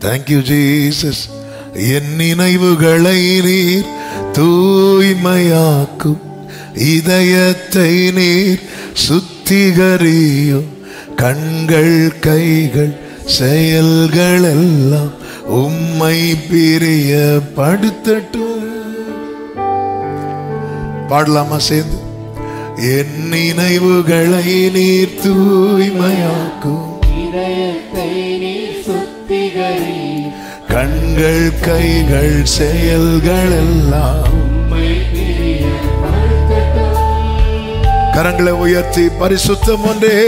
Thank you Jesus. என் நினைவுகளை நீர் தூய்மையாக்கும், இதயத்தை நீர் சுத்திகரியும், கண்கள் கைகள் செயல்கள் எல்லாம் உம்மை பிரியப்படுத்தட்டும். பாடலாமா சேர்ந்து? என் நினைவுகளை நீர் தூய்மையாக்கும், இதயத்தை நீர் சுத்திகரி, கண்கள் கைகள் செயல்கள் எல்லாம் உம்மை பிரியப்படுத்தட்டும். கரங்களை உயர்த்தி பரிசுத்தம் ஒன்றே,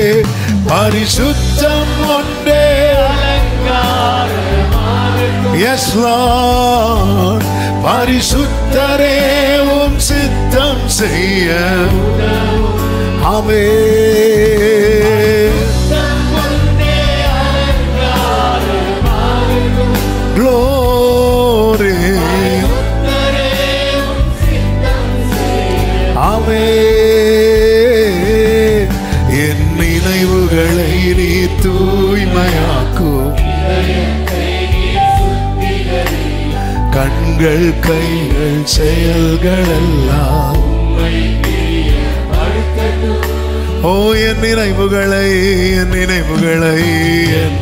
பரிசுத்தம் ஒன்றே அலங்காரமாகட்டும். Yes Lord, பரிசுத்தரே உம் சித்தம் செய்ய ஆமென். ஒன்றே அலங்காரமாகட்டும். Glory ஆமென். என் நினைவுகளை நீ தூய்மையாக்கும், கண்கள் கைகள் செயல்கள் எல்லாம் ஓ என் நினைவுகளை என் நினைவுகளை என்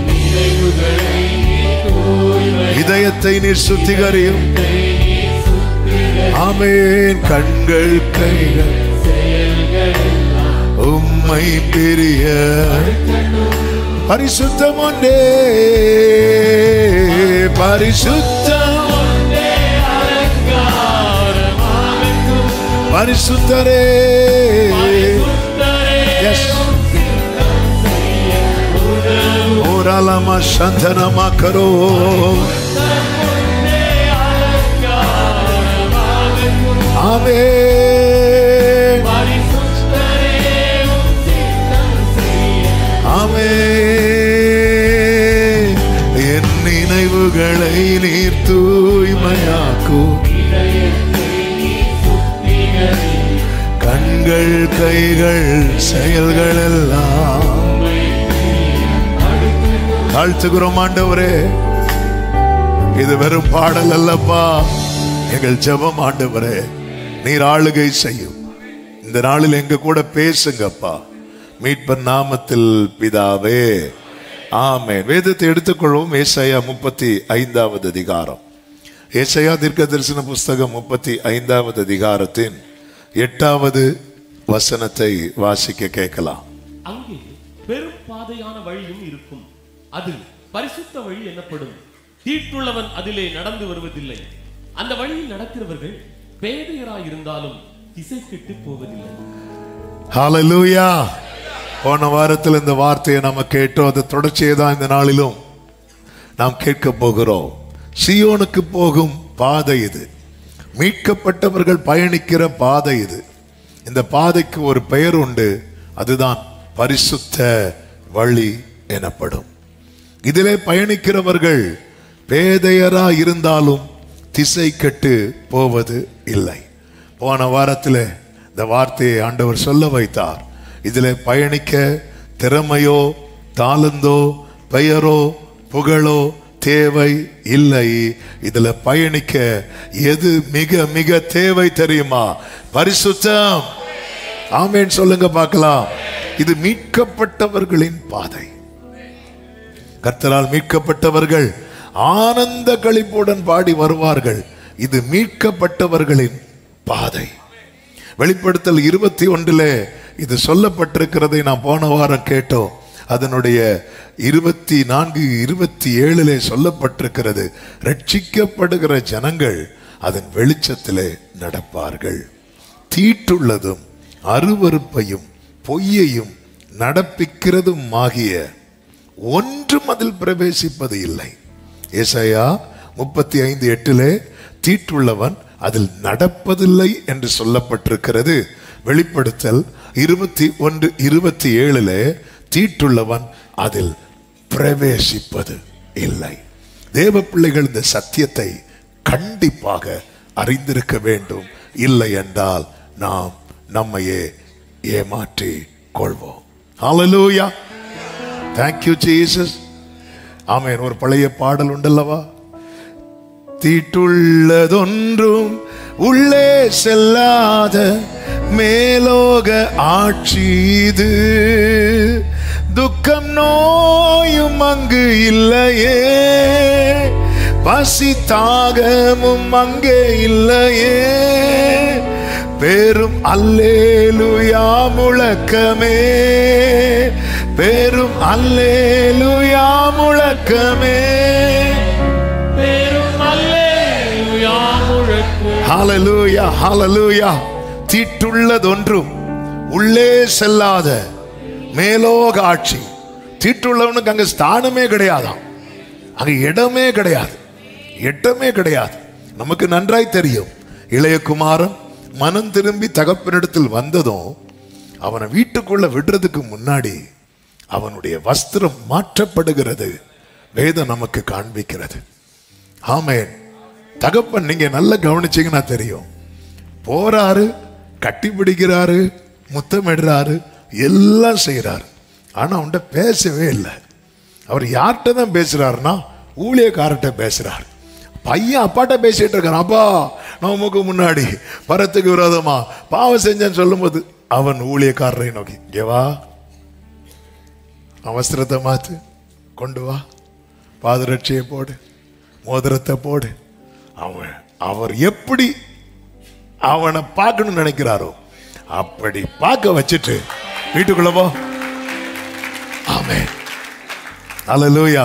இதயத்தை நீர் சுத்திகரியும் ஆமென். கண்கள் கைகள் உம்மை பிரிய பரிசுத்தம் ஒன்றே, பரிசுத்தம் பரிசுத்தரே ஓராலமா சந்தனமா கரோ ஆமென் ஆமென். என் நினைவுகளை நீர் தூய்மையாக்கும், கண்கள் கைகள் செயல்கள் எல்லாம் தாழ்த்துகிறோம் ஆண்டவரே. இது வெறும் பாடல் அல்லப்பா, எங்கள் ஜெபம் ஆண்டவரே. நீர் ஆளுகை செய்யும். இந்த நாளில் எங்க கூட பேசுங்கப்பா, மீட்பர் நாமத்தில் பிதாவே ஆமென். வேதத்தை எடுத்துக்கொள்வோம். ஏசாயா 35வது அதிகாரம். ஏசாயா தீர்க்கதரிசன புஸ்தகம் 35வது அதிகாரத்தின் 8வது வசனத்தை வாசிக்க கேட்கலாம். அங்கே பெரும் பாதையான வழியும் இருக்கும், அது பரிசுத்த வழி எனப்படும். தீட்டுள்ளவன் அதிலே நடந்து வருவதில்லை. அந்த வழியில் நடக்கிறவர்கள் பேதையராய் இருந்தாலும் திசை கெட்டு போவதில்லை. ஹல்லேலூயா. போன வாரத்தில் இந்த வார்த்தையை நம்ம கேட்டோம். அது தொடர்ச்சியை தான் இந்த நாளிலும் நாம் கேட்க போகிறோம். சீயோனுக்கு போகும் பாதை இது, மீட்கப்பட்டவர்கள் பயணிக்கிற பாதை இது. இந்த பாதைக்கு ஒரு பெயர் உண்டு, அதுதான் பரிசுத்த வழி எனப்படும். இதிலே பயணிக்கிறவர்கள் பேதையரா இருந்தாலும் திசை கெட்டு போவது இல்லை. போன வாரத்தில் இந்த வார்த்தையை ஆண்டவர் சொல்ல வைத்தார். இதிலே பயணிக்க திறமையோ தாளந்தோ பெயரோ புகழோ தேவை இல்லை. இதுல பயணிக்க எது மிக மிக தேவை தெரியுமா? பரிசுத்தம். ஆமென் சொல்லுங்க பார்க்கலாம். இது மீட்கப்பட்டவர்களின் பாதை. கர்த்தரால் மீட்கப்பட்டவர்கள் ஆனந்த களிப்புடன் பாடி வருவார்கள். இது மீட்கப்பட்டவர்களின் பாதை. வெளிப்படுத்தல் 21 இது சொல்லப்பட்டிருக்கிறதை நாம் போன வாரம் கேட்டோம். அதனுடைய 24, 27 சொல்லப்பட்டிருக்கிறது, ரட்சிக்கப்படுகிற ஜனங்கள் அதன் வெளிச்சத்திலே நடப்பார்கள். தீட்டுள்ளதும் அருவருப்பையும் பொய்யையும் நடப்பிக்கிறதும் ஆகிய ஒன்றும் அதில் பிரவேசிப்பது இல்லை. ஏசாயா 35:8 தீட்டுள்ளவன் அதில் நடப்பதில்லை என்று சொல்லப்பட்டிருக்கிறது. வெளிப்படுத்தல் 21:27 தீட்டுள்ளவன் அதில் பிரவேசிப்பது இல்லை. தேவ பிள்ளைகள் இந்த சத்தியத்தை கண்டிப்பாக அறிந்திருக்க வேண்டும். இல்லை என்றால் நாம் நம்மையே ஏமாற்றி கொள்வோம். ஹல்லேலூயா. Thank you Jesus. ஆமென். ஒரு பழைய பாடல் உண்டல்லவா, தீட்டுள்ளதொன்றும் உள்ளே செல்லாத மேலோக ஆட்சி இது, துக்கம் நோயும் அங்கு இல்லையே, பசி தாகமும் அங்கே இல்லையே, பெரும் அல்லேலூயா முழக்கமே, பெரும் அல்லேலூயா முழக்கமே, பெரும் அல்லேலூயா முழக்கு. ஹalleluya ஹalleluya. தீட்டுள்ளதொன்றும் உள்ளே செல்லாத மேலோக ஆட்சி. தீட்டுள்ளவனுக்கு அங்க ஸ்தானமே கிடையாதாம், அங்க இடமே கிடையாது, இடமே கிடையாது. நமக்கு நன்றாய் தெரியும், இளைய குமாரன் மனம் திரும்பி தகப்பனிடத்தில் வந்ததும் அவனை வீட்டுக்குள்ள விடுறதுக்கு முன்னாடி அவனுடைய வஸ்திரம் மாற்றப்படுகிறது வேதம் நமக்கு காண்பிக்கிறது. ஆமென். தகப்பன் நீங்க நல்லா கவனிச்சீங்கன்னா தெரியும், போறாரு, கட்டி பிடிக்கிறாரு, முத்தமிடுறாரு, எல்லாம் செய்யறாரு. ஆனா அவன்கிட்ட பேசவே இல்லை. அவர் யார்கிட்ட தான் பேசுறாருன்னா ஊழியக்காரர்கிட்ட பேசுறாரு. பையன் அப்பாட்ட பேசிட்டு இருக்கான், அப்பா நான் உமக்கு முன்னாடி பரத்துக்கு விரோதமா பாவம் செஞ்சேன்னு சொல்லும்போது அவன் ஊழியக்காரரை நோக்கி, இங்கே வா, அவசரத்தை மாத்து, கொண்டு வா, பாதரட்சியை போடு, மோதிரத்தை போடு. அவர் எப்படி அவனை பார்க்கணும்னு நினைக்கிறாரோ அப்படி பார்க்க வச்சுட்டு வீட்டுக்குள்ள போ. ஆமென். ஹல்லேலூயா.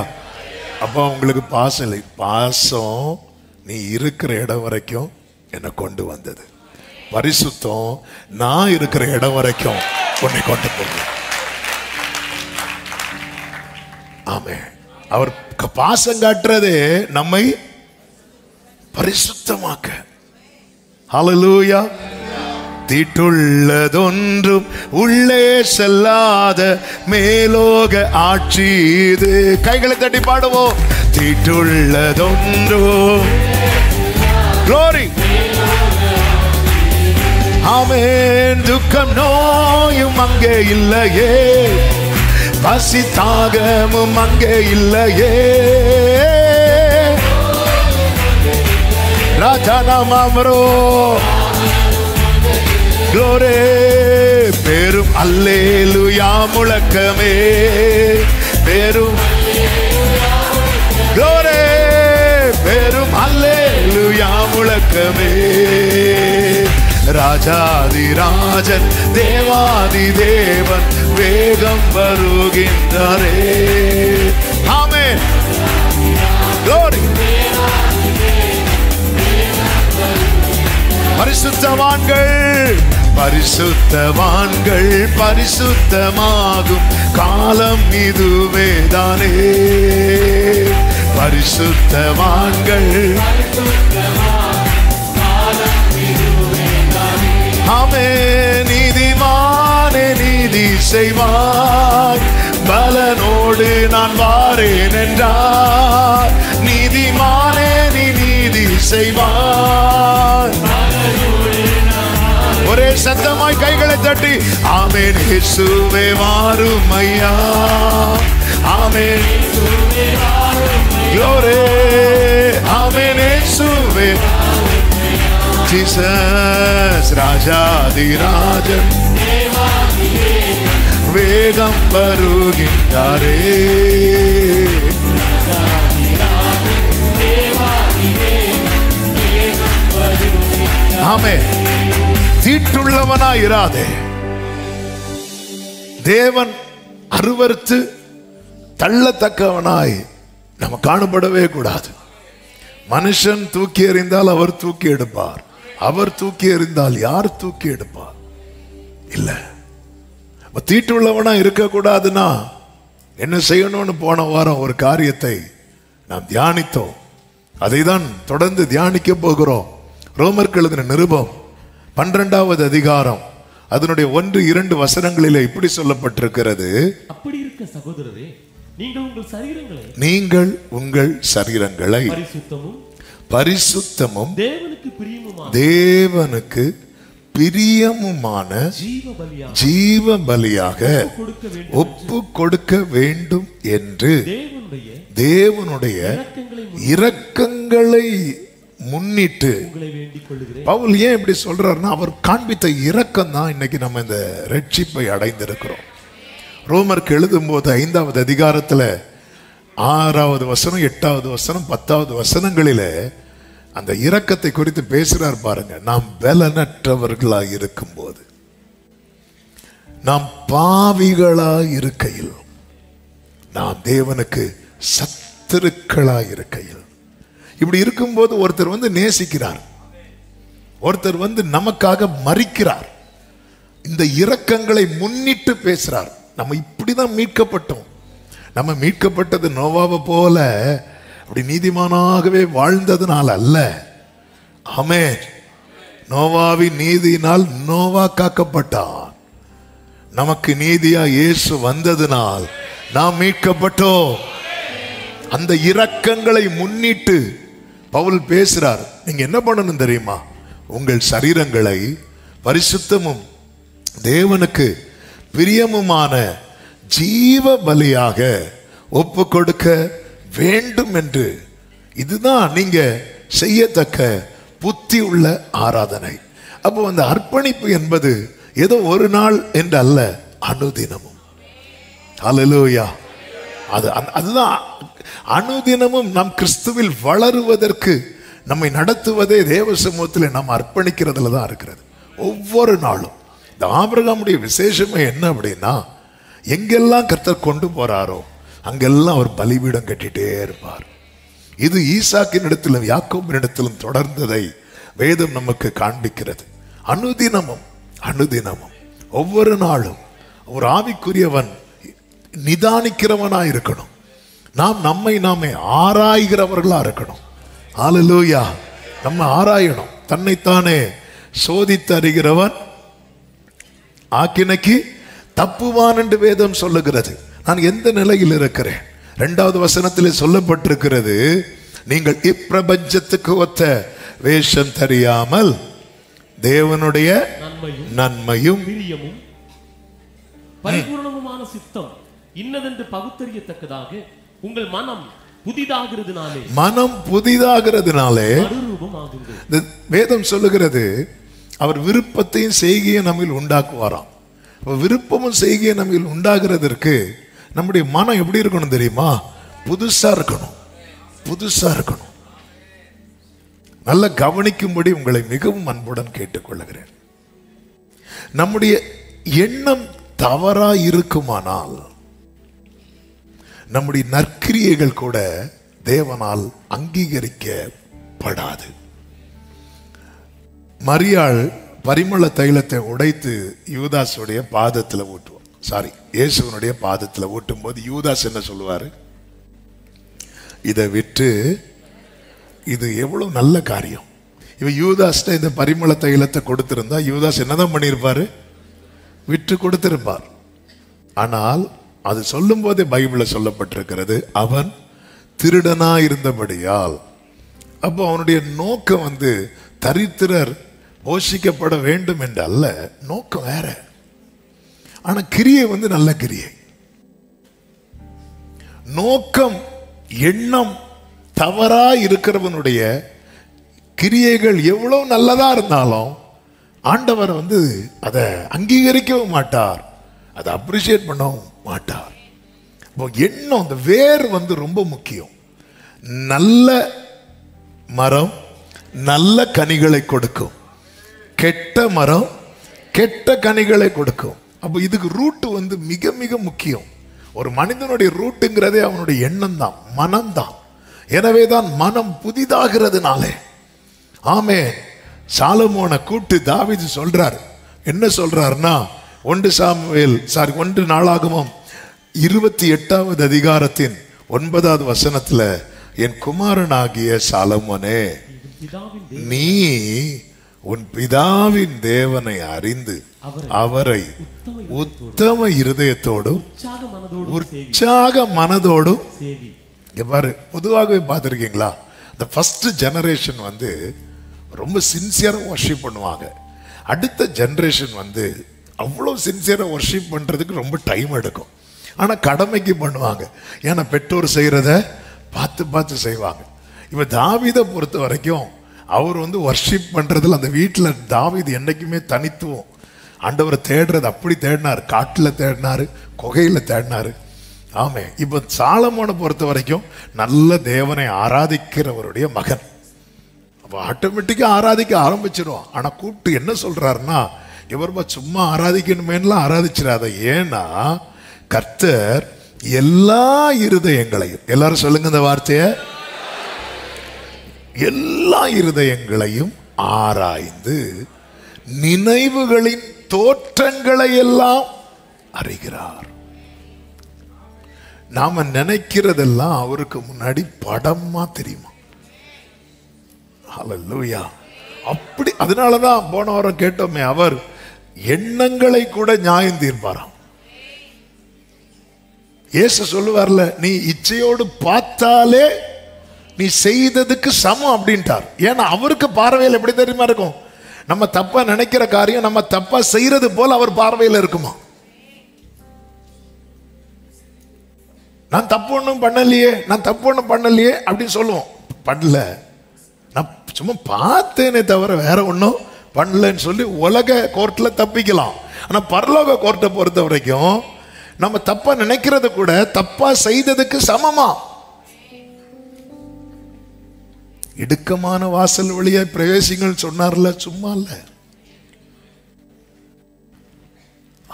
அப்போ உங்களுக்கு பாசம் இல்லை, பாசம் நீ இருக்கிற இடம் வரைக்கும் என்னை கொண்டு வந்தது, பரிசுத்தம் நான் இருக்கிற இடம் வரைக்கும் உன்னை கொண்டு போகும். ஆமென். அவர் பாசம் காட்டுறதே நம்மை பரிசுத்தமாக்க. ஹல்லேலூயா. தீட்டுள்ளதொன்றும் உள்ளே செல்லாத மேலோக ஆட்சி இது. கைகளை தட்டி பாடுவோம். தீட்டுள்ளதொன்றும் glory. ஆமென். துக்கம் நோயும் அங்கே இல்லையே, பசி தாகமும் அங்கே இல்லையே, ராஜானாமரோ glory. பெரும் அல்லேலூயா முழக்கமே, பெரும் glory, பெரும் அல்லேலூயா முழக்கமே. ராஜாதி ராஜன் தேவாதி தேவன் வேகம் வருகின்றாரே. ஆமென். glory. பரிசுத்தவான்கள் பரிசுத்தவான்கள் பரிசுத்தமாகும் காலம் இதுவேதானே. பரிசுத்தவான்கள் ஆமென். நீதிமானே நீதி செய்வார், பலனோடு நான் வாரேன் என்றார். நீதிமானே நீ நீதி செய்வார். ஒரே சத்தமாய் கைகளை தட்டி ஆமென். இயேசுவே வாரும் ஐயா. ஆமென். glory. ஆமென். இயேசுவே ஜீசஸ். ராஜாதி ராஜன் வேகம் வருகின்றாரே. ஆமென். தீட்டுள்ளவனாய் இராதே. தேவன் அருவருத்து தள்ளத்தக்கவனாய் நம்ம காணப்படவே கூடாது. மனுஷன் தூக்கி எறிந்தால் அவர் தூக்கி எடுப்பார், அவர் தூக்கி எறிந்தால் யார் தூக்கி எடுப்பார்? இல்ல. தீட்டுள்ளவனா இருக்கக்கூடாதுன்னா என்ன செய்யணும்னு போன வாரம் ஒரு காரியத்தை நாம் தியானித்தோம். அதை தான் தொடர்ந்து தியானிக்க போகிறோம். ரோமருக்கு எழுதின நிருபம் 12வது அதிகாரம் அதனுடைய 1-2 வசனங்களிலே இப்படி சொல்லப்பட்டிருக்கிறது. அப்படி இருக்க சகோதரரே, நீங்கள் உங்கள் சரீரங்களை பரிசுத்தமும் தேவனுக்கு பிரியமுமான ஜீவ பலியாக ஒப்பு கொடுக்க வேண்டும் என்று தேவனுடைய இரக்கங்களை முன்னிட்டு உங்களை வேண்டிக் கொள்ளுகிறேன். பவுல் ஏன் இப்படி சொல்றாருன்னா, அவர் காண்பித்த இரக்கம் தான் இன்னைக்கு நம்ம இந்த ரட்சிப்பை அடைந்திருக்கிறோம். ரோமருக்கு எழுதும் போது 5வது அதிகாரத்துல 6வது வசனம், 8வது வசனம், 10வது வசனங்களிலே அந்த இரக்கத்தை குறித்து பேசுறார் பாருங்க. நாம் பலனற்றவர்களாய் இருக்கும் போது, நாம் பாவிகளாய் இருக்கையில், நாம் தேவனுக்கு சத்துருக்களாய் இருக்கையில், இப்படி இருக்கும்போது ஒருத்தர் வந்து நேசிக்கிறார், ஒருத்தர் வந்து நமக்காக மரிக்கிறார். இந்த இரக்கங்களை முன்னிட்டு பேசுறார். நம்ம இப்படிதான் மீட்கப்பட்டோம். நம்ம மீட்கப்பட்டது நோவாவை போல அப்படி நீதிமானாகவே வாழ்ந்ததுனால அல்ல. ஆமென். நோவாவின் நீதியினால் நோவா காக்கப்பட்டான். நமக்கு நீதியா இயேசு வந்ததினால் நாம் மீட்கப்பட்டோம். அந்த இரக்கங்களை முன்னிட்டு பவுல் பேசுறார். நீங்க என்ன பண்ணணும் தெரியுமா? உங்கள் சரீரங்களை பரிசுத்தமும் தேவனுக்கு பிரியமுமான ஜீவ பலியாக ஒப்பு கொடுக்க வேண்டும் என்று, இதுதான் நீங்க செய்யத்தக்க புத்தி உள்ள ஆராதனை. அப்போ அந்த அர்ப்பணிப்பு என்பது ஏதோ ஒரு நாள் என்று அல்ல, அனுதினமும். ஹல்லேலூயா. அதுதான் அனுதினமும் நாம் கிறிஸ்துவில் வளருவதற்கு நம்மை நடத்துவதே தேவ சமூகத்தில் நாம் அர்ப்பணிக்கிறதுல தான் இருக்கிறது. ஒவ்வொரு நாளும் இந்த ஆபிரகாமுடைய விசேஷமே என்ன அப்படின்னா, எங்கெல்லாம் கர்த்தர் கொண்டு போறாரோ அங்கெல்லாம் அவர் பலிபீடம் கட்டிட்டே இருப்பார். இது ஈசாக்கின் இடத்திலும் யாக்கோபின் இடத்திலும் தொடர்ந்ததை வேதம் நமக்கு காண்பிக்கிறது. அனுதினமும் அனுதினமும் ஒவ்வொரு நாளும் ஒரு ஆவிக்குரியவன் நிதானிக்கிறவனா இருக்கணும். நாம் நம்மை நாமே ஆராய்கிறவர்களா இருக்கணும். ஹல்லேலூயா. நம்ம ஆராயணும். தன்னைத்தானே சோதித்து அறிகிறவன் ஆக்கினைக்கு தப்புவான் என்று வேதம் சொல்லுகிறது. நான் எந்த நிலையில் இருக்கிறேன்? 2வது வசனத்திலே சொல்லப்பட்டிருக்கிறது, நீங்கள் இப்பிரபஞ்சத்துக்கு ஒத்த வேஷம் தெரியாமல் தேவனுடைய நன்மையும் பிரியமும் பரிபூர்ணமுமான சித்தம் இன்னதென்று பகுத்தறியத்தக்கதாக உங்கள் மனம் புதிதாகிறதுனாலே இந்த வேதம் சொல்லுகிறது, அவர் விருப்பத்தையும் செய்கையும் நம்மில் உண்டாக்குவாராம். விருப்பமும் செய்கையும் நம்மில் உண்டாகிறதற்கு நம்முடைய மனம் எப்படி இருக்கணும் தெரியுமா? புதுசா இருக்கணும். புதுசா இருக்கணும். நல்ல கவனிக்கும்படி உங்களை மிகவும் அன்புடன் கேட்டுக்கொள்கிறேன். நம்முடைய எண்ணம் தவறா இருக்குமானால் நம்முடைய நற்கிரியைகள் கூட தேவனால் அங்கீகரிக்கப்படாது. மரியாள் பரிமள தைலத்தை உடைத்து யூதாசுடைய பாதத்தில் ஊட்டுவார். இயேசுவனுடைய பாதத்தில் ஊட்டும் போது யூதாஸ் என்ன சொல்லுவாரு? இதை விட்டு, இது எவ்வளவு நல்ல காரியம். இவன் யூதாஸ்ட இந்த பரிமள தைலத்தை கொடுத்திருந்தா யூதாஸ் என்னதான் பண்ணியிருப்பாரு? விற்று கொடுத்திருப்பார். ஆனால் அது சொல்லும் போதே பைபிள்ல சொல்லப்பட்டிருக்கிறது, அவன் திருடனா இருந்தபடியால். அப்போ அவனுடைய நோக்கம் வந்து தரித்திரர் போஷிக்கப்பட வேண்டும் என்று அல்ல, நோக்கம் வேற. ஆனா கிரியை வந்து நல்ல கிரியை. நோக்கம் எண்ணம் தவறா இருக்கிறவனுடைய கிரியைகள் எவ்வளவு நல்லதா இருந்தாலும் ஆண்டவர் வந்து அதை அங்கீகரிக்கவும் மாட்டார், அதை அப்ரிஷியேட் பண்ணவும் மாட்டார். எண்ணம், அந்த வேர் வந்து ரொம்ப முக்கியம். நல்ல மரம் நல்ல கனிகளை கொடுக்கும், கெட்ட மரம் கெட்ட கனிகளை கொடுக்கும். அப்போ இதுக்கு ரூட் வந்து மிக மிக முக்கியம். ஒரு மனிதனுடைய ரூட்டுங்கிறதே அவனுடைய எண்ணம் தான், மனம் தான். எனவே தான் மனம் புதிதாகிறதுனாலே. ஆமே. சாலமோனை கூட்டு தாவீது சொல்றார். என்ன சொல்றாருன்னா, 1 நாளாகமம் 28வது அதிகாரத்தின் 9வது வசனத்துல, என் குமாரனாகிய சாலமோனே, நீ உன் பிதாவின் தேவனை அறிந்து அவரை உத்தம இருதயத்தோடும் உற்சாக மனதோடும். பாரு, பொதுவாகவே பார்த்துருக்கீங்களா, இந்த ஃபர்ஸ்ட் ஜெனரேஷன் வந்து ரொம்ப சின்சியரா வர்ஷிப் பண்ணுவாங்க. அடுத்த ஜெனரேஷன் வந்து அவ்வளோ சின்சியரா வர்ஷிப் பண்றதுக்கு ரொம்ப டைம் எடுக்கும். ஆனா கடமைக்கு பண்ணுவாங்க. ஏன்னா பெற்றோர் செய்யறத பார்த்து பார்த்து செய்வாங்க. இப்ப தாவீதை பொறுத்த வரைக்கும் அவர் வர்ஷிப் பண்றதுல அந்த வீட்டில் தாவீது என்னைக்குமே தனித்துவம். ஆண்டவரை தேடுறது அப்படி தேடினாரு, காட்டில் தேடினாரு, குகையில தேடினாரு. ஆமே. இப்ப சாலமோனை பொறுத்த வரைக்கும் நல்ல தேவனை ஆராதிக்கிறவருடைய மகன். அப்போ ஆட்டோமேட்டிக்கா ஆராதிக்க ஆரம்பிச்சிருவான். ஆனா கூப்பிட்டு என்ன சொல்றாருன்னா, இவர்மா சும்மா ஆராதிக்கணுமேலாம் ஆராதிச்சிடாத. ஏன்னா கர்த்தர் எல்லா இருதயங்களையும், எல்லாரும் சொல்லுங்க இந்த வார்த்தைய, எல்லா இருதயங்களையும் ஆராய்ந்து நினைவுகளின் தோற்றங்களை எல்லாம் அறிகிறார். நாம நினைக்கிறதெல்லாம் அவருக்கு முன்னாடி படமா தெரியுமா? ஹல்லேலூயா. அப்படி அதனாலதான் போன வாரம் கேட்டோமே, அவர் எண்ணங்களை கூட நியாயம் தீர்ப்பாராம். இயேசு சொல்லுவார்ல, நீ இச்சையோடு பார்த்தாலே நீ செய்ததுக்கு சமம் அப்படின்ட்டார். ஏன்னா அவருக்கு பார்வையில் எப்படி தெரியுமா இருக்கும்? நம்ம தப்பா நினைக்கிற காரியம் நம்ம தப்பா செய்யறது போல அவர் பார்வையில் இருக்குமா? நான் தப்பு ஒன்றும் பண்ணலையே, நான் தப்பு ஒன்றும் பண்ணலையே அப்படின்னு சொல்லுவோம். பண்ணல, நான் சும்மா பார்த்தேனே தவிர வேற ஒன்றும் பண்ணலன்னு சொல்லி உலக கோர்ட்ல தப்பிக்கலாம். ஆனா பரலோக கோர்ட்டை பொறுத்த வரைக்கும் நம்ம தப்பா நினைக்கிறது கூட தப்பா செய்ததுக்கு சமமா. இடுக்கமான வாசல் வழியா பிரவேசிங்கள் சொன்னார்ல, சும்மா இல்ல.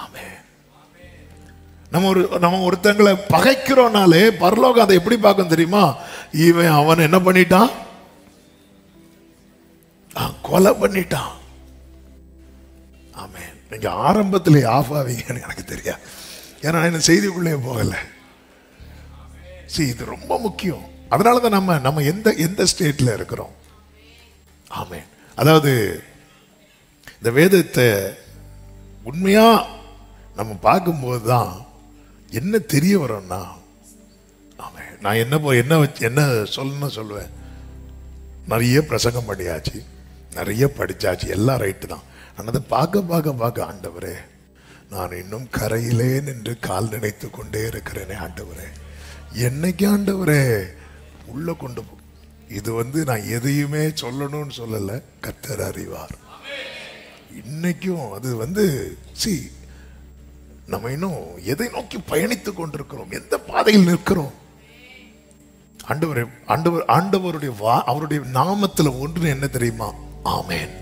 ஆமென். நம்ம ஒருத்தங்களை பகைக்கிறோம்னாலே பரலோகம் அதை எப்படி பார்க்கும் தெரியுமா? இவன் அவன் என்ன பண்ணிட்டான்? கொலை பண்ணிட்டான். ஆமென். நீங்க ஆரம்பத்தில் ஆஃப் ஆவீங்கன்னு எனக்கு தெரியாது, ஏன்னா நான் செய்திக்குள்ளே போகல. இது ரொம்ப முக்கியம். அதனாலதான் நம்ம எந்த ஸ்டேட்ல இருக்கிறோம். ஆமென். அதாவது இந்த வேதத்தை உண்மையா நம்ம பார்க்கும்போது தான் என்ன தெரிய வரும்னா, ஆமென், நான் என்ன சொல்லணும்னு சொல்லுவேன். நிறைய பிரசங்கம் பண்ணியாச்சு, நிறைய படிச்சாச்சு, எல்லாம் ரைட்டு தான். ஆனால் அதை பார்க்க ஆண்டவரே, நான் இன்னும் கரையிலே நின்று கால் நினைத்து கொண்டே இருக்கிறேனே ஆண்டவரே, என்னைக்கு ஆண்டவரே உள்ள கொண்டு போ. இது நான் எதையுமே சொல்லணும்னு சொல்லல, கர்த்தர் அறிவார். இன்னைக்கும் அது நம்ம இன்னும் எதை நோக்கி பயணித்துக் கொண்டிருக்கிறோம், எந்த பாதையில் நிற்கிறோம். ஆண்டவருடைய அவருடைய நாமத்துல ஒன்று என்ன தெரியுமா? ஆமென்.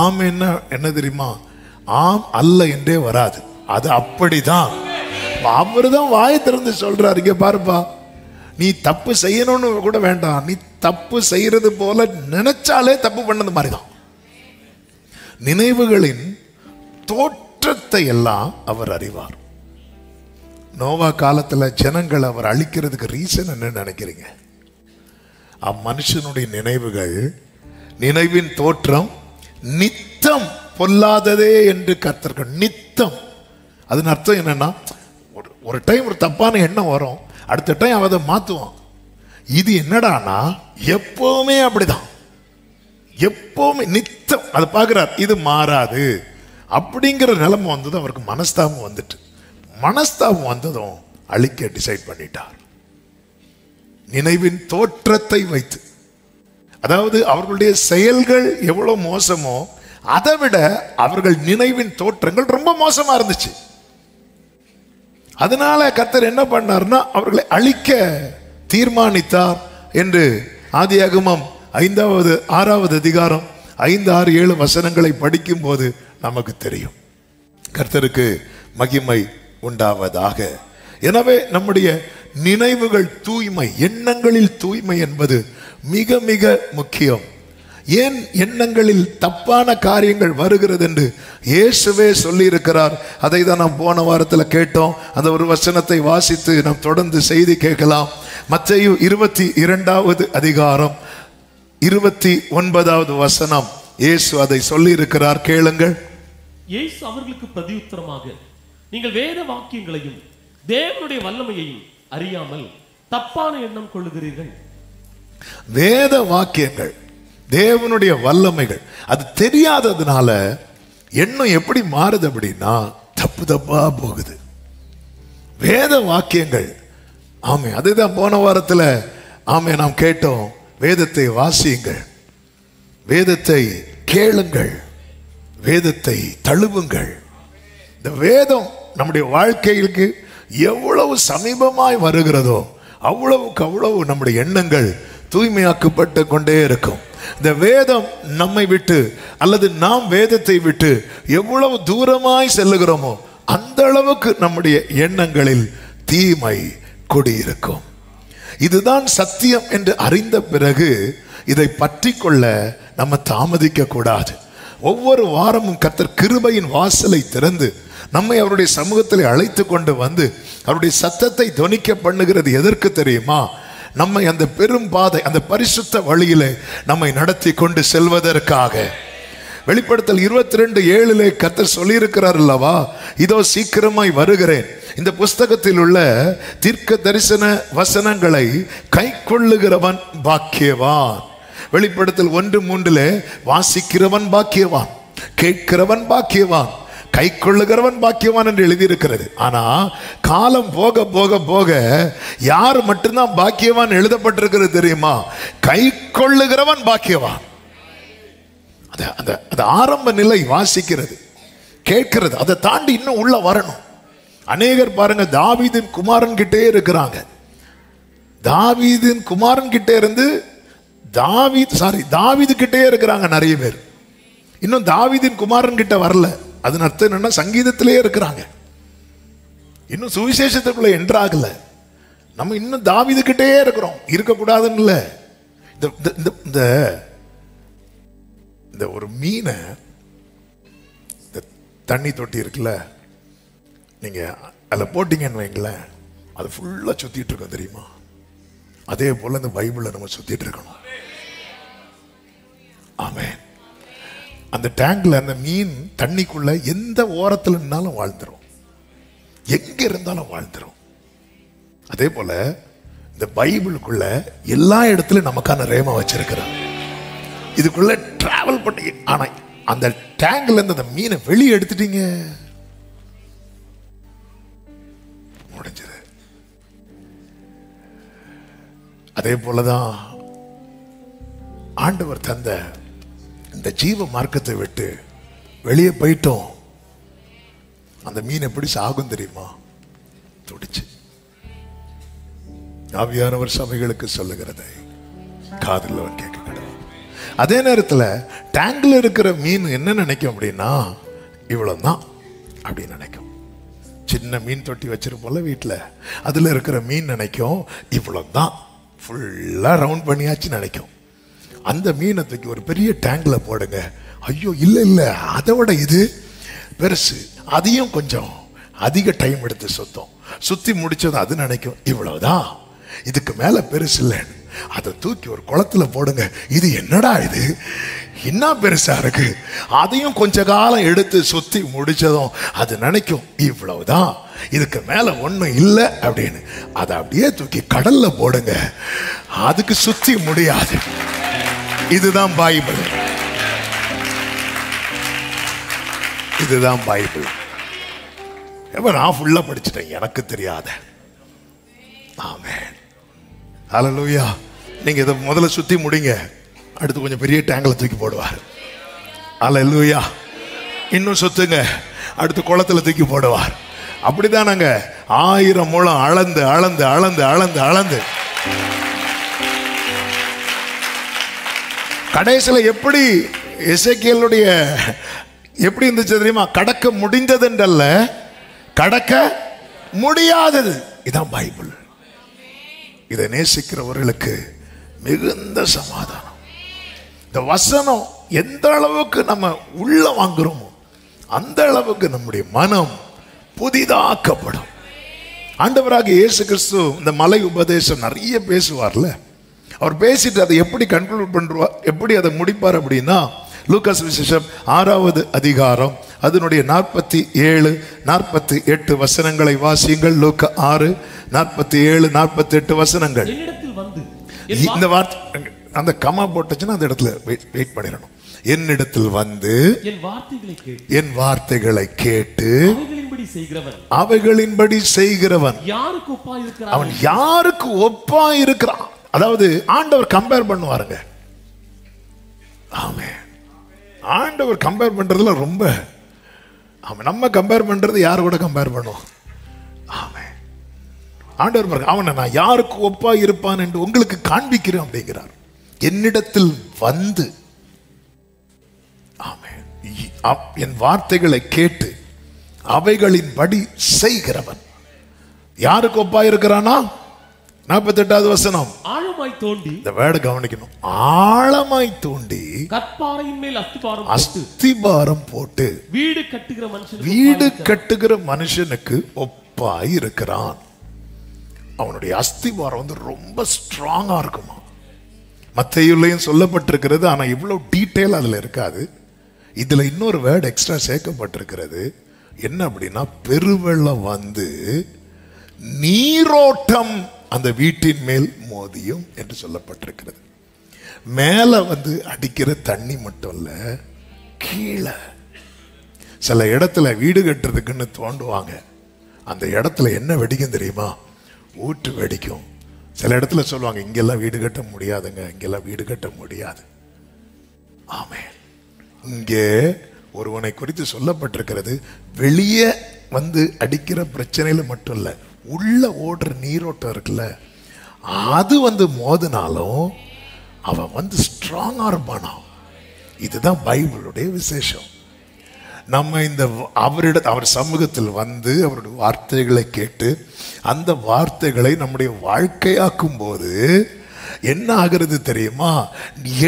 ஆமென் என்ன தெரியுமா? ஆம் அல்ல என்றே வராது, அது அப்படிதான். அவருதான் வாயை திறந்து சொல்றாரு, இங்க பாருப்பா, நீ தப்பு செய்யணும்னு கூட வேண்டாம், நீ தப்பு செய்யறது போல நினைச்சாலே தப்பு பண்ணது மாதிரிதான். நினைவுகளின் தோற்றத்தை எல்லாம் அவர் அறிவார். நோவா காலத்துல ஜனங்கள் அவர் அழிக்கிறதுக்கு ரீசன் என்ன நினைக்கிறீங்க? மனுஷனுடைய நினைவுகள், நினைவின் தோற்றம் நித்தம் பொல்லாததே என்று கர்த்தர்கள். நித்தம், அதன் அர்த்தம் என்னன்னா, ஒரு டைம் ஒரு தப்பான எண்ணம் வரும், அடுத்த டைம் அவன் அதை மாத்துவான். இது என்னடானா எப்பவுமே அப்படிதான், எப்பவுமே நித்தம் அதை பார்க்கிறார். இது மாறாது அப்படிங்கிற நிலைமை வந்தது. அவருக்கு மனஸ்தாபம் வந்துட்டு, மனஸ்தாபம் வந்ததும் அழிக்க டிசைட் பண்ணிட்டார். நினைவின் தோற்றத்தை வைத்து, அதாவது அவர்களுடைய செயல்கள் எவ்வளவு மோசமோ அதை விட அவர்கள் நினைவின் தோற்றங்கள் ரொம்ப மோசமா இருந்துச்சு. அதனால கர்த்தர் என்ன பண்ணார்னா அவர்களை அழிக்க தீர்மானித்தார் என்று ஆதியாகமம் 6வது அதிகாரம் 5, 6, 7 வசனங்களை படிக்கும் போது நமக்கு தெரியும். கர்த்தருக்கு மகிமை உண்டாவதாக. எனவே நம்முடைய நினைவுகள் தூய்மை, எண்ணங்களில் தூய்மை என்பது மிக மிக முக்கியம். ஏன் எண்ணங்களில் தப்பான காரியங்கள் வருகிறது என்று இயேசுவே சொல்லி இருக்கிறார். அதை தான் நாம் போன வாரத்தில் கேட்டோம். அந்த ஒரு வசனத்தை வாசித்து நாம் தொடர்ந்து செய்தி கேட்கலாம். மத்தேயு 22வது அதிகாரம் 29வது வசனம், இயேசு அதை சொல்லி இருக்கிறார், கேளுங்கள். இயேசு அவர்களுக்கு பிரதியுத்தரமாக, நீங்கள் வேத வாக்கியங்களையும் தேவனுடைய வல்லமையையும் அறியாமல் தப்பான எண்ணம் கொள்ளுகிறீர்கள். வேத வாக்கியங்கள், தேவனுடைய வல்லமைகள் அது தெரியாததுனால எண்ணம் எப்படி மாறுது அப்படின்னா தப்பு தப்பா போகுது. வேத வாக்கியங்கள் ஆமே, அதுதான் போன வாரத்தில் ஆமே நாம் கேட்டோம். வேதத்தை வாசியுங்கள், வேதத்தை கேளுங்கள், வேதத்தை தழுவுங்கள். இந்த வேதம் நம்முடைய வாழ்க்கைக்கு எவ்வளவு சமீபமாய் வருகிறதோ அவ்வளவுக்கு அவ்வளவு நம்முடைய எண்ணங்கள் தூய்மையாக்கப்பட்டு கொண்டே இருக்கும். இந்த வேதம் நம்மை விட்டு அல்லது நாம் வேதத்தை விட்டு எவ்வளவு தூரமாய் செல்லுகிறோமோ அந்த அளவுக்கு நம்முடைய எண்ணங்களில் தீமை குடியிருக்கும். இதுதான் சத்தியம் என்று அறிந்த பிறகு இதை பற்றி கொள்ள நம்ம தாமதிக்க கூடாது. ஒவ்வொரு வாரமும் கர்த்தர் கிருபையின் வாசலை திறந்து நம்மை அவருடைய சமூகத்தில் அழைத்து கொண்டு வந்து அவருடைய சத்தத்தை தொனிக்க பண்ணுகிறது எதற்கு தெரியுமா? நம்மை அந்த பெரும் பாதை, அந்த பரிசுத்த வழியிலே நம்மை நடத்தி கொண்டு செல்வதற்காக. வெளிப்படுத்தல் 22:7 கர்த்தர் சொல்லியிருக்கிறார் அல்லவா, இதோ சீக்கிரமாய் வருகிறேன், இந்த புஸ்தகத்தில் உள்ள தீர்க்க தரிசன வசனங்களை கை கொள்ளுகிறவன் பாக்கியவான். வெளிப்படுத்தல் 1:3 வாசிக்கிறவன் பாக்கியவான், கேட்கிறவன் பாக்கியவான், கை கொள்ளுகிறவன் பாக்கியவான் என்று எழுதியிருக்கிறது. ஆனா காலம் போக போக போக யார் மட்டும்தான் பாக்கியவான் எழுதப்பட்டிருக்கிறது தெரியுமா? கை கொள்ளுகிறவன் பாக்கியவான். அந்த ஆரம்ப நிலை வாசிக்கிறது, கேட்கிறது, அதை தாண்டி இன்னும் உள்ள வரணும். அநேகர் பாருங்க தாவீதின் குமாரன் கிட்டே இருக்கிறாங்க. தாவீதின் குமாரன் கிட்டே இருந்து தாவீது கிட்டே இருக்கிறாங்க நிறைய பேர். இன்னும் தாவீதின் குமாரன் கிட்ட வரல. அதன் அர்த்தம் என்னன்னா சங்கீதத்திலே இருக்கிறாங்க, இன்னும் சுவிசேஷத்துக்குள்ள என்றாகல. நம்ம இன்னும் தாவீது கிட்டே இருக்கிறோம். இருக்கக்கூடாதுன்னு இல்லை. இந்த ஒரு மீனை, இந்த தண்ணி தொட்டி இருக்குல்ல, நீங்க அதில் போட்டீங்கன்னு வைங்களேன், அது ஃபுல்லா சுத்திட்டு இருக்கோம் தெரியுமா? அதே போல இந்த பைபிளை நம்ம சுத்திட்டு இருக்கணும். ஆமென். அந்த டேங்க்ல அந்த மீன் தண்ணிக்குள்ள எந்த ஓரத்தில் இருந்தாலும் வாழ்ந்துரும், எங்க இருந்தாலும் வாழ்ந்துரும். அதே போல இந்த பைபிளுக்குள்ள எல்லா இடத்துலயும் நமக்கான ரேமா வச்சிருக்கிறாங்க. இதுக்குள்ள டிராவல் பண்ணி, ஆனா அந்த டேங்க்ல இருந்து அந்த மீனை வெளியே எடுத்துட்டீங்க, முடிஞ்சது. அதே போலதான் ஆண்டவர் தந்த இந்த ஜீவ மார்க்கத்தை விட்டு வெளியே போயிட்டோம். அந்த மீன் எப்படி சாகும் தெரியுமா? துடிச்சு. ஆவியானவர் சபைகளுக்கு சொல்லுகிறதை காதில் கேட்க கிடையாது. அதே நேரத்தில் டேங்க்ல இருக்கிற மீன் என்ன நினைக்கும் அப்படின்னா, இவ்வளவுதான் அப்படின்னு நினைக்கும். சின்ன மீன் தொட்டி வச்சிருப்போம்ல வீட்டில், அதுல இருக்கிற மீன் நினைக்கும் இவ்வளவுதான், ஃபுல்லா ரவுண்ட் பண்ணியாச்சு நினைக்கும். அந்த மீனை தூக்கி ஒரு பெரிய டேங்க்ல போடுங்க, ஐயோ இல்ல இல்ல அதை விட இது பெருசு, அதையும் கொஞ்சம் அதிக டைம் எடுத்து சுத்தி முடிச்சது அது நினைக்கும் இவ்வளவுதான், இதுக்கு மேல பெருசு இல்லைன்னு. அதை தூக்கி ஒரு குளத்துல போடுங்க, இது என்னடா இது என்ன பெருசா இருக்கு, அதையும் கொஞ்ச காலம் எடுத்து சுத்தி முடிச்சதும் அது நினைக்கும் இவ்வளவுதான், இதுக்கு மேல ஒண்ணும் இல்லை அப்படின்னு. அதை அப்படியே தூக்கி கடல்ல போடுங்க, அதுக்கு சுத்தி முடியாது. இதுதான் பைபிள், இதுதான் பைபிள். நான் ஃபுல்லா படிச்சுட்டேன், எனக்கு தெரியாத. ஆமென், ஹல்லேலூயா. நீங்க இதை முதல்ல சுத்தி முடிங்க, அடுத்து கொஞ்சம் பெரிய டேங்க்ல தூக்கி போடுவார். ஹல்லேலூயா. இன்னும் சுத்துங்க, அடுத்து குளத்துல தூக்கி போடுவார். அப்படிதான் நாங்க 1000 முழம் அளந்து அளந்து அளந்து அளந்து அளந்து கடைசியில் எப்படி எசேக்கியேலுடைய எப்படி இருந்துச்சு தெரியுமா? கடக்க முடிந்தது என்றல்ல, கடக்க முடியாதது. இதான் பைபிள். இதை நேசிக்கிறவர்களுக்கு மிகுந்த சமாதானம். இந்த வசனம் எந்த அளவுக்கு நம்ம உள்ள வாங்குறோமோ அந்த அளவுக்கு நம்முடைய மனம் புதிதாக்கப்படும். ஆண்டவராக இயேசு கிறிஸ்து இந்த மலை உபதேசம் நிறைய பேசுவார்ல, அவர் பேசிட்டு அதை எப்படி கன்க்ளூட் பண்றார், எப்படி அதை முடிப்பார் அப்படின்னா, லூக்கா சுவிசேஷம் 6வது அதிகாரம் அதனுடைய 47, 48 வசனங்களை வாசியுங்கள். லூக்கா 6, 47, 48 வசனங்கள். இந்த வார்த்தை அந்த கமா போட்டுச்சுன்னா அந்த இடத்துல வெயிட் பண்ணிடணும். என்னிடத்தில் வந்து என் வார்த்தைகளை கேட்டு அவைகளின்படி செய்கிறவன் அவைகளின்படி செய்கிறவன் யாருக்கு ஒப்பா இருக்கிறான்? அவன் யாருக்கு ஒப்பா இருக்கிறான்? அதாவது ஆண்டவர் கம்பேர் பண்ணுவாருங்க. ஆமென். ஆண்டவர் கம்பேர் பண்றதுல ரொம்ப நம்ம கம்பேர் பண்றது யாரு கூட கம்பேர் பண்ணுவோம்? ஆமென். ஆண்டவர் பாருங்க, அவனை நான் யாருக்கு ஒப்பா இருப்பான் என்று உங்களுக்கு காண்பிக்கிறேன் அப்படிங்கிறார். என்னிடத்தில் வந்து ஆமென் என் வார்த்தைகளை கேட்டு அவைகளின்படி செய்கிறவன் யாருக்கு ஒப்பா இருக்கிறானா? 48வது வசனம். ஆழமாய் தோண்டி, இந்த வேர்டு கவனிக்கணும், ஆழமாய் தோண்டி கற்பாறையின் மேல் அஸ்திபாரம் போட்டு வீடு கட்டுகிற மனுஷனுக்கு ஒப்பாய் இருக்கிறான். அவனுடைய அஸ்திபாரம் வந்து ரொம்ப ஸ்ட்ராங்கா இருக்குமா. மத்தேயுலயும் சொல்லப்பட்டிருக்கிறது, ஆனா இவ்வளவு டீட்டெயில் அதுல இருக்காது. இதுல இன்னொரு வேர்டு எக்ஸ்ட்ரா சேர்க்கப்பட்டிருக்கிறது. என்ன அப்படின்னா, பெருவெள்ளம் வந்து நீரோட்டம் அந்த வீட்டின் மேல் மோதியும் என்று சொல்லப்பட்டிருக்கிறது. மேல வந்து அடிக்கிற தண்ணி மட்டும் இல்ல, கீழே சில இடத்துல வீடு கட்டுறதுக்குன்னு தோண்டுவாங்க. அந்த இடத்துல என்ன வெடிக்கும் தெரியுமா? ஊற்று வெடிக்கும். சில இடத்துல சொல்லுவாங்க, இங்கெல்லாம் வீடு கட்ட முடியாதுங்க, இங்கெல்லாம் வீடு கட்ட முடியாது. ஆமென். இங்கே ஒருவனை குறித்து சொல்லப்பட்டிருக்கிறது, வெளியே வந்து அடிக்கிற பிரச்சனையில மட்டும் இல்ல, உள்ள ஓடுற நீரோட்டம் இருக்குல்ல, அது வந்து மோதினாலும் அவன் வந்து ஸ்ட்ராங்கா இருப்பானா. இதுதான் பைபிளுடைய விசேஷம். நம்ம இந்த அவர் சமூகத்தில் வந்து அவருடைய வார்த்தைகளை கேட்டு அந்த வார்த்தைகளை நம்முடைய வாழ்க்கையாக்கும் போது என்ன ஆகிறது தெரியுமா?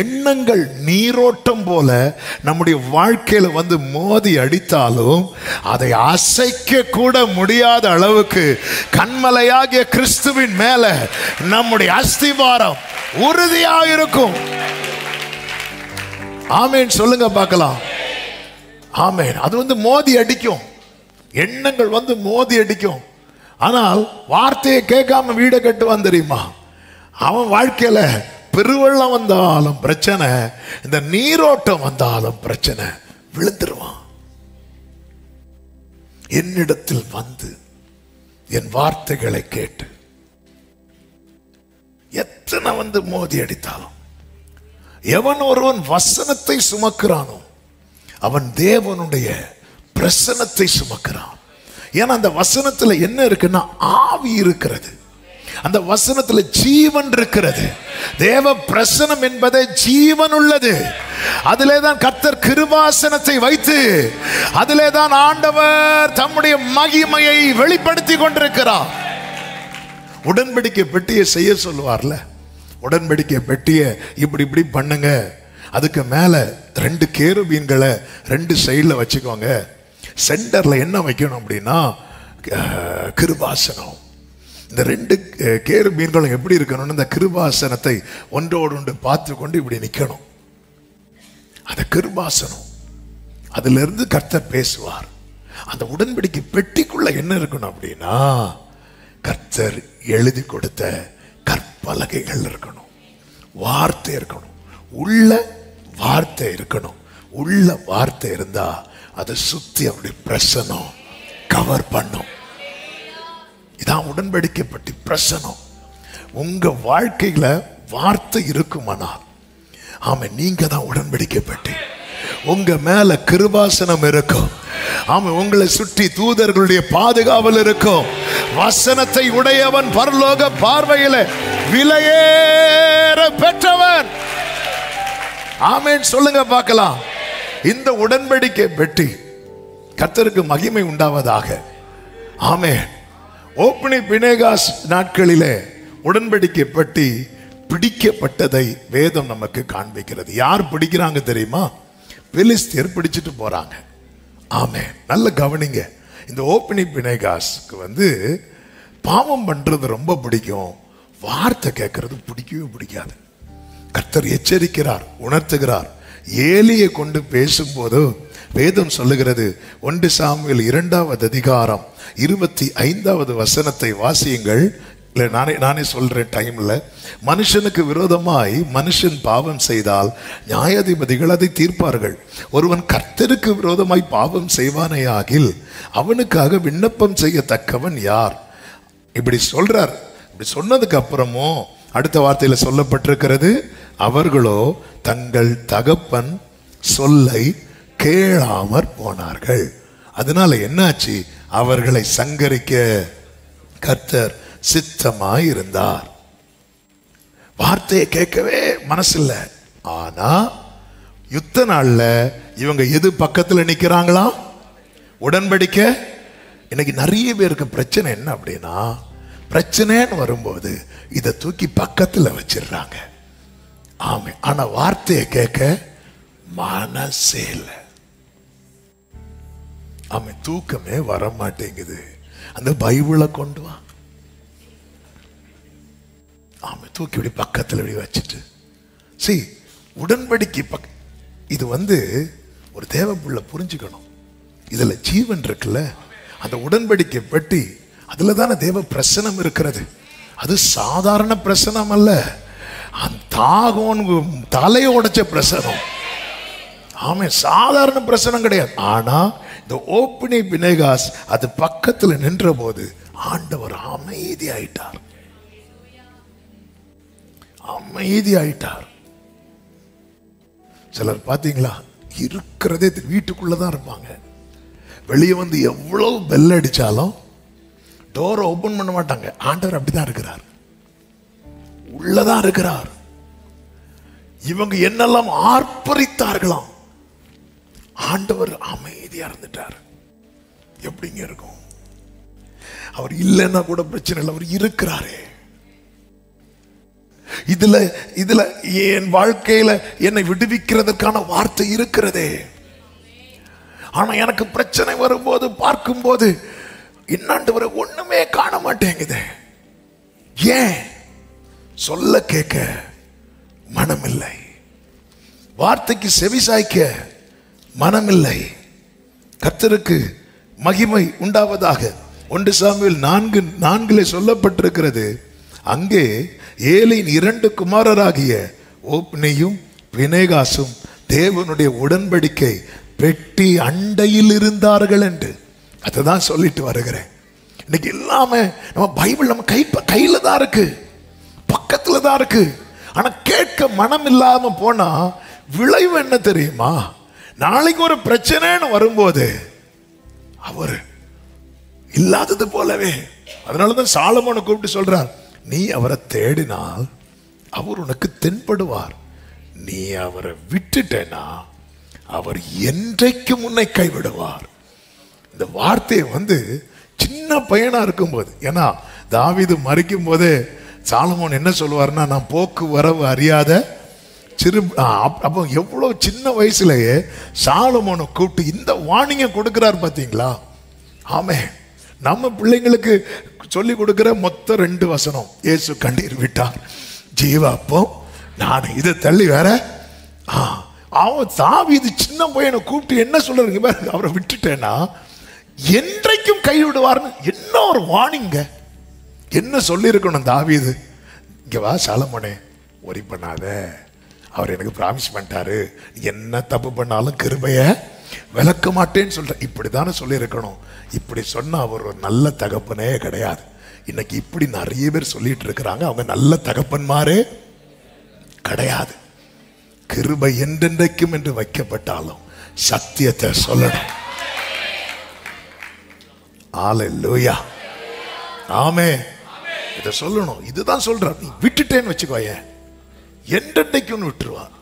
எண்ணங்கள் நீரோட்டம் போல நம்முடைய வாழ்க்கையில வந்து மோதி அடித்தாலும் அதை அசைக்க கூட முடியாத அளவுக்கு கண்மலையாகிய கிறிஸ்துவின் மேல நம்முடைய அஸ்திவாரம் உறுதியாக இருக்கும். ஆமென் சொல்லுங்க பார்க்கலாம். ஆமென். அது வந்து மோதி அடிக்கும், எண்ணங்கள் வந்து மோதி அடிக்கும். ஆனால் வார்த்தையை கேட்காம வீடை கட்டுவான் தெரியுமா? அவன் வாழ்க்கையில பெருவெள்ளம் வந்தாலும் பிரச்சனை, இந்த நீரோட்டம் வந்தாலும் பிரச்சனை, விழுந்துருவான். என்னிடத்தில் வந்து என் வார்த்தைகளை கேட்டு எத்தனை வந்து மோதி அடித்தாலும், எவன் ஒருவன் வசனத்தை சுமக்கிறானோ அவன் தேவனுடைய பிரசன்னத்தை சுமக்கிறான். ஏன்னா அந்த வசனத்துல என்ன இருக்குன்னா, ஆவி இருக்கிறது. அந்த வசனத்துல ஜீவன் இருக்கிறது. தேவ பிரசனம் என்பதே ஜீவன் உள்ளது. அதிலே தான் கர்த்தர் கிருபாசனத்தை வைத்து அதிலே தான் ஆண்டவர் தம்முடைய மகிமையை வெளிப்படுத்தி கொண்டிருக்கிறார். உடன்படிக்கை பெட்டியை செய்ய சொல்லுவார்ல, உடன்படிக்கை பெட்டியை இப்படி இப்படி பண்ணுங்க, அதுக்கு மேல 2 கேருபீன்களை 2 சைடுல வச்சுக்கோங்க, சென்டர்ல என்ன வைக்கணும் அப்படின்னா கிருபாசனம். இந்த 2 கேருபீன்களும் எப்படி இருக்கணும்னு இந்த கிருபாசனத்தை ஒன்றோடு ஒன்று பார்த்து கொண்டு இப்படி நிக்கணும். அந்த கிருபாசனம், அதுல இருந்து கர்த்தர் பேசுவார். அந்த உடன்படிக்கை பெட்டிக்குள்ள என்ன இருக்கணும் அப்படின்னா, கர்த்தர் எழுதி கொடுத்த கற்பலகைகள் இருக்கணும், வார்த்தை இருக்கணும், உள்ள வார்த்தை இருக்கணும். உள்ள வார்த்தை இருந்தா அதை சுத்தி அவருடைய பிரசனம் கவர் பண்ணும். இதான் உடன்படிக்கை பற்றி பிரசனம். உங்க வாழ்க்கையில வார்த்தை இருக்குமானால் ஆமா, நீங்க தான் உடன்படிக்கை பற்றி. உங்க மேல கிருபாசனம் இருக்கும். ஆமா, உங்களை சுற்றி தூதர்களுடைய பாதுகாவல் இருக்கும். வசனத்தை உடையவன் பரலோக பார்வையில விலையேற பெற்றவன். ஆமென் சொல்லுங்க பார்க்கலாம். இந்த உடன்படிக்கை பெட்டி கர்த்தருக்கு மகிமை உண்டாவதாக. ஆமென். ஓப்பனி பினேகாஸ் நாட்களிலே உடன்படிக்கை பெட்டி பிடிக்கப்பட்டதை வேதம் நமக்கு காண்பிக்கிறது. யார் பிடிக்கிறாங்க தெரியுமா? பெலிஸ்தியர் பிடிச்சிட்டு போறாங்க. ஆமென். நல்ல கவனிங்க. இந்த ஓப்பனி பினேகாஸ்க்கு வந்து பாவம் பண்றது ரொம்ப பிடிக்கும், வார்த்தை கேட்கறது பிடிக்கவே பிடிக்காது. கர்த்தர் எச்சரிக்கிறார், உணர்த்துகிறார். ஏலியை கொண்டு பேசும்போது வேதம் சொல்லுகிறது, 1 சாமுவேல் 2வது அதிகாரம் 25வது வசனத்தை வாசியுங்கள். இல்லை, நானே சொல்றேன் டைம்ல, மனுஷனுக்கு விரோதமாய் மனுஷன் பாவம் செய்தால் நியாயாதிபதிகள் அதை தீர்ப்பார்கள். ஒருவன் கர்த்தருக்கு விரோதமாய் பாவம் செய்வானேயாகில் அவனுக்காக விண்ணப்பம் செய்யத்தக்கவன் யார்? இப்படி சொல்றார். இப்படி சொன்னதுக்கு அப்புறமும் அடுத்த வார்த்தையில சொல்லப்பட்டிருக்கிறது, அவர்களோ தங்கள் தகப்பன் சொல்லை கேளாமற் போனார்கள். அதனால என்னாச்சு? அவர்களை சங்கரிக்க கர்த்தர் சித்தமாய் இருந்தார். வார்த்தையை கேட்கவே மனசில்ல. ஆனா யுத்த நாள்ல இவங்க எது பக்கத்துல நிக்கிறாங்களா? உடன்படிக்கை. இன்னைக்கு நிறைய பேருக்கு பிரச்சனை என்ன அப்படின்னா, பிரச்சனைன்னு வரும்போது இதை தூக்கி பக்கத்துல வச்சிடுறாங்க. ஆமே, ஆனா வார்த்தையை கேட்க மனசே இல்லை. ஆமே, தூக்கமே வர மாட்டேங்குது. அந்த பைபிளை கொண்டு வா. ஆமா, தூக்கி இப்படி பக்கத்தில் இப்படி வச்சுட்டு உடன்படிக்கை இது ஒரு தேவ பிள்ளை புரிஞ்சுக்கணும். இதுல ஜீவன் இருக்குல்ல, அந்த உடன்படிக்கை பெட்டி, அதுல தானே தேவ பிரசனம் இருக்கிறது. அது சாதாரண பிரசனம் அல்ல, அந்த தாகோன் தலையை உடைச்ச பிரசனம். ஆமே, சாதாரண பிரசனம் கிடையாது. ஆனா இந்த ஓப்பனி பினேகாஸ் அது பக்கத்தில் நின்ற போது ஆண்டவர் அமைதி ஆயிட்டார். அமைதி ஆயிட்டார். சிலர் பாத்தீங்களா, இருக்கிறதே வீட்டுக்குள்ளதான் இருப்பாங்க. வெளியே வந்து எவ்வளவு பெல் அடிச்சாலும் டோரை ஓபன் பண்ண மாட்டாங்க. ஆண்டவர் அப்படிதான் இருக்கிறார், உள்ளதான் இருக்கிறார். இவங்க என்னெல்லாம் ஆர்ப்பரித்தார்களாம், ஆண்டவர் அமைதியா இருந்துட்டார். எப்படிங்க இருக்கும்? அவர் இல்லைன்னா கூட பிரச்சனை இல்லை, அவர் இருக்கிறாரே. இதுல என் வாழ்க்கையில என்னை விடுவிக்கிறதுக்கான வார்த்தை இருக்கிறதே. ஆனா எனக்கு பிரச்சனை வரும்போது பார்க்கும்போது என்னாண்டவரை ஒண்ணுமே காண மாட்டேங்குது. ஏன்? சொல்ல கேட்க மனமில்லை, வார்த்தைக்கு செவிசாய்க்க மனமில்லை. கர்த்தருக்கு மகிமை உண்டாவதாக. 1 சாமுவேல் 4:4 சொல்லப்பட்டிருக்கிறது, அங்கே ஏலியின் 2 குமாரராகிய ஓப்னியும் பினேகாசும் தேவனுடைய உடன்படிக்கை பெட்டி அண்டையில் இருந்தார்கள் என்று. அதுதான் சொல்லிட்டு வருகிறேன். இன்னைக்கு இல்லாம நம்ம பைபிள் நம்ம கையில தான் இருக்கு, பக்கத்துல தான் இருக்கு. ஆனா கேட்க மனம் இல்லாம போனா விளைவு என்ன தெரியுமா? நாளைக்கு ஒரு பிரச்சனைன்னு வரும்போது அவர் இல்லாதது போலவே. அதனாலதான் சாலமோனை கூப்பிட்டு சொல்றார், நீ அவரை தேடினால் அவர் உனக்கு தென்படுவார், நீ அவரை விட்டுட்டேனா அவர் என்றைக்கும் உன்னை கைவிடுவார். இந்த வார்த்தையை சின்ன பையனா இருக்கும்போது, ஏன்னா தாவீது மரிக்கும் போதே சாலமோன் என்ன சொல்லுவார்னா, நான் போக்கு வரவு அறியாத சிறு. அப்போ எவ்வளவு சின்ன வயசுலயே சாலமோனை கூப்பிட்டு இந்த வார்னிங்கை கொடுக்கிறார் பாத்தீங்களா? ஆமே, நம்ம பிள்ளைங்களுக்கு சொல்லி கொடுக்கிற மொத்தம் 2 வசனம். இயேசு கண்ணீர் விட்டார், ஜீவா அப்போ நான் இதை தள்ளி வேற. அவன் தாவீது சின்ன பையனை கூப்பிட்டு என்ன சொல்றாரு, அவரை விட்டுட்டேன்னா என்றைக்கும் கைவிடுவார்னு என்ன ஒரு வார்னிங்க. என்ன சொல்லி இருக்கணும் தாவீது? இங்க வா சாலமோனே, ஒரி பண்ணாத, அவர் எனக்கு பிராமிஸ் பண்ணிட்டாரு, என்ன தப்பு பண்ணாலும் கிருபைய விளக்க மாட்டேன்னு சொல்ற. இப்படித்தானே சொல்லி இருக்கணும். இப்படி சொன்னா அவர் ஒரு நல்ல தகப்பனே கிடையாது. இன்னைக்கு இப்படி நிறைய பேர் சொல்லிட்டு இருக்கிறாங்க, அவங்க நல்ல தகப்பன்மாரே கிடையாது. கிருபை என்றென்றைக்கும் என்று வைக்கப்பட்டாலும் சத்தியத்தை சொல்லணும். அல்லேலூயா, ஆமே, இதை சொல்லணும். இதுதான் சொல்ற. நீ விட்டுட்டேன்னு வச்சுக்கோயேன், என்றென்றைக்கும் விட்டுருவார்.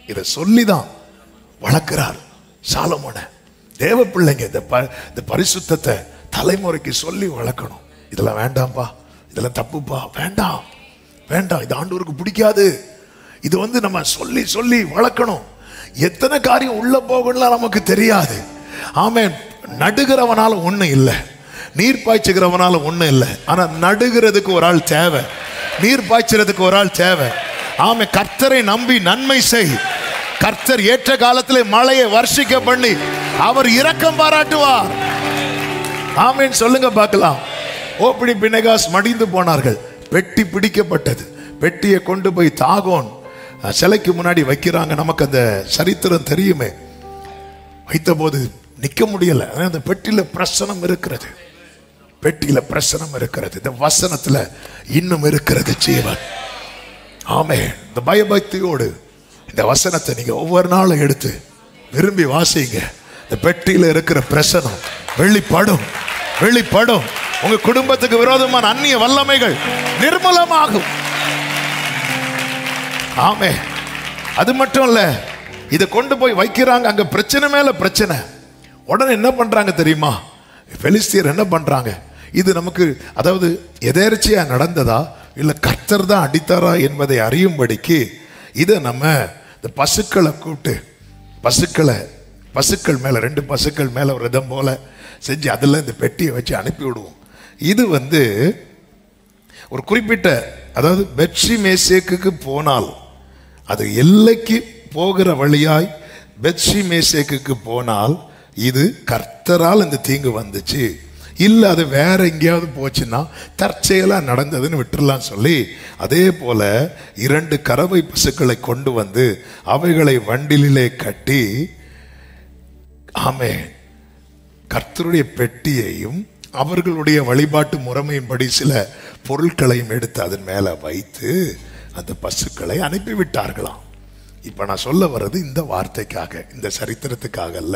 இதை சொல்லிதான் வளர்க்கிறார் சாலமோனை. தேவ பிள்ளைங்க இந்த பரிசுத்தத்தை தலைமுறைக்கு சொல்லி வளர்க்கணும். இதெல்லாம் வேண்டாம்பா, இதெல்லாம் தப்புப்பா, வேண்டாம் வேண்டாம், இது ஆண்டவருக்கு பிடிக்காது. இது நம்ம சொல்லி சொல்லி வளர்க்கணும். எத்தனை காரியம் உள்ள போகலாம் நமக்கு தெரியாது. ஆமென். நடுகிறவனால ஒண்ணு இல்லை, நீர் பாய்ச்சுகிறவனால ஒண்ணு இல்லை. ஆனா நடுகிறதுக்கு ஒரு ஆள் தேவை, நீர் பாய்ச்சறதுக்கு ஒரு ஆள் தேவை. ஆமே, கர்த்தரை நம்பி நன்மை செய். கர்த்தர் ஏற்ற காலத்திலே மழையை வர்ஷிக்க பண்ணி அவர் இரக்கம் பாராட்டுவார். ஆமென் சொல்லுங்க பார்க்கலாம். ஓப்னி பினேகாஸ் மடிந்து போனார்கள். பெட்டி பிடிக்கப்பட்டது. பெட்டியை கொண்டு போய் தாகோன் சிலைக்கு முன்னாடி வைக்கிறாங்க. நமக்கு அந்த சரித்திரம் தெரியுமே. வைத்த போது நிக்க முடியல. அந்த பெட்டியில பிரசனம் இருக்கிறது. பெட்டியில பிரசனம் இருக்கிறது. இந்த வசனத்துல இன்னும் இருக்கிறது ஜீவன். ஆமென். இந்த பயபக்தியோடு இந்த வசனத்தை நீங்க ஒவ்வொரு நாளும் எடுத்து விரும்பி வாசிங்க. இந்த பெட்டியில இருக்கிற பிரசனம் வெளிப்படும், வெளிப்படும். உங்க குடும்பத்துக்கு விரோதமான அந்நிய வல்லமைகள் நிர்மூலமாகும். ஆமென். அது மட்டும் இல்ல, இதை கொண்டு போய் வைக்கிறாங்க. அங்க பிரச்சனை மேல பிரச்சனை. உடனே என்ன பண்றாங்க தெரியுமா? பெலிஸ்தியர் என்ன பண்றாங்க? இது நமக்கு அதாவது எதேர்ச்சியா நடந்ததா இல்ல கர்த்தர் தான் அடித்தாரா என்பதை அறியும்படிக்கு இதை நம்ம இந்த பசுக்களை கூப்பிட்டு பசுக்கள் மேல 2 பசுக்கள் மேல ஒரு ரதம் போல செஞ்சு அதுல இந்த பெட்டியை வச்சு அனுப்பி விடுவோம். இது ஒரு குறிப்பிட்ட அதாவது பெத்ஷி மேசேக்கு போனால் அது எல்லைக்கு போகிற வழியாய் பெத்ஷி மேசேக்கு போனால் இது கர்த்தரால் இந்த தீங்கு வந்துச்சு, இல்ல அது வேற எங்கேயாவது போச்சுன்னா தற்செயலா நடந்ததுன்னு விட்டுறலாம் சொல்லி அதே போல 2 கறவை பசுக்களை கொண்டு வந்து அவைகளை வண்டிலே கட்டி ஆமென் கர்த்தருடைய பெட்டியையும் அவர்களுடைய வழிபாட்டு முறைமையின்படி சில பொருட்களையும் எடுத்து அதன் மேல வைத்து அந்த பசுக்களை அனுப்பிவிட்டார்களாம். இப்ப நான் சொல்ல வர்றது இந்த வார்த்தைக்காக, இந்த சரித்திரத்துக்காக அல்ல.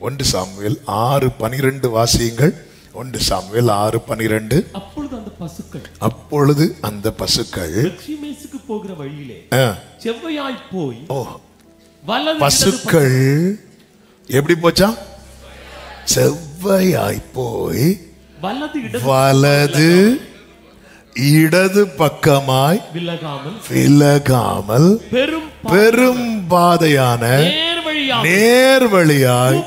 1 சாமுவேல் 6:12 வாசியுங்கள். 1 சாமுவேல் 6:12. அப்பொழுது அந்த பசுக்கள் பெத்ஷிமேசுக்கு போகிற வழியிலே செவ்வையாய் போய் பசுக்கள் எப்படி போச்சா? செவ்வையாய் போய் வலது இடது பக்கமாய் விலகாமல் பெரும் பாதையான நேர்வழியாய்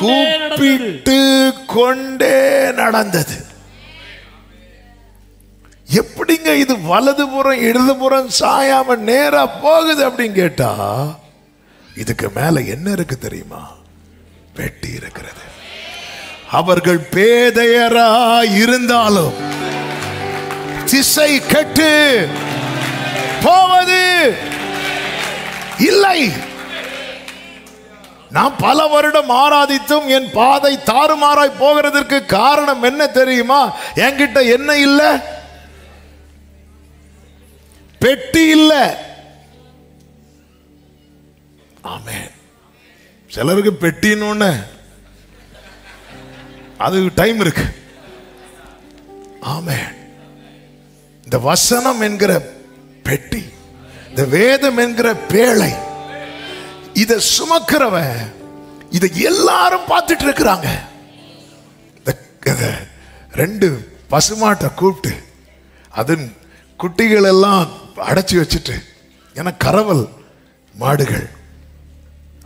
கூப்பிட்டு கொண்டே நடந்தது. எப்படிங்க இது வலதுபுறம் இடதுபுறம் சாயாம நேரா போகுது அப்படின்னு கேட்டா இதுக்கு மேல என்ன இருக்கு தெரியுமா? பெட்டி இருக்கிறது. அவர்கள் பேதையரா இருந்தாலும் திசை கெட்டு போவது இல்லை. நான் பல வருடம் ஆராதித்தும் என் பாதை தாறுமாறாய் போகிறதற்கு காரணம் என்ன தெரியுமா? என்கிட்ட என்ன இல்ல? பெட்டி இல்ல. ஆமென். சிலருக்கு பெட்டின்னு அது டைம் இருக்கு. ஆமென். இந்த வசனம் என்கிற பெட்டி, இந்த வேதம் என்கிற பேழை, இதை சுமக்கிறவன் இதை எல்லாரும் பார்த்துட்டு இருக்கிறாங்க. 2 பசுமாட்டை கூப்பிட்டு அதன் குட்டிகள் எல்லாம் அடைச்சி வச்சுட்டு, ஏன்னா கரவல் மாடுகள்,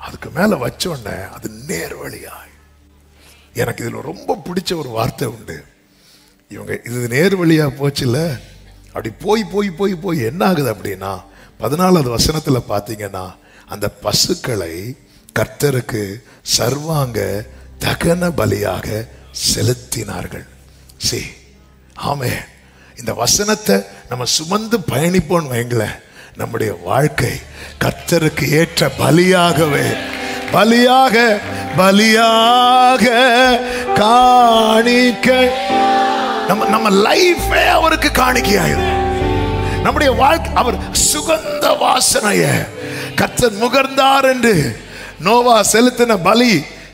அதுக்கு மேல வச்ச உடனே அது நேர்வழியாய். எனக்கு இதுல ரொம்ப பிடிச்ச ஒரு வார்த்தை உண்டு. இவங்க இது நேர்வழியா போச்சுல, அப்படி போய் போய் போய் போய் என்ன ஆகுது அப்படின்னா 14வது வசனத்துல பாத்தீங்கன்னா அந்த பசுக்களை கர்த்தருக்கு சர்வாங்க தகன பலியாக செலுத்தினார்கள். ஆமே, இந்த வசனத்தை நம்ம சுமந்து பயணிப்போம் வைங்கள, நம்முடைய வாழ்க்கை கர்த்தருக்கு ஏற்ற பலியாகவே பலியாக பலியாக காணிக்கை, நம்ம லைஃபே அவருக்கு காணிக்கையாயிரும். நம்முடைய வாழ்க்கை அவர் சுகந்த வாசனைய கர்த்தர் முகர்ந்தார் என்று நோவா செலுத்தின பலி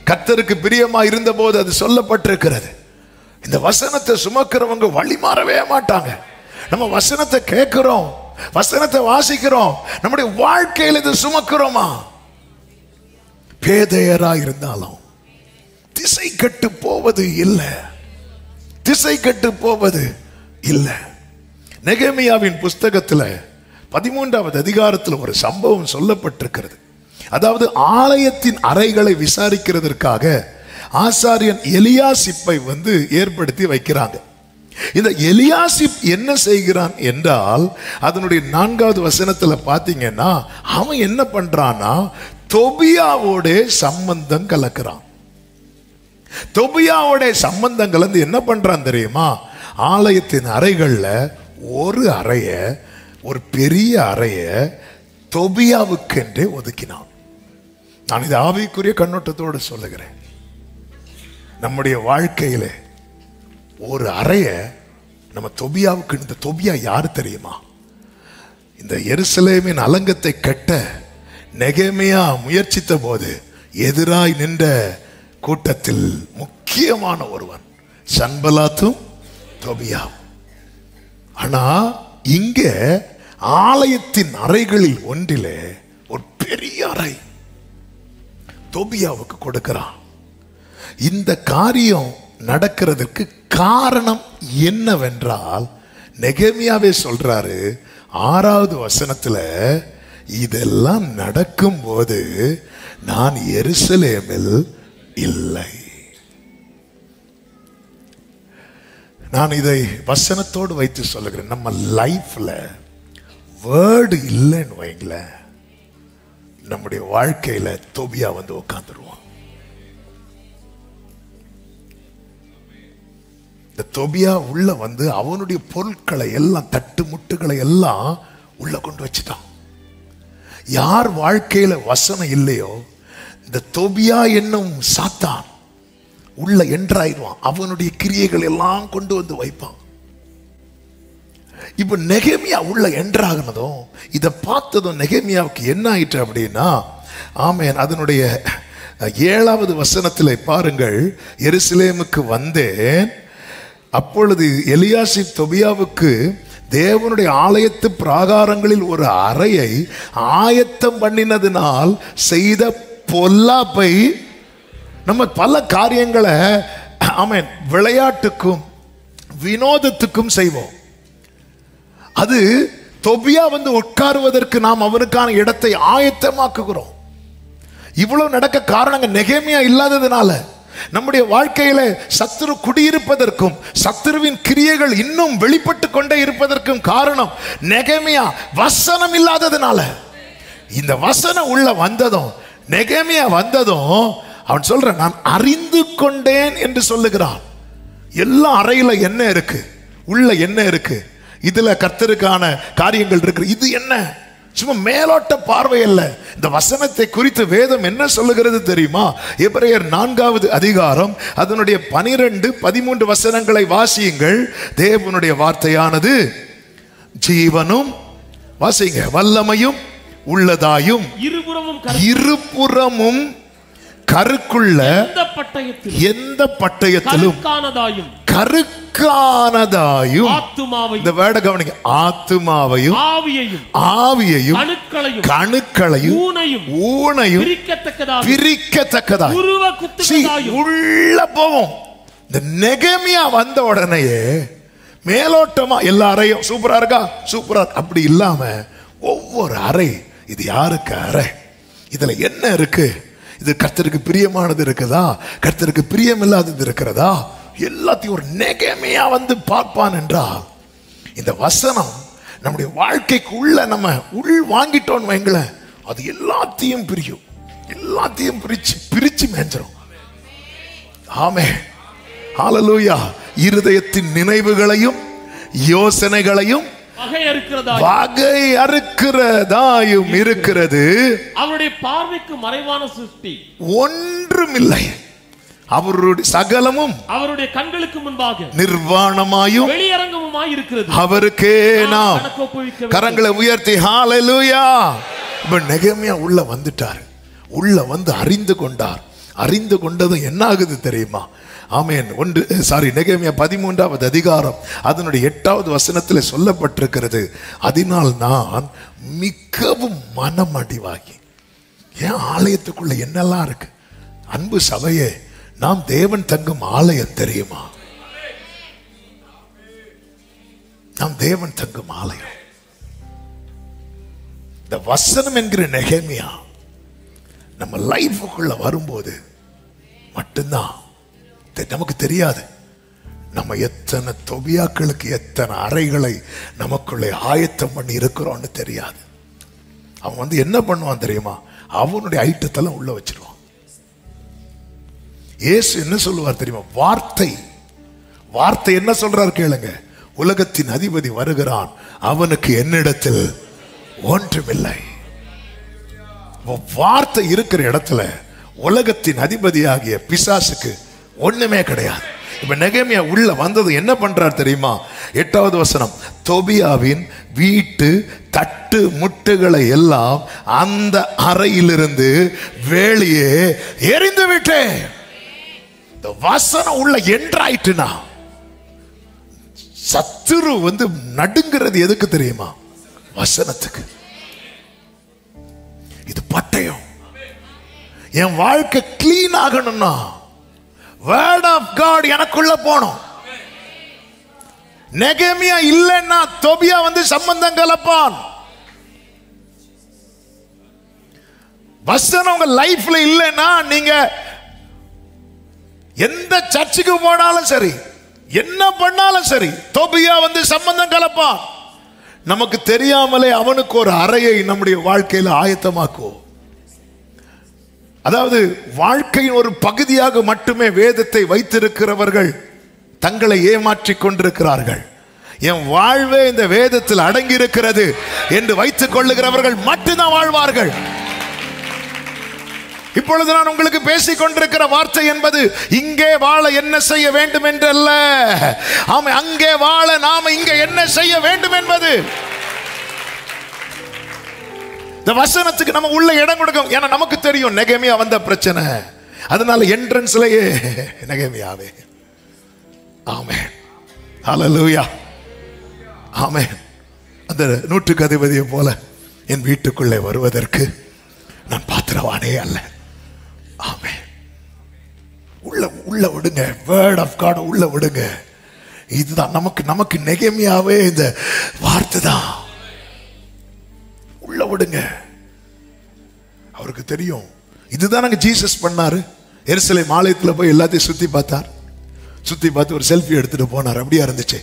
கர்த்தருக்கு பிரியமா இருந்த போது அது சொல்லப்பட்டிருக்கிறது. இந்த வசனத்தை சுமக்கிறவங்க வழி மாறவே மாட்டாங்க. நம்ம வசனத்தை கேட்கிறோம், வசனத்தை வாசிக்கிறோம், நம்முடைய வாழ்க்கையில் இதை சுமக்கிறோமா? பேதையரா இருந்தாலும் திசை கட்டு போவது இல்லை, திசை கட்டு போவது இல்லை. நெகேமியாவின் புஸ்தகத்துல 13வது அதிகாரத்தில் ஒரு சம்பவம் சொல்லப்பட்டிருக்கிறது. அதாவது ஆலயத்தின் அறைகளை விசாரிக்கிறதற்காக ஆசாரியன் எலியாசிப்பை ஏற்படுத்தி வைக்கிறாங்க. இந்த எலியாசிப் என்ன செய்கிறான் என்றால், அதனுடைய 4வது வசனத்துல பாத்தீங்கன்னா அவன் என்ன பண்றான்னா தொபியாவோட சம்பந்தம் கலக்கிறான். தொபியாவோட சம்பந்தம் கலந்து என்ன பண்றான் தெரியுமா? ஆலயத்தின் அறைகள்ல ஒரு அறைய, ஒரு பெரிய அறைய தொபியாவுக்கென்றே ஒதுக்கினான். நான் இது ஆவிக்குரிய கண்ணோட்டத்தோடு சொல்லுகிறேன். நம்முடைய வாழ்க்கையில ஒரு அறைய நம்ம தொபியாவுக்கு. இந்த தொபியா யாரு தெரியுமா? இந்த எருசலேமின் அலங்கத்தை கட்ட நெகேமியா முயற்சித்த போது எதிராய் நின்ற கூட்டத்தில் முக்கியமான ஒருவன் சன்பலாத்தும் தொபியாவும். ஆனா இங்க ஆலயத்தின் அறைகளில் ஒன்றிலே ஒரு பெரிய அறை தொபியாவுக்கு கொடுக்கிறான். இந்த காரியம் நடக்கிறதுக்கு காரணம் என்னவென்றால், நெகேமியாவே சொல்றாரு 6வது வசனத்துல, இதெல்லாம் நடக்கும் போது நான் எருசலேமில் இல்லை. நான் இதை வசனத்தோடு வைத்து சொல்லுகிறேன். நம்ம லைஃப்ல வேர்டு இல்லைன்னு வைங்களேன், நம்முடைய வாழ்க்கையில தொபியா வந்து உட்கார்ந்துருவான். இந்த தொபியா உள்ள வந்து அவனுடைய பொருட்களை எல்லாம், தட்டு முட்டுகளை எல்லாம் உள்ள கொண்டு வச்சுட்டான். யார் வாழ்க்கையில வசனம் இல்லையோ, இந்த தொபியா என்னும் சாத்தான் உள்ள என்றாயிடுவான். அவனுடைய கிரியைகள் எல்லாம் கொண்டு வந்து வைப்பான். இப்ப நெகேமியா உள்ள என்றாகினதும், இதை பார்த்ததும் நெகேமியாவுக்கு என்ன ஆயிற்று அப்படின்னா, ஆமென், அதனுடைய 7வது வசனத்தில் பாருங்கள், எருசலேமுக்கு வந்தேன், அப்பொழுது எலியாசிப் தொபியாவுக்கு தேவனுடைய ஆலயத்து பிராகாரங்களில் ஒரு அறையை ஆயத்தம் பண்ணினதினால் செய்த பொல்லாப்பை. நம்ம பல காரியங்களை ஆமென் விளையாட்டுக்கும் வினோதத்துக்கும் செய்வோம். அது தொபியா வந்து உட்காருவதற்கு நாம் அவனுக்கான இடத்தை ஆயத்தமாக்குகிறோம். இவ்வளவு நடக்க காரணங்க நெகேமியா இல்லாததுனால. நம்முடைய வாழ்க்கையில சத்துரு குடியிருப்பதற்கும் சத்துருவின் கிரியைகள் இன்னும் வெளிப்பட்டு கொண்டே இருப்பதற்கும் காரணம் நெகேமியா வசனம் இல்லாததுனால. இந்த வசனம் உள்ள வந்ததும், நெகேமியா வந்ததும், அவன் சொல்றான், நான் அறிந்து கொண்டேன் என்று சொல்லுகிறான். எல்லா அறையில என்ன இருக்கு, உள்ள என்ன இருக்கு, இதுல கர்த்தருக்கான காரியங்கள் இருக்கு. இது என்ன சும்மா மேலோட்ட பார்வை அல்ல. இந்த வசனத்தை குறித்து வேதம் என்ன சொல்லுகிறது தெரியுமா? எபிரேயர் 4வது அதிகாரம் அதனுடைய 12, 13 வசனங்களை வாசியுங்கள். தேவனுடைய வார்த்தையானது ஜீவனும், வாசிங்க, வல்லமையும் உள்ளதாயும் இருபுறமும் கருக்குள்ள எந்த பட்டயத்திலும் கருக்கானதாயும், இந்த வேர்டை கவனிங்க, ஆத்துமாவையும் ஆவியையும் கணுக்களையும் ஊனையும் பிரிக்கத்தக்கதாயும் உள்ள போவோம். இந்த நெகேமியா வந்த உடனேயே மேலோட்டமா எல்லா அறையும் சூப்பரா இருக்கா, சூப்பரா அப்படி இல்லாம ஒவ்வொரு அறை, இது யாருக்கு அறை, இதுல என்ன இருக்கு, இது கர்த்தருக்கு பிரியமானது இருக்குதா, கர்த்தருக்கு பிரியமில்லாதது இருக்கிறதா, எல்லாத்தையும் ஒரு நெகேமியா வந்து பார்ப்பான் என்றால், இந்த வசனம் நம்முடைய வாழ்க்கைக்கு உள்ள நம்ம உள் வாங்கிட்டோம் வைங்களேன், அது எல்லாத்தையும் பிரியும், எல்லாத்தையும் பிரிச்சு மேஞ்சிரும். ஆமென், ஹல்லேலூயா. இருதயத்தின் நினைவுகளையும் யோசனைகளையும் வகை அறுக்கிறதாயும் இருக்கிறது. அவருடைய பார்வைக்கு மறைவான சிருஷ்டி ஒன்றுமில்லை, அவருடைய சகலமும் அவருடைய கண்களுக்கு முன்பாக நிர்வாணமாயும் வெளியரங்கமுமாய் இருக்கிறது. அவருக்கே நாம் கரங்களை உயர்த்தி ஹல்லேலூயா. இப்ப நெகேமியா உள்ள வந்துட்டார், உள்ள வந்து அறிந்து கொண்டார். அறிந்து கொண்டது என்ன ஆகுது தெரியுமா? ஆமென். நெகேமியா 13வது அதிகாரம் அதனுடைய 8வது வசனத்தில் சொல்லப்பட்டிருக்கிறது, அதனால் நான் மிகவும் மனமடிவாகி. ஏன் ஆலயத்துக்குள்ள என்னெல்லாம் இருக்கு அன்பு சபையே, நாம் தேவன் தங்கும் ஆலயம் தெரியுமா? நாம் தேவன் தங்கும் ஆலயம். இந்த வசனம் என்கிற நெகேமியா நம்ம லைஃபுக்குள்ள வரும்போது மட்டும்தான் நமக்கு தெரியாது நம்ம எத்தனை தொபியாக்களுக்கு எத்தனை அறைகளை நமக்குள்ளே ஆயத்தம் பண்ணி இருக்கிறோம்னு தெரியாது. அவன் வந்து என்ன பண்ணுவான் தெரியுமா? அவனுடைய ஐட்டத்தெல்லாம் உள்ள வச்சிருவான். இயேசு என்ன சொல்லுவார் தெரியுமா? வார்த்தை என்ன சொல்றாரு கேளுங்க, உலகத்தின் அதிபதி வருகிறான், அவனுக்கு என்னிடத்தில் ஒன்றுமில்லை. வார்த்தை இருக்கிற இடத்துல உலகத்தின் அதிபதியாகிய பிசாசுக்கு ஒண்ணுமே கிடையாது. இப்ப நெகேமியா உள்ள வந்தது என்ன பண்றார் தெரியுமா? 8வது வசனம், தொபியாவின் வீட்டு தட்டு முட்டுகளை எல்லாம் அந்த அறையிலிருந்து வெளியே எறிந்து விட்டேன். இந்த வசனம் உள்ள என்றாயிட்டுனா சத்துரு நடுங்கிறது எதுக்கு தெரியுமா? வசனத்துக்கு. இது பட்டயம். என் வாழ்க்கை கிளீன் ஆகணும்னா வேர்ட் ஆஃப் காட் எனக்குள்ள போணும். நெகேமியா இல்லைன்னா தொபியா சம்பந்தம் கலப்பான். வசனம் உங்க லைஃப்ல இல்லைன்னா நீங்க எந்த சர்ச்சுக்கு போனாலும் சரி, என்ன பண்ணாலும் சரி, தொபியா சம்பந்தம் கலப்பான். நமக்கு தெரியாமலே அவனுக்கு ஒரு அறையை நம்முடைய வாழ்க்கையில் ஆயத்தமாக்குவோம். அதாவது வாழ்க்கையின் ஒரு பகுதியாக மட்டுமே வேதத்தை வைத்திருக்கிறவர்கள் தங்களை ஏமாற்றிக் கொண்டிருக்கிறார்கள். என் வாழ்வே இந்த வேதத்தில் அடங்கி இருக்கிறது என்று வைத்துக் கொள்ளுகிறவர்கள் மட்டும்தான் வாழ்வார்கள். இப்பொழுது நான் உங்களுக்கு பேசிக் கொண்டிருக்கிற வார்த்தை என்பது இங்கே வாழ என்ன செய்ய வேண்டும் என்றல்ல, ஆமா, அங்கே வாழ நாம இங்க என்ன செய்ய வேண்டும் என்பது. இந்த வசனத்துக்கு நம்ம உள்ள இடம் கொடுக்கும். ஏன்னா நமக்கு தெரியும் நெகேமியா வந்த பிரச்சனை, அதனால என்ட்ரன்ஸ்லயே நெகேமியாவே. ஆமென், ஹல்லேலூயா, ஆமென். அந்த 100க்கு அதிபதியை போல என் வீட்டுக்குள்ளே வருவதற்கு நான் பாத்திரவானே அல்ல. ஆமென். உள்ள விடுங்க, வேர்ட் ஆஃப் காட் உள்ள விடுங்க. இதுதான் நமக்கு நெகேமியாவே இந்த வார்த்தை தான். உள்ள விடுங்க. அவருக்கு தெரியும் இதுதான் ஜீசஸ் பண்ணாரு. எருசலேம் ஆலயத்துல போய் எல்லாத்தையும் சுத்தி பார்த்தார். சுத்தி பார்த்து ஒரு செல்ஃபி எடுத்துட்டு போனார். அப்படியா இருந்துச்சு?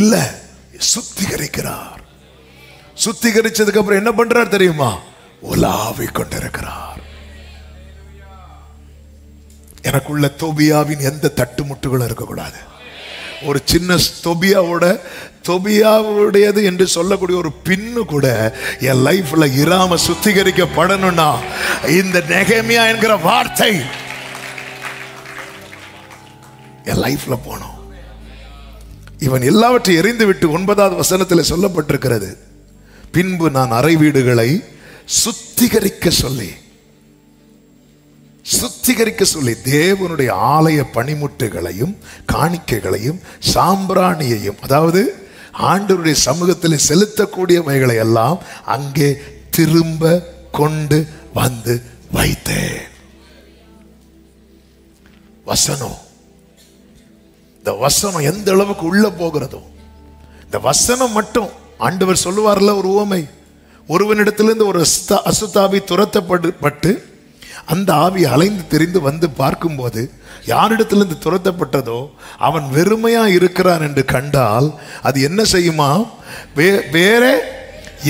இல்ல, சுத்திகரிக்கிறார். சுத்திகரிச்சதுக்கு அப்புறம் என்ன பண்றார் தெரியுமா? உலாவிக் கொண்டிருக்கிறார். எனக்குள்ள தொபியாவின் எந்த தட்டுமுட்டுகளும் இருக்கக்கூடாது. ஒரு சின்ன தொபியாவுடையது என்று சொல்லக்கூடிய ஒரு பின்னு கூட என் லைஃப்ல இராம சுத்திகரிக்கப்படணும்னா இந்த நெகேமியா என்கிற வார்த்தை என் லைஃப்ல போனோம். இவன் எல்லாவற்றையும் எறிந்து விட்டு 9வது வசனத்தில் சொல்லப்பட்டிருக்கிறது, பின்பு நான் அறை வீடுகளை சுத்திகரிக்க சொல்லி தேவனுடைய ஆலய பணிமுட்டுகளையும் காணிக்கைகளையும் சாம்பிராணியையும், அதாவது ஆண்டவருடைய சமூகத்தில் செலுத்தக்கூடியவைகளை எல்லாம் அங்கே திரும்ப கொண்டு வந்து வைத்தேன். வசனம், இந்த வசனம் எந்த அளவுக்கு உள்ள போகிறதோ, இந்த வசனம் மட்டும். ஆண்டவர் சொல்லுவார்ல ஒரு உவமை, ஒருவனிடத்திலிருந்து ஒரு அசுத்தாவி துரத்தப்பட்டு அந்த ஆவி அலைந்து தெரிந்து வந்து பார்க்கும்போது யாரிடத்திலிருந்து துரத்தப்பட்டதோ அவன் வெறுமையா இருக்கிறான் என்று கண்டால் அது என்ன செய்யுமா? வேற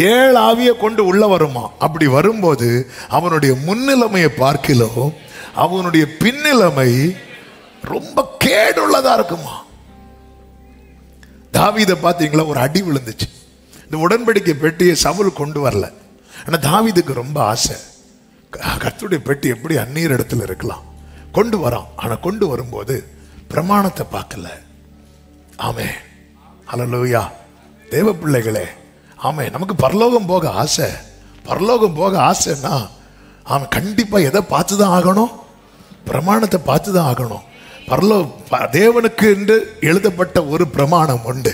7 ஆவியை கொண்டு உள்ள வருமா. அப்படி வரும்போது அவனுடைய முன்னிலைமையை பார்க்கிலோ அவனுடைய பின்னிலைமை ரொம்ப கேடுள்ளதா இருக்குமா. தாவீதை பார்த்தீங்களா? ஒரு அடி விழுந்துச்சு. இந்த உடன்படிக்கை பெட்டியை சவுல் கொண்டு வரல. ஆனா தாவீதுக்கு ரொம்ப ஆசை, கர்த்தருடைய பெட்டி எப்படி அந்நியர் இடத்துல இருக்கலாம், கொண்டு வரான். ஆனா கொண்டு வரும்போது பிரமாணத்தை பார்க்கல. ஆமென், ஹல்லேலூயா. தேவ பிள்ளைகளே, ஆமென். நமக்கு பரலோகம் போக ஆசை. பரலோகம் போக ஆசைன்னா அவன் கண்டிப்பா எதை பார்த்துதான் ஆகணும்? பிரமாணத்தை பார்த்துதான் ஆகணும். தேவனுக்கு என்று எழுதப்பட்ட ஒரு பிரமாணம் உண்டு.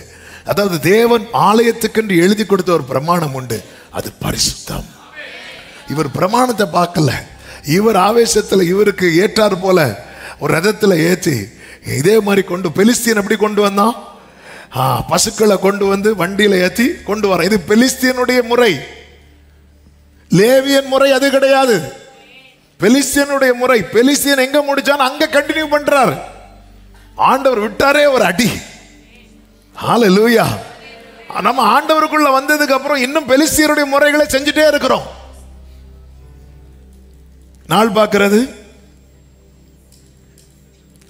அதாவது தேவன் ஆலயத்துக்கு என்று எழுதி கொடுத்த ஒரு பிரமாணம் உண்டு, அது பரிசுத்தம். இவர் பிரமாணத்தை பார்க்கல. இவர் ஆவேசத்தில் இவருக்கு ஏற்றார் போல ஒரு ரதத்தில் ஏற்றி இதே மாதிரி கொண்டு, பெலிஸ்தீன் எப்படி கொண்டு வந்தான்? பசுக்களை கொண்டு வந்து வண்டியில ஏற்றி கொண்டு வர. இது பெலிஸ்தீனுடைய முறை. லேவியன் முறை அது கிடையாது. பெலிஸ்தீனுடைய முறை. பெலிஸ்தீன் எங்க முடிச்சான் அங்க கண்டினியூ பண்றாரு. ஆண்டவர் விட்டாரே ஒரு அடி. ஹல்லேலூயா. நம்ம ஆண்டவருக்குள்ள வந்ததுக்கு அப்புறம் இன்னும் பெலிஸ்தீனுடைய முறைகளை செஞ்சுட்டே இருக்கிறோம். நாள் பார்க்கிறது.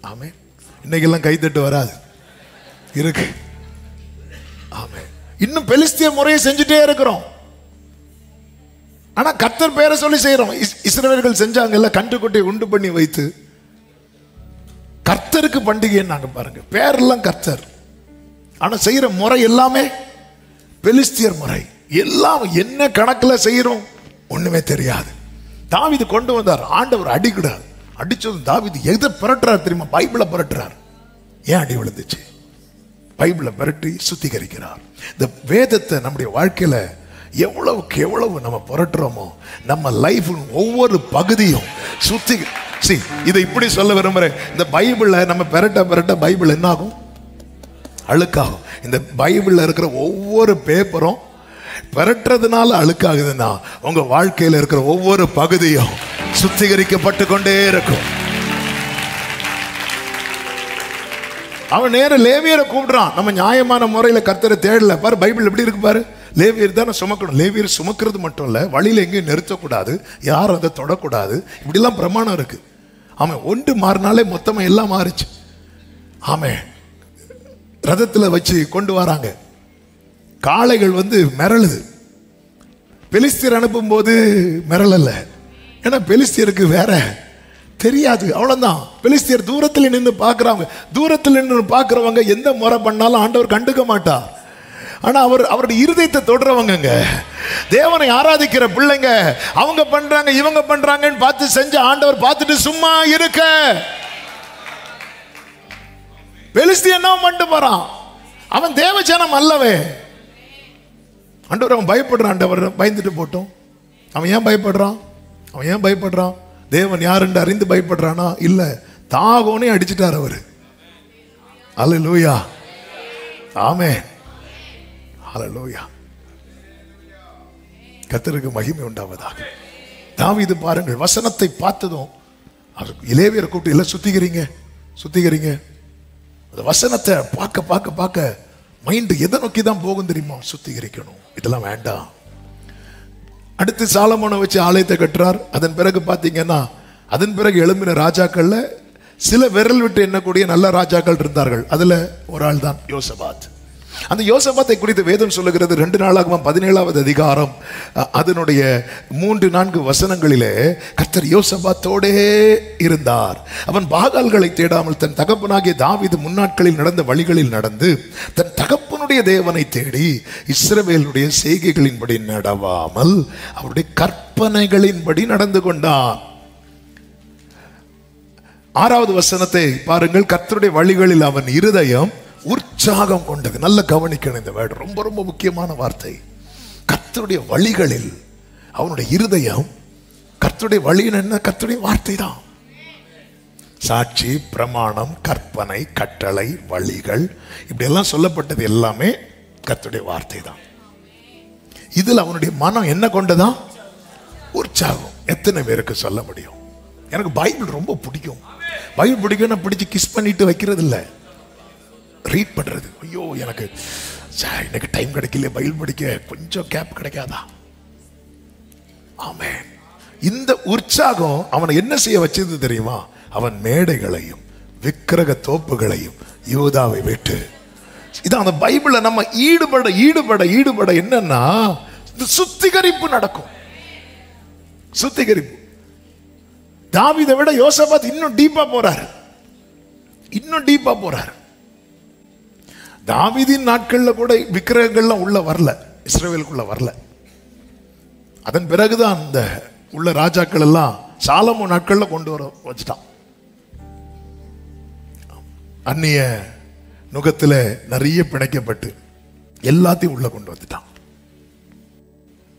ஆமென். இன்னைக்கெல்லாம் கைத்தட்டு வராது இருக்கு. ஆமென். இன்னும் பெலிஸ்தியர் முறையை செஞ்சுட்டே இருக்கிறோம். ஆனா கர்த்தர் பேரை சொல்லி செய்யறோம். இஸ்ரவேலர்கள் செஞ்சாங்கல்ல, கன்றுக்குட்டியை உண்டு பண்ணி வைத்து கர்த்தருக்கு பண்டிகைன்னு நாங்க பாருங்க. பேரெல்லாம் கர்த்தர், ஆனா செய்யற முறை எல்லாமே பெலிஸ்தியர் முறை. எல்லாம் என்ன கணக்குல செய்யறோம் ஒண்ணுமே தெரியாது. தாவீது கொண்டு வந்தார், ஆண்டவர் அடிக்கிறார். அடிச்சதும் தாவீது எதை புரட்டுறார் தெரியுமா? பைபிளை புரட்டுறார். ஏன் அடி விழுந்துச்சு? பைபிளை புரட்டி சுத்திகரிக்கிறார். இந்த வேதத்தை நம்முடைய வாழ்க்கையில எவ்வளவுக்கு எவ்வளவு நம்ம புரட்டுறோமோ, நம்ம லைஃப் ஒவ்வொரு பகுதியும் இதை இப்படி சொல்ல விரும்புறேன். இந்த பைபிளை நம்ம பெரட்ட பைபிள் என்ன ஆகும்? அழுக்காகும். இந்த பைபிள்ல இருக்கிற ஒவ்வொரு பேப்பரும் பெரட்டுறதுனால அழுக்காகுதுன்னா, உங்க வாழ்க்கையில இருக்கிற ஒவ்வொரு பகுதியும் சுத்திகரிக்கப்பட்டு கொண்டே இருக்கும். அவன் நேர லேவியரை கூப்பிடுறான். நம்ம நியாயமான முறையில கர்த்தரை தேடல பாரு. பைபிள் எப்படி இருக்கு பாரு. லேவியர் தானே சுமக்கணும். லேவியர் சுமக்கிறது மட்டும் இல்ல, வழியில எங்கேயும் நிறுத்தக்கூடாது, யாரும் அதை தொடக்கூடாது, இப்படிலாம் பிரமாணம் இருக்கு. ஆமா, ஒன்று மாறினாலே மொத்தமா எல்லாம் மாறிச்சு. ஆமே, ரதத்துல வச்சு கொண்டு வராங்க. காளைகள் மிரளுது. பெலிஸ்தியர் அனுப்பும் போது மிரளல, ஏன்னா பெலிஸ்தியருக்கு வேற தெரியாது, அவ்வளவுதான். பெலிஸ்தியர் தூரத்தில் நின்று பார்க்கறாங்க. தூரத்தில் நின்று பார்க்கறவங்க எந்த முறை பண்ணாலும் ஆண்டவர் கண்டுக்க மாட்டார். ஆனா அவருடைய இருதயத்தை தொடுறவங்க, தேவனை ஆராதிக்கிற பிள்ளைங்க, அவங்க பண்றாங்க இவங்க பண்றாங்கன்னு பார்த்து செஞ்ச ஆண்டவர் பார்த்துட்டு சும்மா இருக்க. பெலிஸ்தியன் என்ன பண்ணிட்டு போறான்? அவன் தேவஜனம் அல்லவே. ஆண்டவர் அவன் பயப்படுறான். ஆண்டவர் பயந்துட்டு போட்டோம். அவன் ஏன் பயப்படுறான்? அவன் ஏன் பயப்படுறான்? தேவன் யாருன்னு அறிந்து பயப்படுறானா? இல்ல, தாகோனே அடிச்சிட்டார் அவரு. அல்லேலூயா, ஆமென், அல்லேலூயா. கர்த்தருக்கு மகிமை உண்டாவதாக. தாவீது பாருங்கள், வசனத்தை பார்த்ததும் லேவியரை கூப்பிட்டு எல்லாம் சுத்திகரிங்க. அந்த வசனத்தை பார்க்க பார்க்க பார்க்க மைண்ட் எதை நோக்கி தான் போகும் தெரியுமா? சுத்திகரிக்கணும், இதெல்லாம் வேண்டாம். அடுத்து சாலமோனை வச்சு ஆலயத்தை கட்டுறார். அதன் பிறகு பார்த்தீங்கன்னா, அதன் பிறகு எழும்பின ராஜாக்கள்ல சில விரல் விட்டு எண்ணக்கூடிய நல்ல ராஜாக்கள் இருந்தார்கள். அதுல ஒரு ஆள் தான் யோசபாத். அந்த யோசபாத்தை குறித்து வேதம் சொல்லுகிறது 2 நாளாகமம் 17வது அதிகாரம் அதனுடைய 3-4 வசனங்களிலே, கர்த்தர் யோசபாத்தோடே இருந்தார். அவன் பாகால்களை தேடாமல் தன் தகப்பனாகிய தாவீது முன்னாட்களில் நடந்த வழிகளில் நடந்து தன் தகப்பனுடைய தேவனை தேடி இஸ்ரவேலுடைய செய்கைகளின்படி நடவாமல் அவருடைய கற்பனைகளின்படி நடந்து கொண்டான். 6வது வசனத்தை பாருங்கள். கர்த்தருடைய வழிகளில் அவன் இருதயம் உற்சாகம் கொண்டது. நல்ல கவனிக்கணும், இந்த வேர்டு ரொம்ப ரொம்ப முக்கியமான வார்த்தை. கர்த்தருடைய வழிகளில் அவனுடைய இருதயம், கர்த்தருடைய வழின்னு என்ன? கர்த்தருடைய வார்த்தை தான். சாட்சி, பிரமாணம், கற்பனை, கட்டளை, வழிகள், இப்படி எல்லாம் சொல்லப்பட்டது எல்லாமே கர்த்தருடைய வார்த்தை தான். இதில் அவனுடைய மனம் என்ன கொண்டதான்? உற்சாகம். எத்தனை பேருக்கு சொல்ல முடியும்? எனக்கு பைபிள் ரொம்ப பிடிக்கும். பைபிள் பிடிக்கும்னா பிடிச்சு கிஸ் பண்ணிட்டு வைக்கிறது இல்லை, ரீட் பண்றது. ஐயோ, எனக்கு டைம் கிடைக்கல பைபிள் படிக்க, கொஞ்சம் கேப் கிடைக்காதா? ஆமென். இந்த உற்சாகம் அவனை என்ன செய்ய வச்சது தெரியுமா? அவன் மேடைகளையும் விக்கிரக தோப்புகளையும் யூதாவை விட்டு, இதான் அந்த பைபிள நம்ம ஈடுபட என்னன்னா, சுத்திகரிப்பு நடக்கும். சுத்திகரிப்பு. தாவீதை விட யோசபாத் இன்னும் டீப்பா போறாரு. தாவீதின் நாட்கள்ல கூட விக்கிரகங்கள்லாம் உள்ள வரல, இஸ்ரவேலுக்குள்ள வரல. அதன் பிறகுதான் அந்த உள்ள ராஜாக்கள் எல்லாம் சாலமோன் நாட்கள்ல கொண்டு வர வச்சுட்டான். அந்நிய நுகத்துல நிறைய பிணைக்கப்பட்டு எல்லாத்தையும் உள்ள கொண்டு வந்துட்டான்.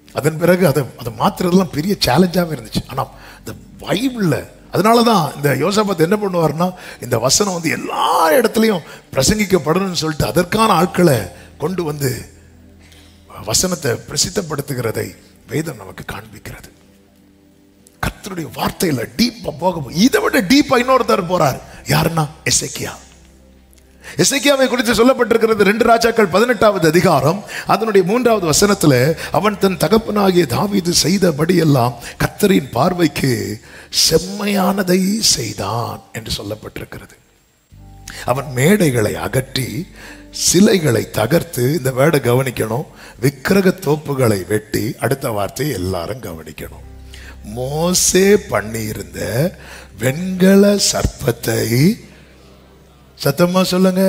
அதன் பிறகு அதை மாத்துறதுலாம் பெரிய சேலஞ்சாவே இருந்துச்சு. ஆனா இந்த பைபிள்ல, அதனாலதான் இந்த யோசபாத் என்ன பண்ணுவார்னா, இந்த வசனம் எல்லா இடத்துலையும் பிரசங்கிக்கப்படணும்னு சொல்லிட்டு அதற்கான ஆட்களை கொண்டு வந்து வசனத்தை பிரசித்தப்படுத்துகிறதை வேதம் நமக்கு காண்பிக்கிறது. கர்த்தருடைய வார்த்தையில டீப்பா போக, இதை விட டீப்பா இன்னொருத்தர் போறார். யாருன்னா எசேக்கியா. எசேக்கியாவை குறித்து சொல்லப்பட்டிருக்கிறது 2 ராஜாக்கள் 18வது அதிகாரம் அதனுடைய 3வது வசனத்துல, அவன் தன் தகப்பனாகிய தாவீது செய்தபடி எல்லாம் கர்த்தரின் பார்வைக்கு செம்மையானதை செய்தான் என்று சொல்லப்பட்டிருக்கிறது. அவன் மேடைகளை அகற்றி சிலைகளை தகர்த்து, இந்த வேர்டை கவனிக்கணும், விக்கிரக தோப்புகளை வெட்டி, அடுத்த வார்த்தையை எல்லாரும் கவனிக்கணும். மோசே பண்ணியிருந்த வெண்கல சர்ப்பத்தை, சத்தமா சொல்லுங்க,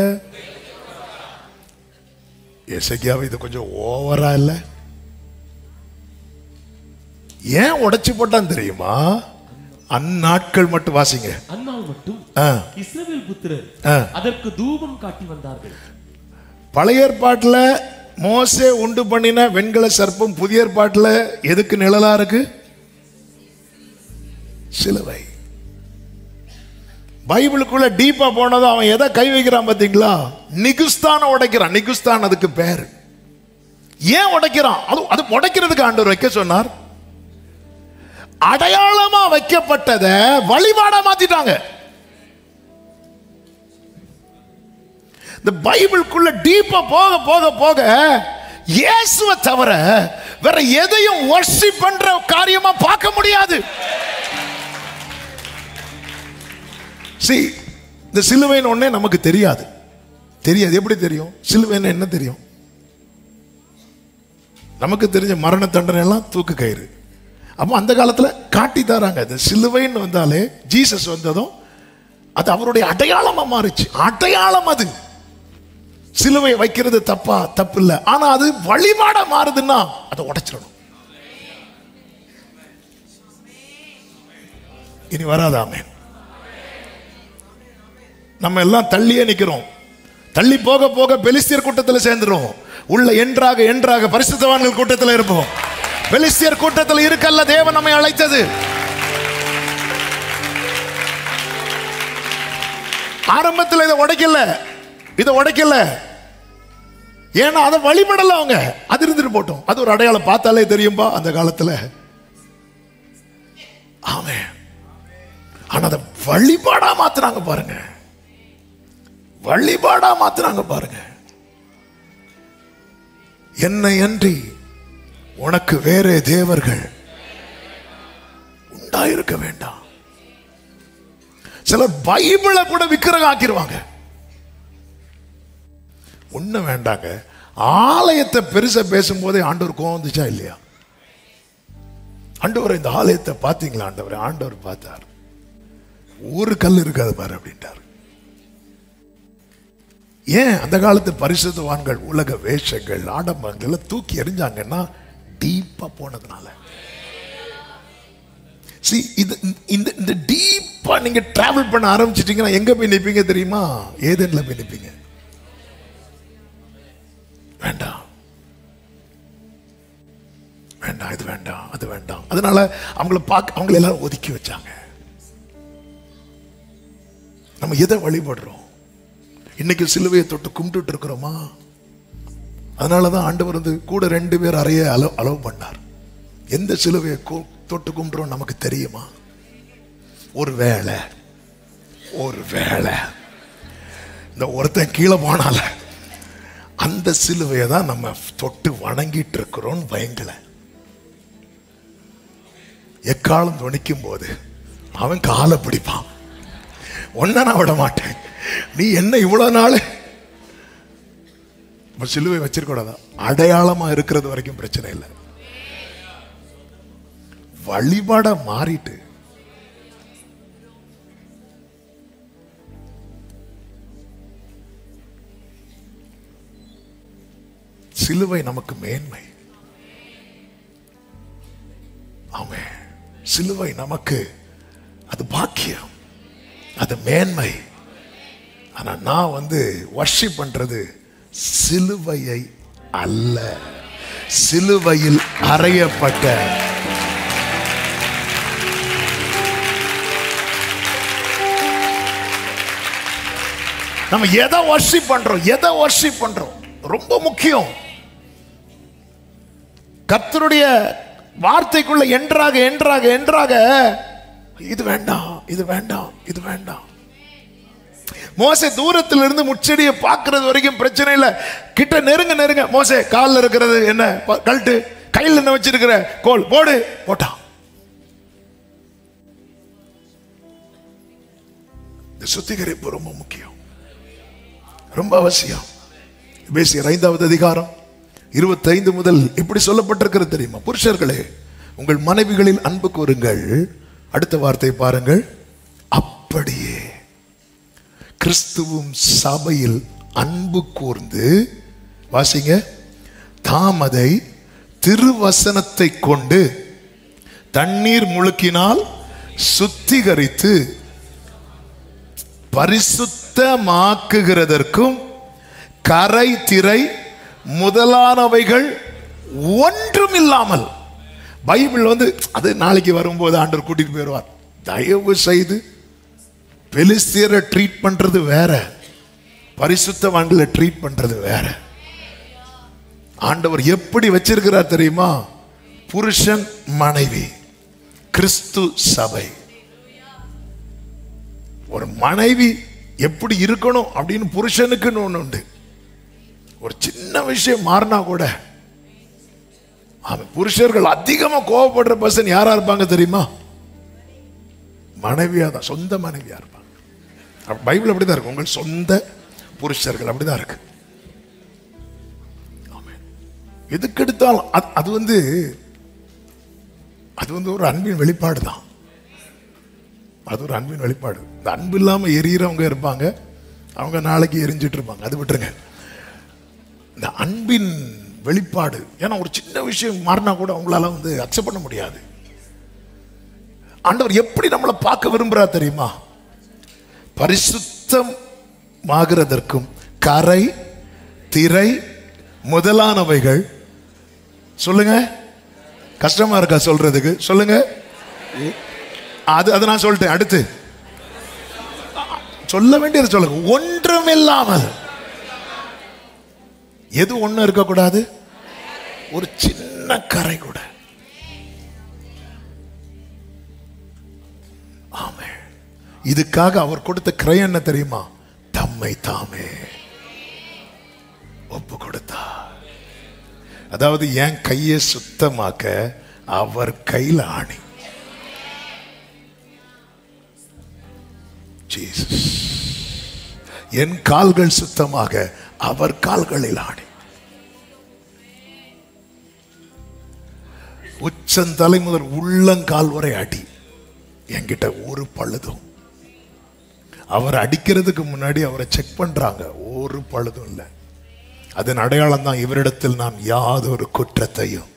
எசேக்கியாவை இது கொஞ்சம் ஓவரா இல்ல? ஏன் உடைச்சு போட்டான் தெரியுமா? அந்நாட்கள் மட்டும் வாசிங்க. அந்நாள் மட்டும் இஸ்ரவேல் புத்திரர் அதற்கு தூபம் காட்டி வந்தார்கள். பழைய ஏற்பாட்டுல மோசே உண்டு பண்ணின வெண்கல சர்ப்பம், புதிய ஏற்பாட்டுல எதுக்கு நிழலா இருக்கு? சிலுவை. பைபிளுக்குள்ள டீப்பா போனதும் அவன் எதை கை வைக்கிறான் பாத்தீங்களா? நிகுஸ்தான உடைக்கிறான். நிகுஸ்தான் அதுக்கு பேரு. ஏன் உடைக்கிறான்? அது உடைக்கிறதுக்கு ஆண்டவர் வைக்க சொன்னார். அடையாளமா வைக்கப்பட்டதை வழிபாடா மாத்திட்டாங்க. இந்த பைபிளுக்குள்ள டீப்பா போக போக போக இயேசுவை தவிர வேற எதையும் வர்ஷிப் பண்ற காரியமா பார்க்க முடியாது. இந்த சிலுவைன்னு ஒண்ணே நமக்கு தெரியாது. எப்படி தெரியும்? சிலுவைன்னு என்ன தெரியும்? நமக்கு தெரிஞ்ச மரண தண்டனை எல்லாம் தூக்கு கயிறு. அப்போ அந்த காலத்துல காட்டி தராங்க. இந்த சிலுவைன்னு வந்தாலே, ஜீசஸ் வந்ததும் அது அவருடைய அடையாளமா மாறிச்சு. அடையாளம் அது. சிலுவை வைக்கிறது தப்பு இல்லை. ஆனா அது வழிபாட மாறுதுன்னா அதை உடைச்சிடணும். இனி வராதாமே. நம்ம எல்லாம் தள்ளியே நிக்கிறோம். தள்ளி போக போக பெலிஸ்தியர் கூட்டத்தில் சேர்ந்துரும். உள்ள என்றாக பரிசுத்தவான்கள் கூட்டத்தில் இருப்போம். பெலிஸ்தியர் கூட்டத்தில் இருக்கல்ல தேவன் நம்மை அழைத்தது. ஆரம்பத்தில் இதை உடைக்கல. ஏன்னா அதை வழிபடல அவங்க. அது இருந்துட்டு போட்டோம். அது ஒரு அடையாளம், பார்த்தாலே தெரியும்பா அந்த காலத்துல. ஆமே. ஆனா அதை வழிபாடா மாத்துறாங்க பாருங்க. வழிபாடா மாத்துறாங்க பாருங்க. என்னை அன்றி உனக்கு வேறே தேவர்கள் உண்டாயிருக்க வேண்டாம். சிலர் பைபிளை கூட விக்கிரகம் ஆக்கிடுவாங்க. ஒண்ணு வேண்டாங்க. ஆலயத்தை பெருசா பேசும்போதே ஆண்டவர் கோவம் வந்துச்சா இல்லையா? ஆண்டவர் இந்த ஆலயத்தை பார்த்தீங்களா? ஆண்டவர் பார்த்தார். ஒரு கல் இருக்காது பாரு அப்படின்ட்டார். ஏன்? அந்த காலத்து பரிசுத்தவான்கள் உலக வேஷங்கள், ஆடம்பரங்களை தூக்கி எறிஞ்சாங்கன்னா டீப்பா போனதுனால. இந்த டீப்பா நீங்க டிராவல் பண்ண ஆரம்பிச்சிட்டீங்கன்னா எங்க போய் நிப்பீங்க தெரியுமா? ஏதேன்ல போய் நிப்பீங்க. வேண்டாம், இது வேண்டாம், அது வேண்டாம். அதனால அவங்களை எல்லாரும் ஒதுக்கி வச்சாங்க. நம்ம எதை வழிபடுறோம்? இன்னைக்கு சிலுவையை தொட்டு கும்பிட்டு இருக்கிறோமா? அதனாலதான் ஆண்டவர் வந்து கூட 2 பேர் அறைய அலோவ் பண்ணார். எந்த சிலுவையை தொட்டு கும்பிடுறோம் நமக்கு தெரியுமா? ஒரு வேளை இந்த ஒருத்தன் கீழே போனால அந்த சிலுவையை தான் நம்ம தொட்டு வணங்கிட்டு இருக்கிறோம். பயங்கல எக்காலம் துணிக்கும் போது அவன் காலை பிடிப்பான். ஒன்ன நான் விட மாட்டேன். நீ என்ன இவ்வளவு நாள் சிலுவை வச்சிருக்கூடாதா? அடையாளமா இருக்கிறது வரைக்கும் பிரச்சனை இல்லை. வழிபாட மாறிட்டு சிலுவை நமக்கு மேன்மை. ஆமென். சிலுவை நமக்கு அது பாக்கியம், அது மேன்மை. ஆனா நான் வந்து வர்ஷிப் பண்றது சிலுவையை அல்ல, சிலுவையில் அறையப்பட்ட நம்ம எதை வர்ஷிப் பண்றோம் ரொம்ப முக்கியம். கர்த்தருடைய வார்த்தைக்குள்ள என்றாக இது வேண்டாம். மோசே தூரத்தில் இருந்து முச்செடியை பார்க்கிறது வரைக்கும் பிரச்சனை இல்லை. கிட்ட நெருங்க மோசே காலில் இருக்கிறது என்ன கழட்டு, கையில் என்ன வச்சிருக்கிற கோல் போட்டான். இந்த சுத்திகரிப்பு ரொம்ப முக்கியம், ரொம்ப அவசியம். எபேசியர் 5வது அதிகாரம் 25 முதல் இப்படி சொல்லப்பட்டிருக்கிறது தெரியுமா? புருஷர்களே, உங்கள் மனைவிகளில் அன்பு கூறுங்கள். அடுத்த வார்த்தை பாருங்கள். அப்படியே கிறிஸ்துவும் சபையில் அன்பு கூர்ந்து, வாசிங்க, தாம் அதை திருவசனத்தை கொண்டு தண்ணீர் முழுக்கினால் சுத்திகரித்து பரிசுத்தமாக்குகிறதற்கும் கரை திரை முதலானவைகள் ஒன்றுமில்லாமல். பைபிள் அது நாளைக்கு வரும்போது ஆண்டவர் கூட்டிட்டு போயிடுவார். தயவு செய்து பெலிஸ்தியரை ட்ரீட் பண்றது வேற, பரிசுத்தவான்களை ட்ரீட் பண்றது வேற. ஆண்டவர் எப்படி வச்சிருக்கிறார் தெரியுமா? புருஷன் மனைவி, கிறிஸ்து சபை. ஒரு மனைவி எப்படி இருக்கணும் அப்படின்னு புருஷனுக்குன்னு ஒண்ணு உண்டு. ஒரு சின்ன விஷயம் மாறினா கூட புருஷர்கள் அதிகமா கோபப்படுற பர்சன் யாரா இருப்பாங்க தெரியுமா? மனைவியா தான், சொந்த மனைவியா இருப்பாங்க. பைபிள் அப்படிதான் இருக்கு. உங்கள் சொந்த புருஷர்கள் அப்படிதான் இருக்கு. எதுக்கு எடுத்தாலும் அது ஒரு அன்பின் வெளிப்பாடு தான். அது ஒரு அன்பின் வெளிப்பாடு. இந்த அன்பு இல்லாம எரியறவங்க இருப்பாங்க, அவங்க நாளைக்கு எரிஞ்சிட்டு இருப்பாங்க. அது விட்டுருங்க. இந்த அன்பின் வெளிப்பாடு. ஏன்னா ஒரு சின்ன விஷயம் மாறினா கூட அவங்களால அக்செப்ட் பண்ண முடியாது. ஆண்டவர் எப்படி நம்மளை பார்க்க விரும்புறார் தெரியுமா? பரிசுத்தமாகிறதற்கும் கரை திரை முதலானவைகள். சொல்லுங்க, கஷ்டமா இருக்கா சொல்றதுக்கு? சொல்லுங்க. அது நான் சொல்லிட்டேன். அடுத்து சொல்ல வேண்டியது சொல்லுங்க. ஒன்றுமில்லாமல். எது ஒண்ணு இருக்கக்கூடாது? ஒரு சின்ன கரை கூட. ஆமே. இதுக்காக அவர் கொடுத்த கிரை என்ன தெரியுமா? தம்மை தாமே ஒப்பு கொடுத்தார். அதாவது என் கையை சுத்தமாக்க அவர் கையில் ஆணி. ஜீசஸ். என் கால்கள் சுத்தமாக அவர் கால்களில் ஆணி. உச்சந்தலை முதல் உள்ளங்கால் வரை அடி. என்கிட்ட ஒரு பழுதும். அவர் அடிக்கிறதுக்கு முன்னாடி அவரை செக் பண்றாங்க. ஒரு பழுதும் இல்லை. அதன் அடையாளம் தான், இவரிடத்தில் நான் யாதொரு குற்றத்தையும்.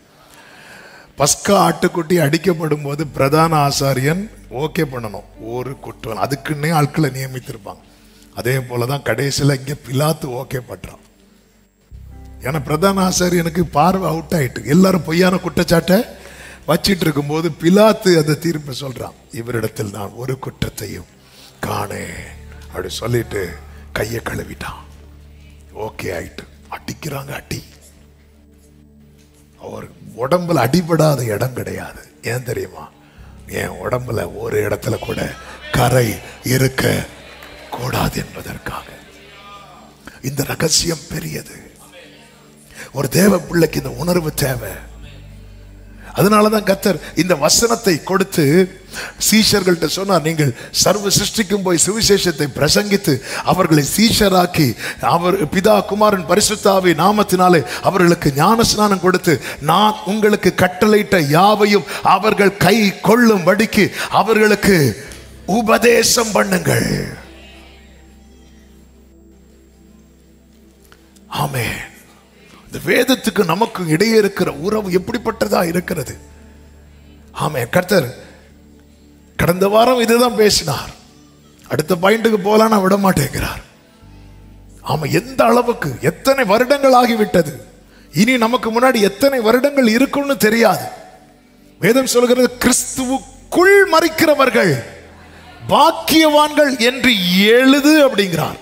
பஸ்கா ஆட்டுக்குட்டி அடிக்கப்படும் போது பிரதான ஆசாரியன் ஓகே பண்ணணும், ஒரு குற்றம். அதுக்குன்னே ஆட்களை நியமித்திருப்பாங்க. அதே போலதான் கடைசியில் இங்க பிலாத்து ஓகே பண்றான். ஏன்னா பிரதான ஆசாரியனுக்கு பார்வை அவுட் ஆயிட்டு, எல்லாரும் பொய்யான குற்றச்சாட்டை வச்சிட்டு இருக்கும் போது பிலாத்து அந்த தீர்ப்பு சொல்றான், இவரிடத்தில் நான் ஒரு குற்றத்தையும் காணேன் அப்படி சொல்லிட்டு கையை கழுவிட்டான். ஓகே ஆயிட்டு. அடிக்கிறாங்க அடி. அவர் உடம்புல அடிபடாத இடம் கிடையாது. ஏன் தெரியுமா? என் உடம்புல ஒரு இடத்துல கூட கரை இருக்க கூடாது என்பதற்காக. இந்த ரகசியம் பெரியது. ஒரு தேவ பிள்ளைக்கு இந்த உணர்வு தேவை. அதனாலதான் கர்த்தர் இந்த வசனத்தை கொடுத்து சீஷர்கள்ட்ட சொன்னார், நீங்கள் சர்வ சிருஷ்டிக்கும் போய் சுவிசேஷத்தை பிரசங்கித்து அவர்களை சீஷராக்கி அவர் பிதா குமாரன் பரிசுத்த ஆவி நாமத்தினாலே அவர்களுக்கு ஞான ஸ்நானம் கொடுத்து நான் உங்களுக்கு கட்டளையிட்ட யாவையும் அவர்கள் கை கொள்ளும்படிக்கு அவர்களுக்கு உபதேசம் பண்ணுங்கள். ஆமென். இந்த வேதத்துக்கு நமக்கு இடையே இருக்கிற உறவு எப்படிப்பட்டதா இருக்கிறது. ஆமென். கர்த்தர் கடந்த வாரம் இதுதான் பேசினார். அடுத்த பாயிண்ட்டுக்கு போலாம் விட மாட்டேங்கிறார். ஆமா, எந்த அளவுக்கு, எத்தனை வருடங்கள் ஆகிவிட்டது. இனி நமக்கு முன்னாடி எத்தனை வருடங்கள் இருக்கும்னு தெரியாது. வேதம் சொல்கிறது, கிறிஸ்துவுக்குள் மரிக்கிறவர்கள் பாக்கியவான்கள் என்று எழுது அப்படிங்கிறார்.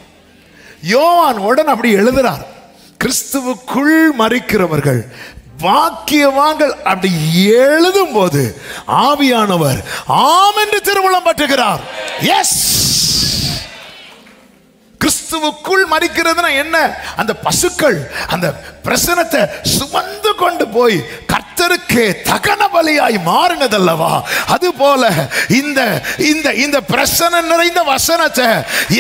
யோவான் உடன் அப்படி எழுதுறார், கிறிஸ்துவுக்குள் மரிக்கிறவர்கள் பாக்கியவான்கள் அப்படி எழுதும் போது ஆவியானவர் ஆம் என்று திருவுளம் பற்றுகிறார். எஸ், கிறிஸ்துவுக்குள் மரிக்கிறதுனா என்ன? அந்த பசுக்கள் அந்த பிரசனத்தை சுமந்து கொண்டு போய் கர்த்தருக்கு தகன பலியாய் மாறினதல்லவா? அது போல இந்த இந்த இந்த பிரசனம் நிறைந்த வசனத்தை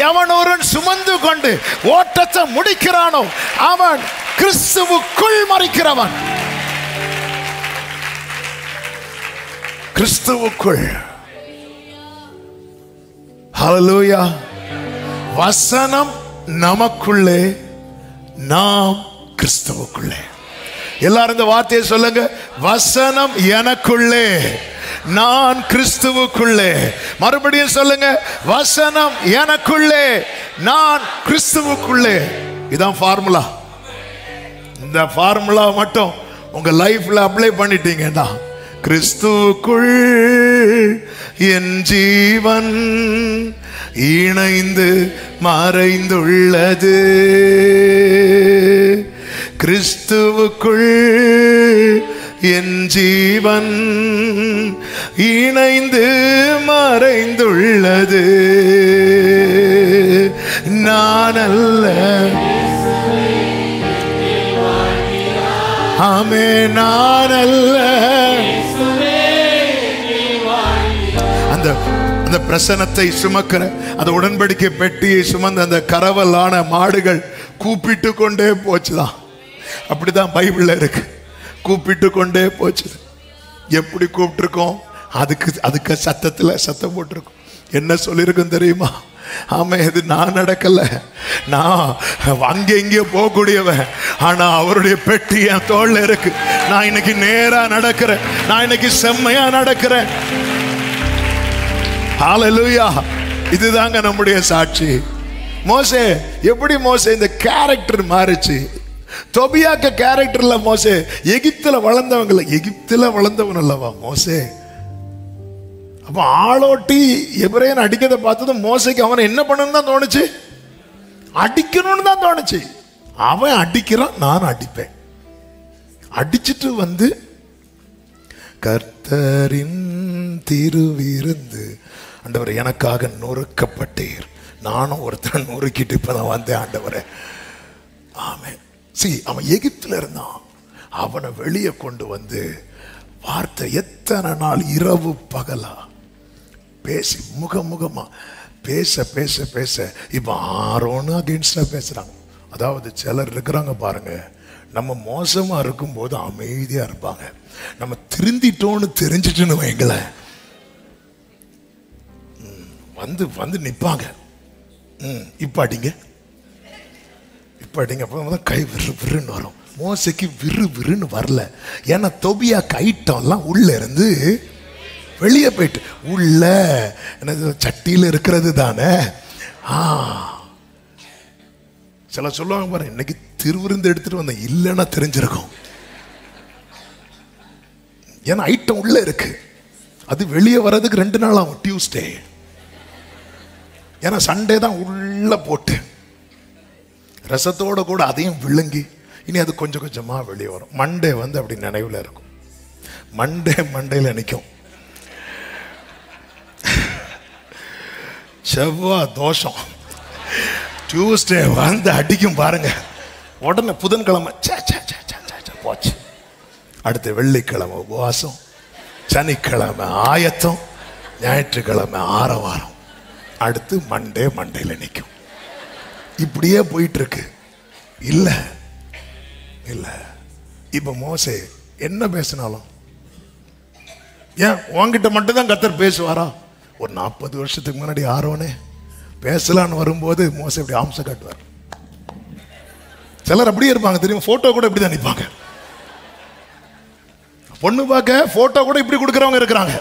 எவனொருவன் சுமந்து கொண்டு ஓட்டத்தை முடிக்கிறானோ அவன் கிறிஸ்துவுக்குள் மரிக்கிறவன். கிறிஸ்துவுக்குள். ஹல்லேலூயா. வசனம் நமக்குள்ளே, நாம் கிறிஸ்துவுக்குள்ளே. எல்லாரும் இந்த வார்த்தையை சொல்லுங்க. வசனம் எனக்குள்ளே, நான் கிறிஸ்துவுக்குள்ளே. மறுபடியும் சொல்லுங்க. வசனம் எனக்குள்ளே, நான் கிறிஸ்துவுக்குள்ளே. இதான் ஃபார்முலா. இந்த ஃபார்முலா மட்டும் உங்க லைஃப்ல அப்ளை பண்ணிட்டீங்கன்னா, கிறிஸ்துவுக்குள் என் ஜீவன் இணைந்து மறைந்துள்ளது, கிறிஸ்துவுக்குள் என் ஜீவன் இணைந்து மறைந்துள்ளது. நான் அல்ல, ஆமே, நான் அல்ல. அந்த அந்த பிரசனத்தை சுமக்கிற அந்த உடன்படிக்கை பெட்டியை சுமந்த அந்த கரவலான மாடுகள் கூப்பிட்டு கொண்டே போச்சுதான். அப்படிதான் பைபிள்ல இருக்கு. கூப்பிட்டு கொண்டே போச்சு. எப்படி கூப்பிட்டுருக்கோம்? அதுக்கு சத்தம் போட்டிருக்கோம். என்ன சொல்லியிருக்கும் தெரியுமா? ஆமா, இது நான் நடக்கல, நான் அங்கே இங்கே போகக்கூடியவன், ஆனா அவருடைய பெட்டி என் தோல்ல இருக்கு. நான் இன்னைக்கு நேரா நடக்கிறேன், நான் இன்னைக்கு செம்மையா நடக்கிறேன். ஹல்லேலூயா. இதுதாங்க நம்முடைய சாட்சி. மோசே எப்படி மோசே இந்த கேரக்டர் மாறிச்சு? தொபியாக்க கேரக்டர்ல மோசே எகிப்துல வளர்ந்தவங்கள, எகிப்துல வளர்ந்தவன் அல்லவா மோசே? அப்ப ஆளோட்டி எபிரேயன் அடிக்கிறத பார்த்ததும் மோசைக்கு அவனை என்ன பண்ணணும்னு தான் தோணுச்சு, அடிக்கணும்னு தான் தோணுச்சு. அவன் அடிக்கிறான், நான் அடிப்பேன். அடிச்சுட்டு வந்து கர்த்தரின் திருவிருந்து, ஆண்டவரே எனக்காக நொறுக்கப்பட்டீர், நானும் ஒருத்தன் நொறுக்கிட்டு இப்பதான் வந்தேன் ஆண்டவரே. ஆமென். அவன் எகிப்துல இருந்தான், அவனை வெளியே கொண்டு வந்து வார்த்தை எத்தனை நாள் இரவு பகலா பேசி முகமுகமா பேச பேச பேச இப்ப ஆரோன்னு அகெயின்ஸ்டா பேசுறாங்க. அதாவது சிலர் இருக்கிறாங்க பாருங்க, நம்ம மோசமா இருக்கும் போது அமைதியா இருப்பாங்க, நம்ம திருந்திட்டோன்னு தெரிஞ்சிட்டுன்னு வைங்களேன், வந்து வந்து நிப்பாங்க. இப்ப அடிங்க, இப்ப அடிங்க, அப்ப கை விரு விருன்னு வரும். மோசைக்கு விரு விருன்னு வரல, ஏன்னா தொபியா கைட்டம்லாம் உள்ள இருந்து வெளியே போயிட்டு, உள்ள என்ன சட்டியில இருக்கிறது தானே. சில சொல்லுவாங்க பாரு, இன்னைக்கு திருவிருந்து எடுத்துட்டு வந்த, இல்லைன்னா தெரிஞ்சிருக்கும். ஏன்னா ஐட்டம் உள்ள இருக்கு, அது வெளியே வர்றதுக்கு 2 நாள் ஆகும். டியூஸ்டே, ஏன்னா சண்டே தான் உள்ள போட்டு ரசத்தோட கூட அதையும் விழுங்கி இனி அது கொஞ்சம் கொஞ்சமா வெளியே வரும். மண்டே வந்து அப்படி நினைவுல இருக்கும், மண்டையில நிற்கும். செவ்வாய் தோஷம், டியூஸ்டே வந்து அடிக்கும் பாருங்க. உடனே புதன்கிழமை போச்சு, அடுத்த வெள்ளிக்கிழமை உபவாசம், சனிக்கிழமை ஆயத்தம், ஞாயிற்றுக்கிழமை ஆரவாரம், அடுத்து மண்டையில நிற்கும். இப்படியே போயிட்டு இருக்கு. இல்ல இல்ல, இப்ப மோசே என்ன பேசினாலும், ஏன் உன்கிட்ட மட்டும் தான் கர்த்தர் பேசுவாரா? ஒரு 40 வருஷத்துக்கு முன்னாடி ஆரோனே பேசலான்னு வரும்போது மோசே இப்படி ஆம்ச காட்டுவார். சிலர் அப்படியே இருப்பாங்க தெரியும், போட்டோ கூட இப்படிதான் நிற்பாங்க. பொண்ணு பார்க்க போட்டோ கூட இப்படி கொடுக்கறவங்க இருக்கிறாங்க.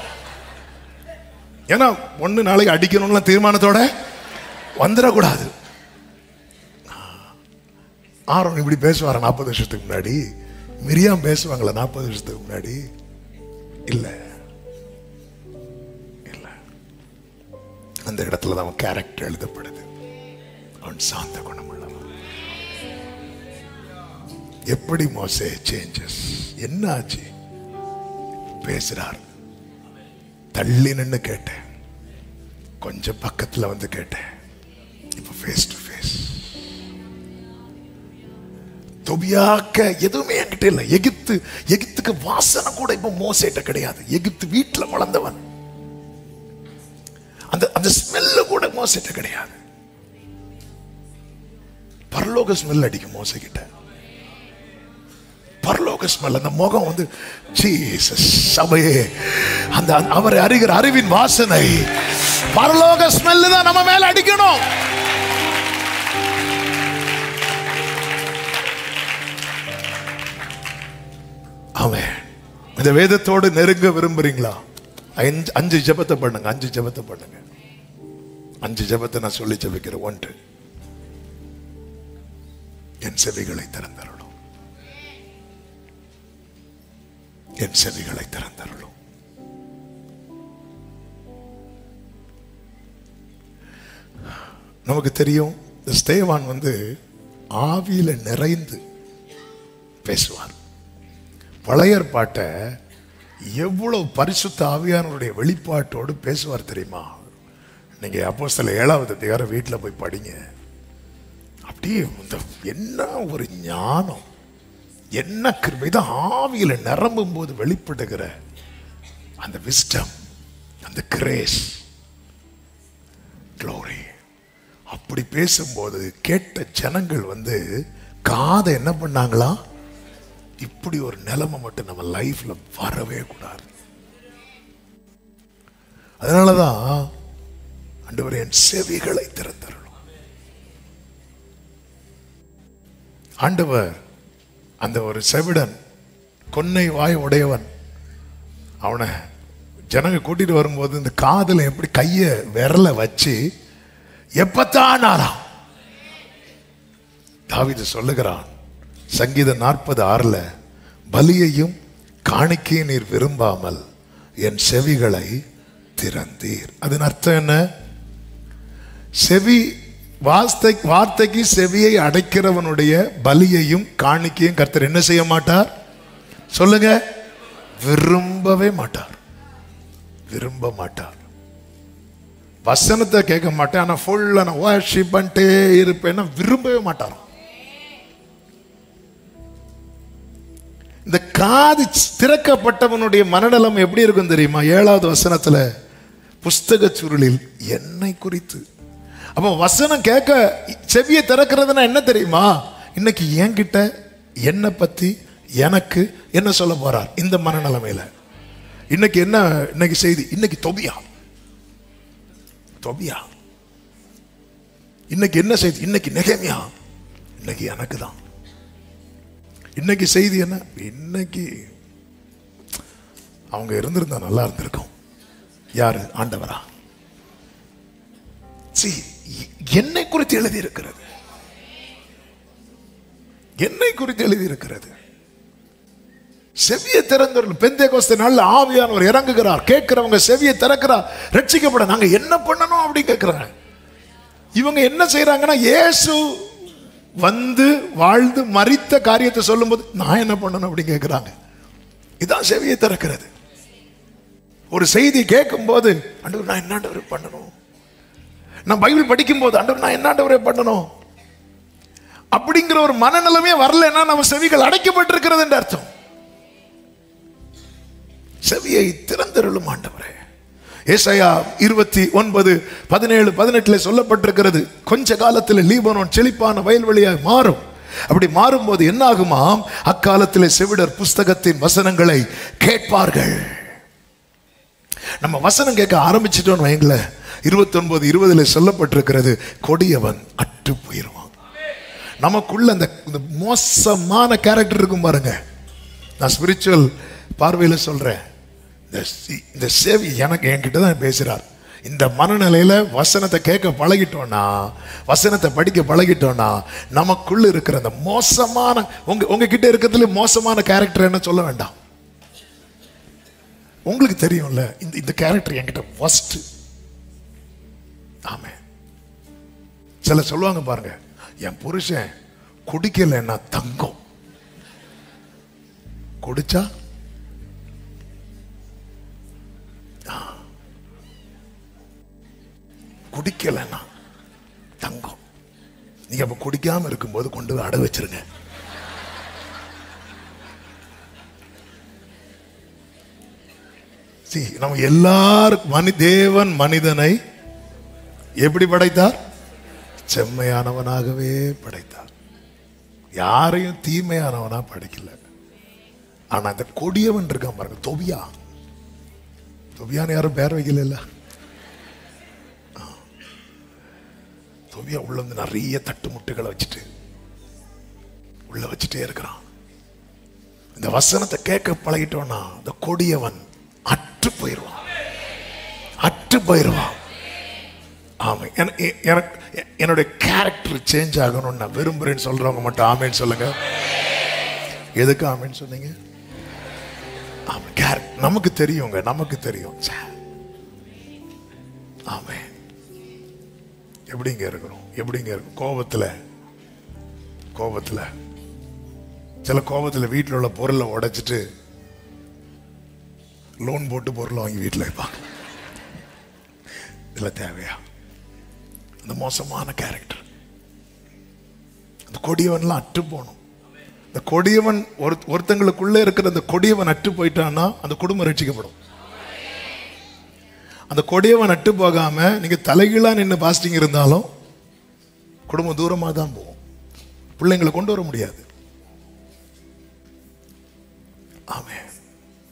ஏன்னா பொண்ணு நாளைக்கு அடிக்கணும்னு தீர்மானத்தோட வந்துடக்கூடாது. ஆரோன் இப்படி பேசுவார 40 வருஷத்துக்கு முன்னாடி, மிரியாம் பேசுவாங்களா 40 வருஷத்துக்கு முன்னாடி? இல்ல இல்ல, அந்த இடத்துல தான் அவன் கேரக்டர் எழுதப்படுது. அவன் சாந்த குணம் உள்ளவன். எப்படி மோசே சேஞ்சஸ், என்ன ஆச்சு? பேசுறார். தள்ளி நின்று கேட்டேன், கொஞ்சம் பக்கத்துல வந்து கேட்டேன், இப்ப ஃபேஸ் டு ஃபேஸ். தொபியாக்க எதுவுமே என்கிட்ட இல்லை. எகிப்துக்கு வாசனை கூட இப்ப மோசேட்ட கிடையாது. எகிப்து வீட்டுல வளர்ந்தவன், அந்த ஸ்மெல்லு கூட மோசேட்ட கிடையாது. பரலோக ஸ்மெல் அடிக்கும் மோசே கிட்ட. பரலோக ஸ்மெல், அந்த முகம் வந்து ஜீசஸ் சபையே, அந்த அவரை அறிகிற அறிவின் வாசனை, பரலோக ஸ்மெல் தான் நம்ம மேல அடிக்கணும். ஆமென். இந்த வேதத்தோடு நெருங்க விரும்புறீங்களா? 5 ஜெபத்தை பண்ணுங்க. 5 ஜெபத்தை பண்ணுங்க. 5 ஜெபத்தை நான் சொல்லி ஜெபிக்கிறேன். 1, என் செவிகளை திறந்தருளும், என் செவிகளை திறந்தருளும். நமக்கு தெரியும் ஸ்தேவான் வந்து ஆவியில நிறைந்து பேசுவார். பழைய ஏற்பாட்டை எவ்வளவு பரிசுத்த ஆவியானவருடைய வெளிப்பாட்டோடு பேசுவார் தெரியுமா? நீங்க அப்போஸ்தலர் 7வது அதிகாரம் வீட்டில் போய் படிங்க. அப்படியே என்ன ஒரு ஞானம், என்ன கிருபை தான் ஆவியில நிரம்பும் போது வெளிப்படுகிற அந்த விஸ்டம், அந்த கிரேஸ், க்ளோரி. அப்படி பேசும்போது கேட்ட ஜனங்கள் வந்து காதை என்ன பண்ணாங்களா? இப்படி ஒரு நிலைமை மட்டும் நம்ம லைஃப்ல வரவே கூடாது. அதனாலதான் ஆண்டவரே என் செவிகளை திறந்தருளும். ஆண்டவர் அந்த ஒரு செவிடன், கொன்னை வாய் உடையவன், அவனை ஜனங்க கூட்டிட்டு வரும்போது இந்த காதுல எப்படி கைய விரல வச்சு எப்பத்தான் ஆறாம். தாவீது சொல்லுகிறான் சங்கீதம் 40:6, பலியையும் காணிக்கையும் நீர் விரும்பாமல் என் செவிகளை திறந்தீர். அதன் அர்த்தம் என்ன? செவி வார்த்தைக்கு செவியை அடைக்கிறவனுடைய பலியையும் காணிக்கையும் கர்த்தர் என்ன செய்ய மாட்டார்? சொல்லுங்க, விரும்பவே மாட்டார். விரும்ப மாட்டார். வசனத்தை கேட்க மாட்டேன், ஆனா ஃபுல்லா நான் வர்ஷிப் பண்ணிட்டே இருப்பேன்னா விரும்பவே மாட்டார். இந்த காது திறக்கப்பட்டவனுடைய மனநலம் எப்படி இருக்கும் தெரியுமா? 7வது வசனத்துல புஸ்தக சுருளில் என்னை குறித்து. அப்ப வசனம் கேட்க செவியை திறக்கிறதுனா என்ன தெரியுமா? இன்னைக்கு என்கிட்ட என்னை பத்தி எனக்கு என்ன சொல்ல போறார் இந்த மனநிலைமையில. இன்னைக்கு என்ன, இன்னைக்கு செய்தி, இன்னைக்கு தொபியா, இன்னைக்கு என்ன செய்தி, இன்னைக்கு நெகேமியா, இன்னைக்கு எனக்கு தான். இன்னைக்கு செய்தி என்ன? இன்னைக்கு அவங்க இருந்திருந்தா நல்லா இருந்திருக்கும். யாரு? ஆண்டவரா. என்னை குறித்து எழுதி இருக்கிறது, என்னை குறித்து எழுதி இருக்கிறது. செவியை திறந்தவர்கள் பெந்தேகோஸ்தே நாள்ல ஆவியானவர் இறங்குகிறார். கேட்கிறவங்க செவியை திறக்கிறார். ரட்சிக்கப்பட நாங்க என்ன பண்ணணும் அப்படி கேட்கிறாங்க. இவங்க என்ன செய்யறாங்கன்னா, இயேசு வந்து வாழ்ந்து மரித்த காரியத்தை சொல்லும் போது நான் என்ன பண்ணணும் அப்படி கேட்கிறாங்க. இதான் செவியை திறக்கிறது. ஒரு செய்தி கேட்கும் போது ஆண்டவர் நான் என்ன பண்ணணும், நான் பைபிள் படிக்கும் போது ஆண்டவர் நான் என்ன பண்ணணும் அப்படிங்கிற ஒரு மனநிலைமே வரலன்னா நம்ம செவிகள் அடைக்கப்பட்டிருக்கிறது என்று அர்த்தம். செவியை திறந்தருளும் ஆண்டவரே. ஏசாயா 29:17-18 சொல்லப்பட்டிருக்கிறது, கொஞ்ச காலத்தில் லீபனோன் செழிப்பான வயல்வெளியாய் மாறும். அப்படி மாறும்போது என்ன ஆகுமாம்? அக்காலத்தில் செவிடர் புஸ்தகத்தின் வசனங்களை கேட்பார்கள். நம்ம வசனம் கேட்க ஆரம்பிச்சிட்டோம் வைங்களேன், 29:20 சொல்லப்பட்டிருக்கிறது, கொடியவன் அற்று போயிருவான். நமக்குள்ள அந்த மோசமான கேரக்டர் இருக்கும் பாருங்க. நான் ஸ்பிரிச்சுவல் பார்வையில் சொல்றேன். இந்த சேவி எனக்கு என்கிட்ட தான் பேசுறார். இந்த மனநிலையில வசனத்தை கேட்க பழகிட்டோம்னா, வசனத்தை படிக்க பழகிட்டோம்னா, நமக்குள்ள இருக்கிற அந்த மோசமான உங்ககிட்ட இருக்கிறதுல மோசமான கேரக்டர் என்ன சொல்ல வேண்டாம். உங்களுக்கு தெரியும்ல, இந்த கேரக்டர் என்கிட்ட ஃபர்ஸ்ட். ஆமே. சில சொல்லுவாங்க பாருங்க, என் புருஷன் குடிக்கலைன்னா தங்கம், குடிச்சா குடிக்கலைன்னா தங்கம். நீங்க அப்ப குடிக்காம இருக்கும்போது கொண்டு போய் அடை வச்சிருங்க. நம்ம எல்லாரும் தேவன் மனிதனை எப்படி படைத்தார்? செம்மையானவனாகவே படைத்தார். யாரையும் தீமையானவனா படைக்கல. ஆனா அந்த கொடியவன் இருக்கான் பாருங்க, தொபியா. தொபியான்னு யாரும் பேர் வைக்கல. தொபியா உள்ள வந்து நிறைய தட்டு முட்டுகளை வச்சுட்டு உள்ள வச்சுட்டே இருக்கிறான். இந்த வசனத்தை கேட்க பழகிட்டோம்னா இந்த கொடியவன் அற்று போயிடுவான், அற்று போயிடுவான். ஆமா, என்னுடைய கேரக்டர் சேஞ்ச் ஆகணும்னு நான் விரும்புறேன்னு சொல்றவங்க மட்டும் ஆமேன்னு சொல்லுங்க. எதுக்கு ஆமேன்னு சொன்னீங்க? ஆமா, கேரக்டர் நமக்கு தெரியுங்க, நமக்கு தெரியும். ஆமே, எப்படிங்க இருக்கிறோம், எப்படிங்க இருக்கும்? கோபத்துல சில கோபத்தில் வீட்டில் உள்ள பொருளை உடைச்சிட்டு லோன் போட்டு பொருளை வாங்கி வீட்டில் வைப்பாங்க. இதில் தேவையா? அந்த மோசமான கேரக்டர். அந்த கொடியவன்லாம் அற்று போகணும். இந்த கொடியவன் ஒருத்தங்களுக்குள்ளே இருக்கிற அந்த கொடியவன் அற்று போயிட்டான்னா அந்த குடும்பம் ரட்சிக்கப்படும். அந்த கொடியவன் அற்று போகாம நீங்க தலைகீழா நின்று பாஸ்டிங் இருந்தாலும் குடும்பம் தூரமாக தான் போகும். பிள்ளைங்களை கொண்டு வர முடியாது. ஆமே,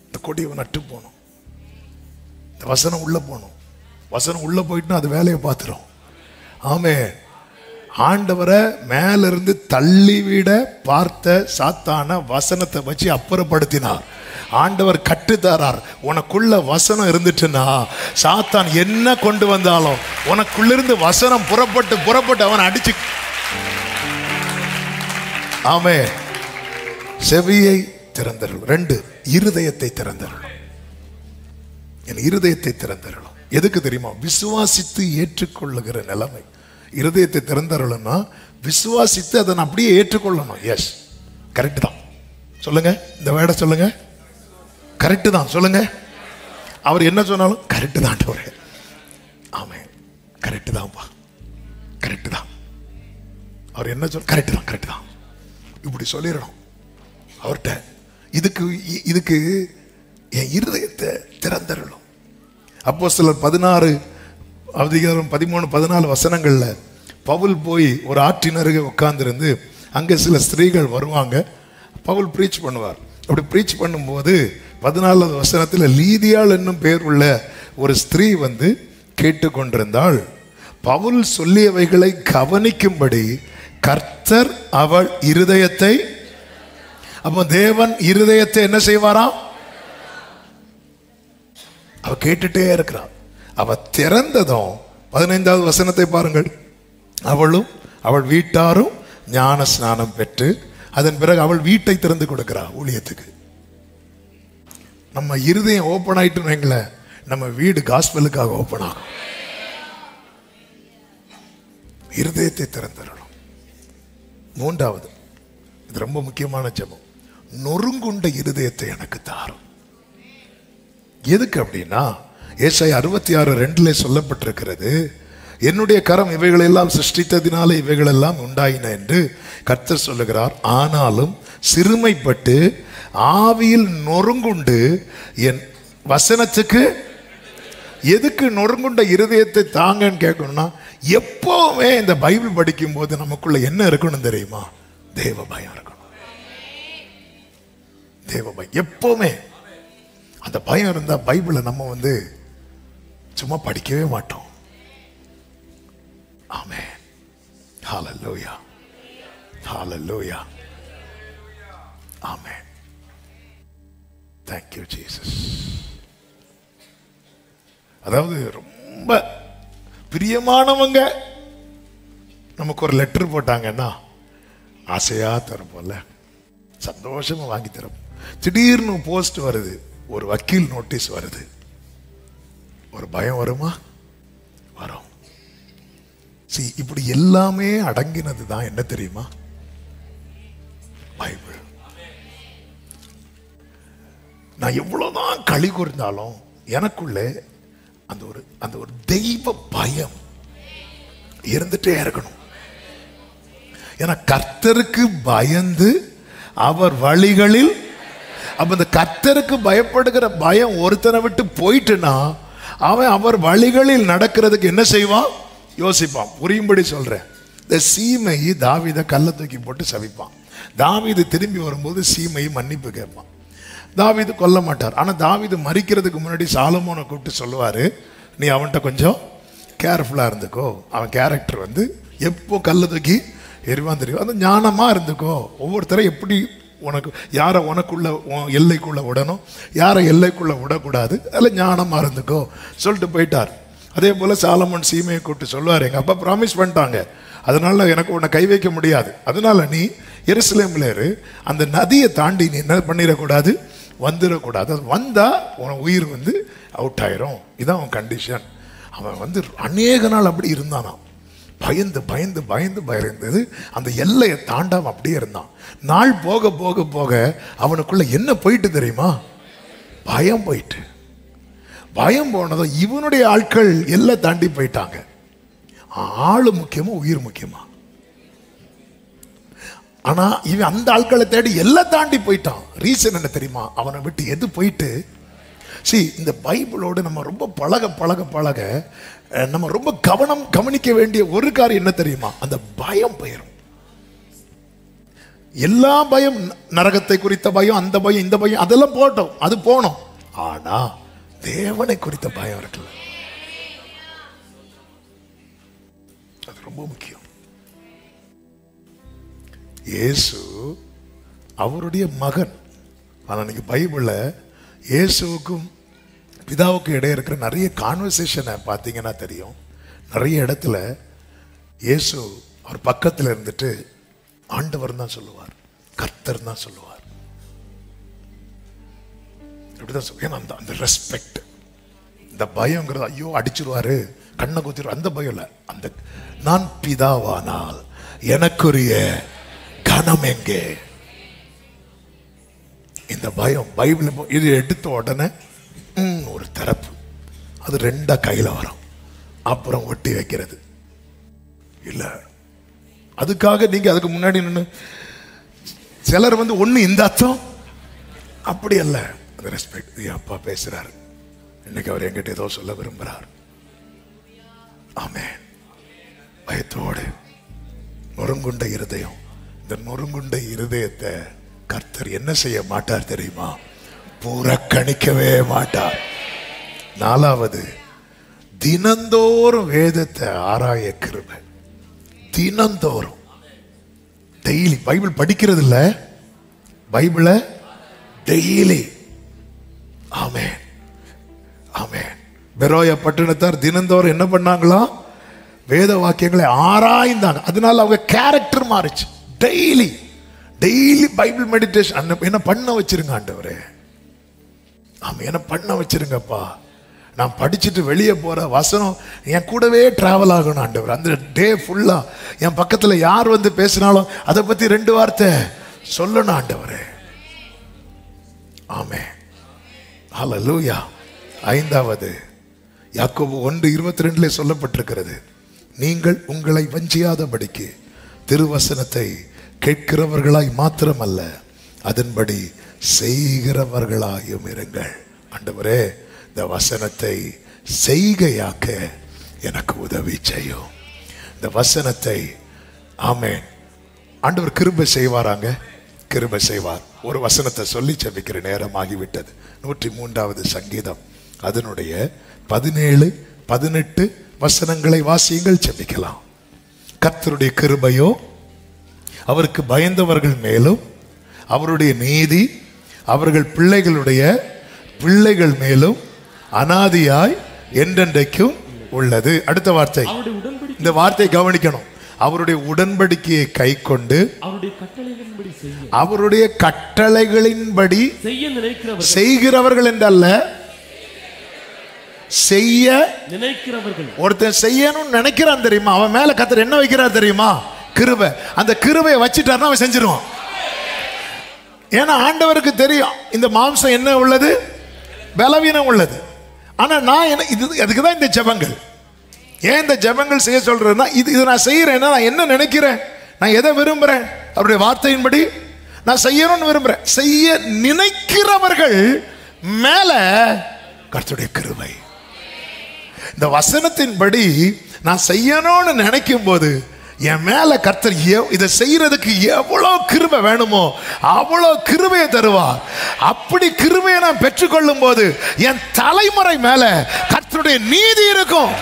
இந்த கொடியவன் அற்று போகணும். இந்த வசனம் உள்ள போகணும். வசனம் உள்ள போயிட்டுனா அது வேலையை பார்த்துரும். ஆமே, ஆண்டவரை மேல இருந்து தள்ளிவிட பார்த்த சாத்தான வசனத்தை வச்சு அப்புறப்படுத்தினார். ஆண்டவர் கட்டுத்தாரார். உனக்குள்ள வசனம் இருந்துச்சுன்னா சாத்தான் என்ன கொண்டு வந்தாலும் உனக்குள்ளிருந்து வசனம் புறப்பட்டு அவன் அடிச்சு. ஆமே, செவியை திறந்தருளும். 2, இருதயத்தை திறந்தருளும். என் இருதயத்தை திறந்தருளும். எதுக்கு தெரியுமா? விசுவாசித்து ஏற்றுக்கொள்ளுகிற நிலைமை. இருதயத்தை திறந்தருளும்னா விசுவாசித்து அதை அப்படியே ஏற்றுக்கொள்ளணும். எஸ், கரெக்ட் தான். சொல்லுங்க, இந்த வேர்டை சொல்லுங்க. கரெக்ட் தான் சொல்லுங்க. அவர் என்ன சொன்னாலும் கரெக்ட் தான். ஆமே, கரெக்ட் தான்ப்பா, கரெக்ட் தான். அவர் என்ன சொல்ல கரெக்ட் தான் இப்படி சொல்லிடணும் அவர்கிட்ட. இதுக்கு என் இருதயத்தை திறந்தருளும். அப்போஸ்தலர் 16 அதிகாரம் 13, 14 வசனங்கள்ல பவுல் போய் ஒரு ஆற்றின் அருகே உட்கார்ந்திருந்து அங்கே சில ஸ்திரீகள் வருவாங்க. பவுல் பிரீச் பண்ணுவார். அப்படி பிரீச் பண்ணும்போது 14வது வசனத்தில் லீதியாள் என்னும் பெயர் உள்ள ஒரு ஸ்திரீ வந்து கேட்டுக்கொண்டிருந்தாள். பவுல் சொல்லியவைகளை கவனிக்கும்படி கர்த்தர் அவள் இருதயத்தை. அப்போ தேவன் இருதயத்தை என்ன செய்வாராம்? அவ கேட்டுட்டே இருக்கிறான். அவ திறந்ததும் 15வது வசனத்தை பாருங்கள். அவளும் அவள் வீட்டாரும் ஞான ஸ்நானம் பெற்று அதன் பிறகு அவள் வீட்டை திறந்து கொடுக்கிறாள் ஊழியத்துக்கு. நம்ம இருதயம் ஓப்பன் ஆயிட்டு வைங்கள, நம்ம வீடு காஸ்பலுக்காக ஓப்பன் ஆகும். இருதயத்தை திறந்துடணும். 3வது, இது ரொம்ப முக்கியமான ஜெபம். நொறுங்குண்ட இருதயத்தை எனக்கு தாரும். எதுக்கு அப்படின்னா ஏசாயா 66:2 சொல்லப்பட்டிருக்கிறது, என்னுடைய கரம் இவைகளெல்லாம் சிருஷ்டித்ததினாலே இவைகளெல்லாம் உண்டாயின என்று கர்த்தர் சொல்லுகிறார். ஆனாலும் சிறுமைப்பட்டு ஆவியில் நொறுங்குண்டு என் வசனத்துக்கு. எதுக்கு நொறுங்குண்ட இருதயத்தை தாங்கன்னு கேட்கணும்னா, எப்பவுமே இந்த பைபிள் படிக்கும் போது நமக்குள்ள என்ன இருக்கணும் தெரியுமா? தேவ பயம் இருக்கணும். தேவ பயம் எப்பவுமே. அந்த பயம் இருந்தா பைபிளை நம்ம வந்து சும்மா படிக்கவே மாட்டோம். ஆமென். ஹல்லேலூயா, ஹல்லேலூயா, ஆமென். Thank you Jesus. அதாவது ரொம்ப பிரியமானவங்க நமக்கு ஒரு லெட்டர் போட்டாங்கன்னா ஆசையா தரப்போல சந்தோஷமா வாங்கி தரோம். திடீர்னு போஸ்ட் வருது, ஒரு வக்கீல் நோட்டீஸ் வருது, ஒரு பயம் வருமா? வரும். இப்படி எல்லாமே அடங்கினது தான் என்ன தெரியுமா? பைபிள். நான் எவ்வளவுதான் களி கூர்ந்தாலும் எனக்குள்ளே அந்த ஒரு தெய்வ பயம் இருந்துட்டே இருக்கணும். ஏன்னா கர்த்தருக்கு பயந்து அவர் வழிகளில் அப்ப இந்த கர்த்தருக்கு பயப்படுகிற பயம் ஒருத்தனை விட்டு போயிட்டுனா அவன் அவர் வழிகளில் நடக்கிறதுக்கு என்ன செய்வான்? யோசிப்பான். புரியும்படி சொல்றேன். இந்த சீமை தாவீதை கல்லை தூக்கி போட்டு சபிப்பான். தாவீது திரும்பி வரும்போது சீமையை மன்னிப்பு கேட்பான். தாவீது கொல்ல மாட்டார். ஆனா தாவீது மரிக்கிறதுக்கு முன்னாடி சாலமோனை கூப்பிட்டு சொல்லுவாரு, நீ அவன்கிட்ட கொஞ்சம் கேர்ஃபுல்லா இருந்துக்கோ, அவன் கேரக்டர் வந்து எப்போ கல்லை தூக்கி எரிவான் தெரியும், அது ஞானமா இருந்துக்கோ, ஒவ்வொருத்தரும் எப்படி உனக்கு யாரை உனக்குள்ள எல்லைக்குள்ள விடணும், யாரை எல்லைக்குள்ள விடக்கூடாது, அதில் ஞானமா இருந்துக்கோ சொல்லிட்டு போயிட்டார். அதே போல சாலமோன் சீமையை கூப்பிட்டு சொல்லுவார், எங்க அப்பா ப்ராமிஸ் பண்ணிட்டாங்க, அதனால எனக்கு உன்னை கை வைக்க முடியாது, அதனால நீ எருசலேம்ல இரு, அந்த நதியை தாண்டி நீ என்ன பண்ணிடக்கூடாது, வந்துடக்கூடாது, அது வந்தா உன் உயிர் வந்து அவுட் ஆயிரும், இதான் அவன் கண்டிஷன். அவன் வந்து அநேக நாள் அப்படி இருந்தானா, பயந்து பயந்து பயந்து பயந்தது, அந்த எல்லையை தாண்டாம அப்படியே இருந்தான். நாள் போக போக போக அவனுக்குள்ள என்ன போயிட்டு தெரியுமா? பயம் போயிட்டு. பயம் போனதும் இவனுடைய ஆட்கள் எல்லை தாண்டி போயிட்டாங்க. ஆளு முக்கியமா உயிர் முக்கியமா? ஆனா இவன் அந்த ஆட்களை தேடி எல்லாம் தாண்டி போயிட்டான். ரீசன் என்ன தெரியுமா? அவனை விட்டு எது போயிட்டு, இந்த பைபிளோடு நம்ம ரொம்ப பழக பழக பழக நம்ம ரொம்ப கவனிக்க வேண்டிய ஒரு காரியம் என்ன தெரியுமா? அந்த பயம் போயிடும். எல்லா பயம், நரகத்தை குறித்த பயம், அந்த பயம், இந்த பயம், அதெல்லாம் போட்டோம், அது போனோம். ஆனா தேவனை குறித்த பயம் இருக்குல்ல, அது ரொம்ப முக்கியம். இயேசு அவருடைய மகன். ஆனா நீங்க பைபிள்ல இயேசுவுக்கும் பிதாவுக்கும் இடையே இருக்கிற நிறைய கான்வர்சேஷனை பார்த்தீங்கன்னா தெரியும். நிறைய இடத்துல இயேசு அவர் பக்கத்தில் இருந்துட்டு ஆண்டவர் தான் சொல்லுவார், கர்த்தர் தான் சொல்லுவார். இப்படிதான். அந்த ரெஸ்பெக்ட், இந்த பயம்ங்கிறது ஐயோ அடிச்சிருவாரு, கண்ணை குத்திரு, அந்த பயம் இல்லை. அந்த நான் பிதாவானால் எனக்குரிய கனம் எங்கே, இந்த பயம். பைபிள் இது எடுத்த உடனே ஒரு தரப்பு, அது ரெண்டா கையில வரும், அப்புறம் ஒட்டி வைக்கிறது இல்ல. அதுக்காக நீங்க அதுக்கு முன்னாடி நின்று சிலர் வந்து ஒண்ணு இந்த அர்த்தம் அப்படி அல்ல. அது ரெஸ்பெக்ட். அப்பா பேசுறாரு, இன்னைக்கு அவர் என்கிட்ட ஏதோ சொல்ல விரும்புறார். ஆமென். பயத்தோடு நொறுங்குண்ட இருதயம். இந்த நொறுங்குண்ட இருதயத்தை கர்த்தர் என்ன செய்ய மாட்டார் தெரியுமா? புறக்கணிக்கவே மாட்டார். நாலாவது, தினந்தோறும் வேதத்தை ஆராய கிருபை. தினந்தோறும், டெய்லி. பைபிள் படிக்கிறது இல்ல, பைபிள டெய்லி. ஆமென், ஆமென். பெரோயா பட்டணத்தார் தினந்தோறும் என்ன பண்ணாங்களா? வேத வாக்கியங்களை ஆராய்ந்தாங்க. அதனால அவங்க கேரக்டர் மாறிச்சு. Daily daily Bible meditation. என்ன பண்ண வச்சிருங்க ஆண்டவரே, ஆமா என்ன பண்ண வச்சிருங்கப்பா. நான் படிச்சுட்டு வெளியே போற வசனம் என் கூடவே டிராவல் ஆகணும் ஆண்டவர். அந்த டே ஃபுல்லா என் பக்கத்துல யார் வந்து பேசினாலும் அதை பத்தி 2 வார்த்தை சொல்லணும் ஆண்டவரே. ஆமென், ஹல்லேலூயா. ஐந்தாவது, யாக்கோபு 1:22 சொல்லப்பட்டிருக்கிறது, நீங்கள் உங்களை வஞ்சியாதபடிக்கு திருவசனத்தை கேட்கிறவர்களாய் மாத்திரமல்ல, அதன்படி செய்கிறவர்களாயும் இருங்கள். ஆண்டவரே, இந்த வசனத்தை செய்கையாக்க எனக்கு உதவி செய்யும். இந்த வசனத்தை, ஆமென். ஆண்டவர் கிருபை செய்வாராங்க, கிருபை செய்வார். ஒரு வசனத்தை சொல்லி ஜெபிக்கிற நேரம் ஆகிவிட்டது. 103வது சங்கீதம் அதனுடைய 17, 18 வசனங்களை வாசியுங்கள், ஜெபிக்கலாம். கர்த்தருடைய கிருபையோ அவருக்கு பயந்தவர்கள் மேலும், அவருடைய நீதி அவர்கள் பிள்ளைகளுடைய பிள்ளைகள் மேலும் அனாதியாய் என்றென்றைக்கும் உள்ளது. அடுத்த வார்த்தை, இந்த வார்த்தை கவனிக்கணும். அவருடைய உடன்படிக்கையை கை கொண்டு அவருடைய கட்டளைகளின்படி செய்கிறவர்கள் என்றல்ல, செய்ய நினைக்கிறவர்கள். ஒருத்தன் செய்யணும்னு நினைக்கிறான் தெரியுமா, அவன் மேல கர்த்தர் என்ன வைக்கிறார் தெரியுமா? கிருபை. அந்த கிருபையை வச்சிட்டாருன்னா அவன் செஞ்சிருவான். ஏன்னா ஆண்டவருக்கு தெரியும் இந்த மாம்சம் என்ன உள்ளது, பலவீனம் உள்ளது. ஆனா நான் என்ன, இது அதுக்குதான் இந்த ஜெபங்கள். ஏன் இந்த ஜெபங்கள் செய்ய சொல்றேன்னா, இது நான் செய்யறேன்னா நான் என்ன நினைக்கிறேன், நான் எதை விரும்புறேன், அவருடைய வார்த்தையின்படி நான் செய்யணும்னு விரும்புறேன். செய்ய நினைக்கிறவர்கள் மேல கர்த்தருடைய கிருபை. இந்த வசனத்தின்படி நான் செய்யணும்னு நினைக்கும் போது என் மேல கர்த்தர் இதை செய்யறதுக்கு எவ்வளவு கிருபை வேணுமோ அவ்வளவு கிருபையை தருவார். அப்படி கிருபையை நான் பெற்றுக்கொள்ளும் போது என் தலைமுறை மேல கர்த்தருடைய நீதி இருக்கும்.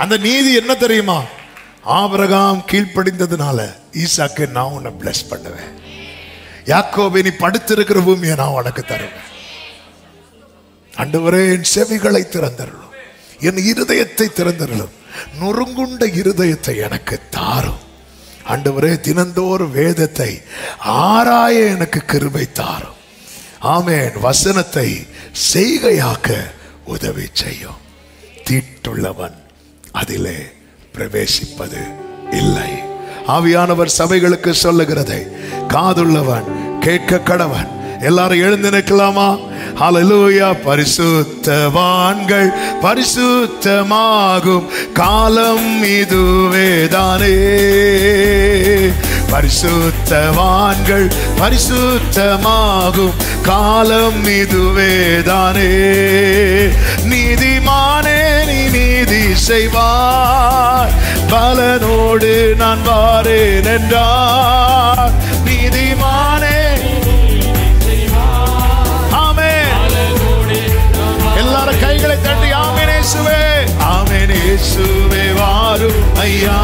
அந்த நீதி என்ன தெரியுமா? ஆபிரகாம் கீழ்ப்படிந்ததுனால ஈசாக்கு நான் உன்னை பிளஸ் பண்ணுவேன். யாக்கோபே நீ படுத்திருக்கிற பூமியை நான் உனக்கு தருவேன். ஆண்டவரே என் செவிகளை திறந்தருளும், என் இருதயத்தை திறந்தருளும், நொறுங்குண்ட இருதயத்தை எனக்கு தாரும். ஆண்டவரே தினந்தோறும் வேதத்தை ஆராய எனக்கு கிருபை தாரும். ஆமென். வசனத்தை செய்கையாக்க உதவி செய்யும். தீட்டுள்ளவன் அதிலே பிரவேசிப்பது இல்லை. ஆவியானவர் சபைகளுக்கு சொல்லுகிறதை காதுள்ளவன் கேட்க கடவன். எல்லாரும் எழுந்து நிற்கலாமா? ஹல்லேலூயா. பரிசுத்தவான்கள் பரிசுத்தமாகும் காலம் இதுவேதானே. பரிசுத்தவான்கள் பரிசுத்தமாகும் காலம் இதுவேதானே. நீதிமானே நீ நீதி செய்வார், பலனோடு நான் வாரேன் என்றார். நீதிமானே எல்லாரும் கைகளை தட்டி ஆமென் இயேசுவே, ஆமென் இயேசுவே வாரும் ஐயா,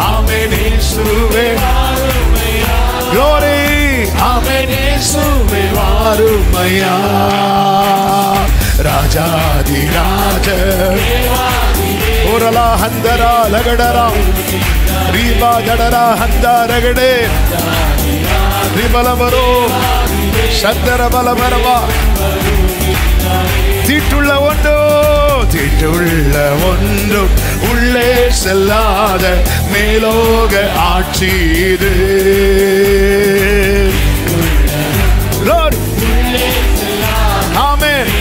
ஆமென் இயேசுவே வாரும் ஐயா. glory, ஆமென் இயேசுவே வாரும் ஐயா. ராஜாதி ராஜ ஓரலா ஹந்தரா லகடரா ரீபா ஜடரா ஹந்தரகடே ரிபலவரோ சந்தர பலபரவா. தீட்டுள்ள ஒன்றும் உள்ளே செல்லாத மேலோக ஆட்சி இது. ஆமென்.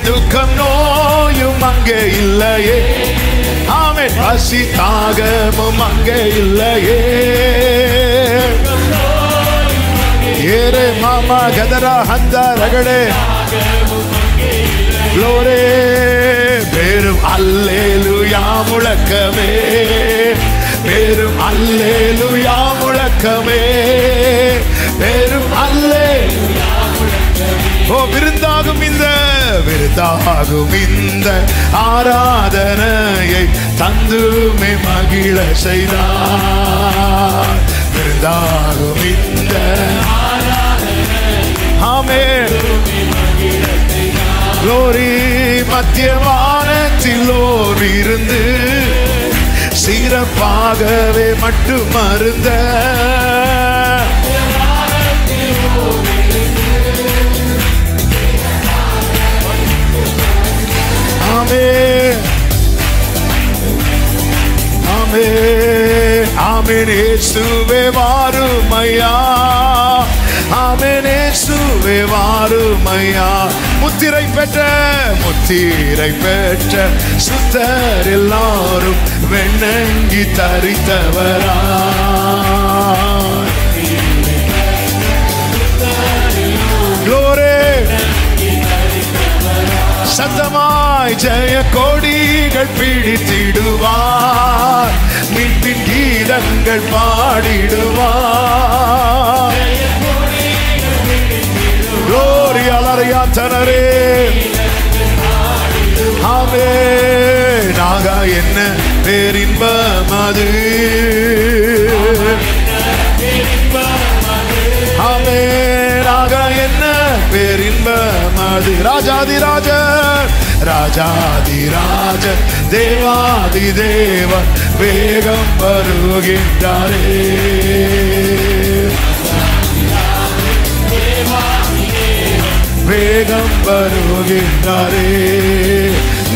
துக்கம் நோயும் அங்கே இல்லையே. ஆமென். பசி தாகமும் அங்கே இல்லையே. ஏரே மாமா கதரா ஹந்தா ரகடே glory. பேரும் அல்லேலூயா முழக்கமே, பேரும் அல்லேலூயா முழக்கமே, பேரும் அல்லேலூயா முழக்கமே. ஓ விருந்தாகும் இந்த ஆராதனையை தந்துமே மகிழ செய்தார். விருந்தாகும் இந்த ஆமென் glory. மத்திய வானத்தில் ஓர் இருந்து சிறப்பாகவே மட்டும் மருந்த ஆமென் ஆமென் ஆமென் இயேசுவே வாரும் ஐயா, ஆமென் இயேசுவே வாரும் ஐயா. முத்திரை பெற்ற சுத்தர் எல்லாரும் வெண்ணங்கி தரித்தவரா. glory. சத்தமாய் ஜெய கொடிகள் பிடித்திடுவார், மீட்பின் கீதங்கள் பாடிடுவார். glory அலறியா தனரே. ஆமென். நாகா என்ன பேரின்பம் அது. ஆமென். நாகா என்ன பேரின்பம் அது. ராஜாதி ராஜ தேவாதி தேவன் வேகம் வருகின்றாரே. வேகம் வருகின்றாரே.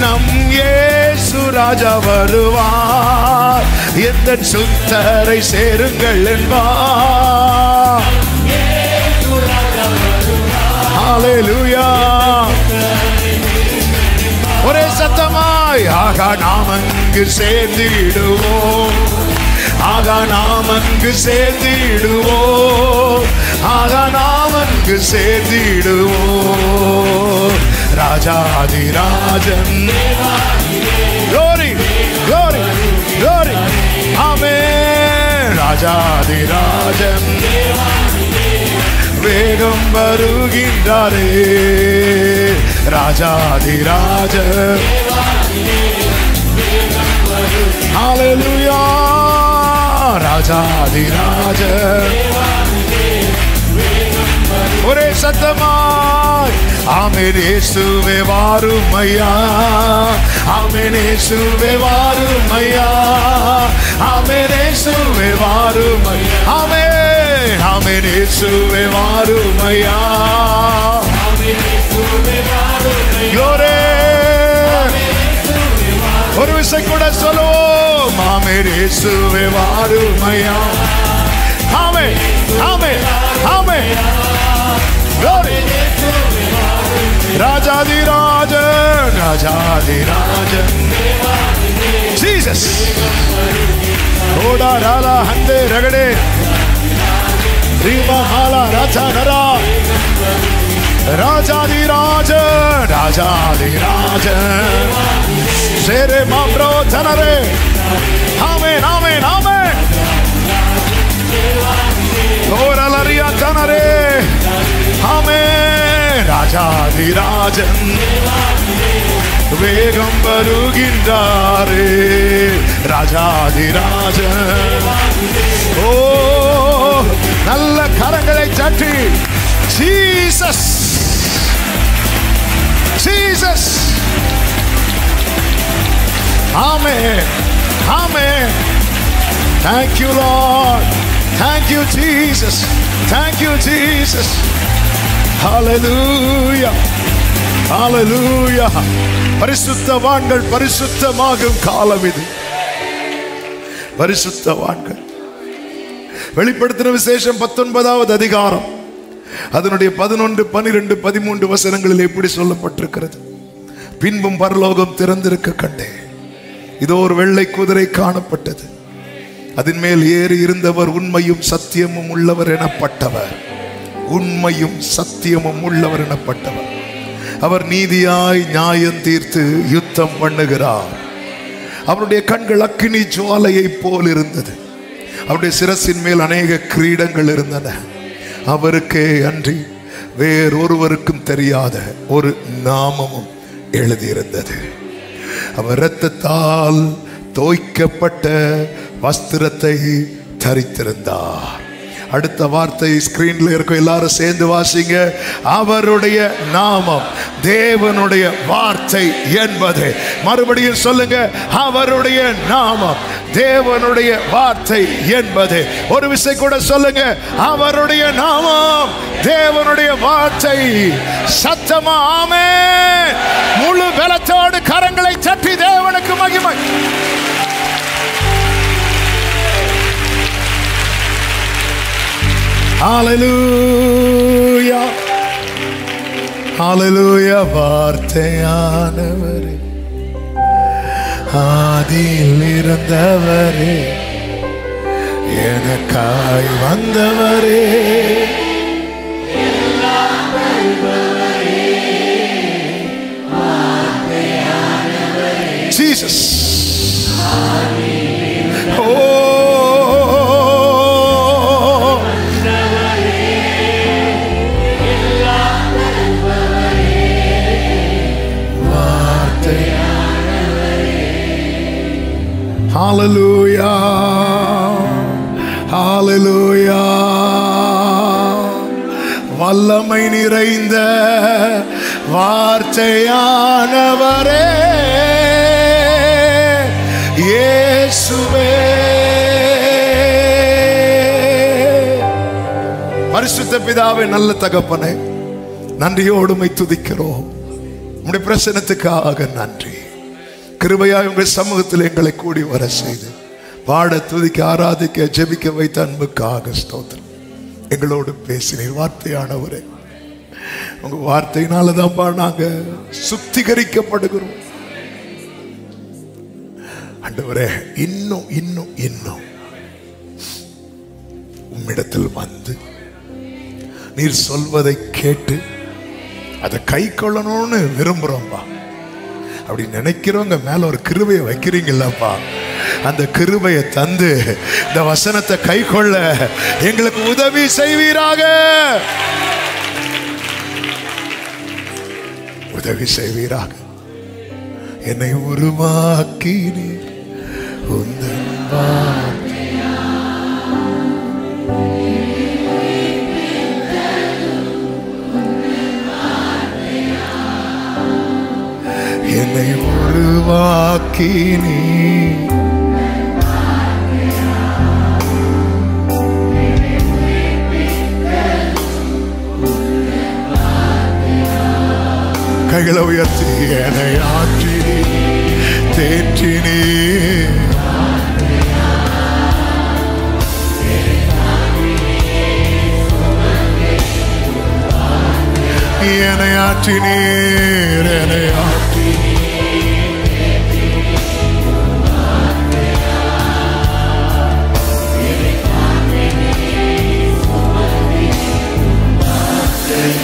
நம் இயேசு ராஜா வருவார், எந்த சுத்தரை சேருங்கள் என்பார். ஹல்லேலூயா. ஒரே சத்தமாய் ஆகா நாம் அங்கே அங்கு சேர்ந்திடுவோம். ஆகா நாம் அங்கு சேர்ந்திடுவோம். ஆகா நாம் அங்கு சேர்ந்திடுவோம். ராஜாதிராஜன் glory glory glory ஆமென். ராஜாதிராஜன் வேகம் வருகின்றாரே. ராஜாதிராஜன் ஹalleluya. ராஜாதிராஜன் ஒரே சத்தமாய் ஆமென். இயேசுவே வாரும் ஐயா. ஆமென். இயேசுவே வாரும் ஐயா. ஆமென். இயேசுவே வாரும் ஐயா. ஆமென். ஆமென். இயேசுவே வாரும் ஐயா. glory. ஒரு விசை கூட சொல்லுவோம். ஆமென். இயேசுவே வாரும் ஐயா. ஆமென். ஆமென். ஆமென். glory. ராஜாதிராஜன் ராஜாதிராஜன் Jesus. ஓடா ராலா ஹந்தே ரகடே ரீமா மாலா ராஜா நரா. ராஜாதிராஜன் ராஜாதிராஜன் சேரே மாம்ரோ தனரே. ஆமென். ஆமென். ஆமென். ஓரலரியா தனரே. ஆமென். ராஜாதிராஜன் வேகம் வருகின்றாரே. ராஜாதிராஜன் ஓ நல்ல கரங்களை தட்டி Jesus Jesus. Amen. Amen. Thank you Lord. Thank you Jesus. Thank you Jesus. Hallelujah. Hallelujah. பரிசுத்தவான்கள் பரிசுத்தமாகும் காலம் இது. பரிசுத்தவான்கள் வெளிப்படுத்தின விசேஷம் 19வது அதிகாரம் அதனுடைய 11, 12, 13 வசனங்களில் எப்படி சொல்லப்பட்டிருக்கிறது. பின்பும் பரலோகம் திறந்திருக்க கண்டேன். இதோ ஒரு வெள்ளை குதிரை காணப்பட்டது. அதன் மேல் ஏறி இருந்தவர் உண்மையும் சத்தியமும் உள்ளவர் எனப்பட்டவர். உண்மையும் சத்தியமும் உள்ளவர் எனப்பட்டவர். அவர் நீதியாய் நியாயம் தீர்த்து யுத்தம் பண்ணுகிறார். அவருடைய கண்கள் அக்கினி ஜுவாலையை போல் இருந்தது. அவருடைய சிரசின் மேல் அநேக கிரீடங்கள் இருந்தன. அவருக்கே அன்றி வேறொருவருக்கும் தெரியாத ஒரு நாமமும் எழுதியிருந்தது. அவர் இரத்தத்தால் தோய்க்கப்பட்ட வஸ்திரத்தை தரித்திருந்தார். அடுத்த வார்த்தை ஸ்கிரீன்ல இருக்கும், எல்லாரும் சேர்ந்து வாசிங்க. அவருடைய நாமம் தேவனுடைய வார்த்தை என்பது. மறுபடியும் சொல்லுங்க, அவருடைய நாமம் தேவனுடைய வார்த்தை என்பது. ஒரு விசை கூட சொல்லுங்க, அவருடைய நாமம் தேவனுடைய வார்த்தை. சத்தமா ஆமென். முழு பலத்தோடு கரங்களை தட்டி தேவனுக்கு மகிமை. ஹalleluya ஹalleluya. வார்த்தையானவரே, ஆதியில் இருந்தவரே, எனக்காய் வந்தவரே, ஜீசஸ். Hallelujah, hallelujah. வல்லமை நிறைந்த வார்த்தையானவரே, இயேசுவே. பரிசுத்த பிதாவே, நல்ல தகப்பனே, நன்றியோடு உம்மை துதிக்கிறோம். உம்முடைய பிரசன்னத்துக்காக நன்றி. கிருபையாய் உங்கள் சமூகத்தில் எங்களை கூடி வர செய்து பாட, துதிக்க, ஆராதிக்க, ஜெபிக்க வைத்த அன்புக்காக ஸ்தோத்திரம். எங்களோடு பேசினீர் வார்த்தையானவரே. உங்க வார்த்தையினாலதான் நாங்க சுத்திகரிக்கப்படுகிறோம். ஆண்டவரே இன்னும் இன்னும் இன்னும் உம்மிடத்தில் வந்து நீர் சொல்வதை கேட்டு அதை கை கொள்ளணும்னு விரும்புறோம்பா. அப்படி நினைக்கிறவங்க மேல ஒரு கிருபையை வைக்கிறீங்களப்பா. அந்த கிருபையை தந்து இந்த வசனத்தை கை கொள்ள எங்களுக்கு உதவி செய்வீராக. உதவி செய்வீராக. என்னை உருவாக்கி உந்தன் என்னை உருவாக்கி நீ கைகளை உயர்த்தி என்னை ஆற்றி தேற்றினே என்னை ஆற்றினீர் என்னை ஆற்றி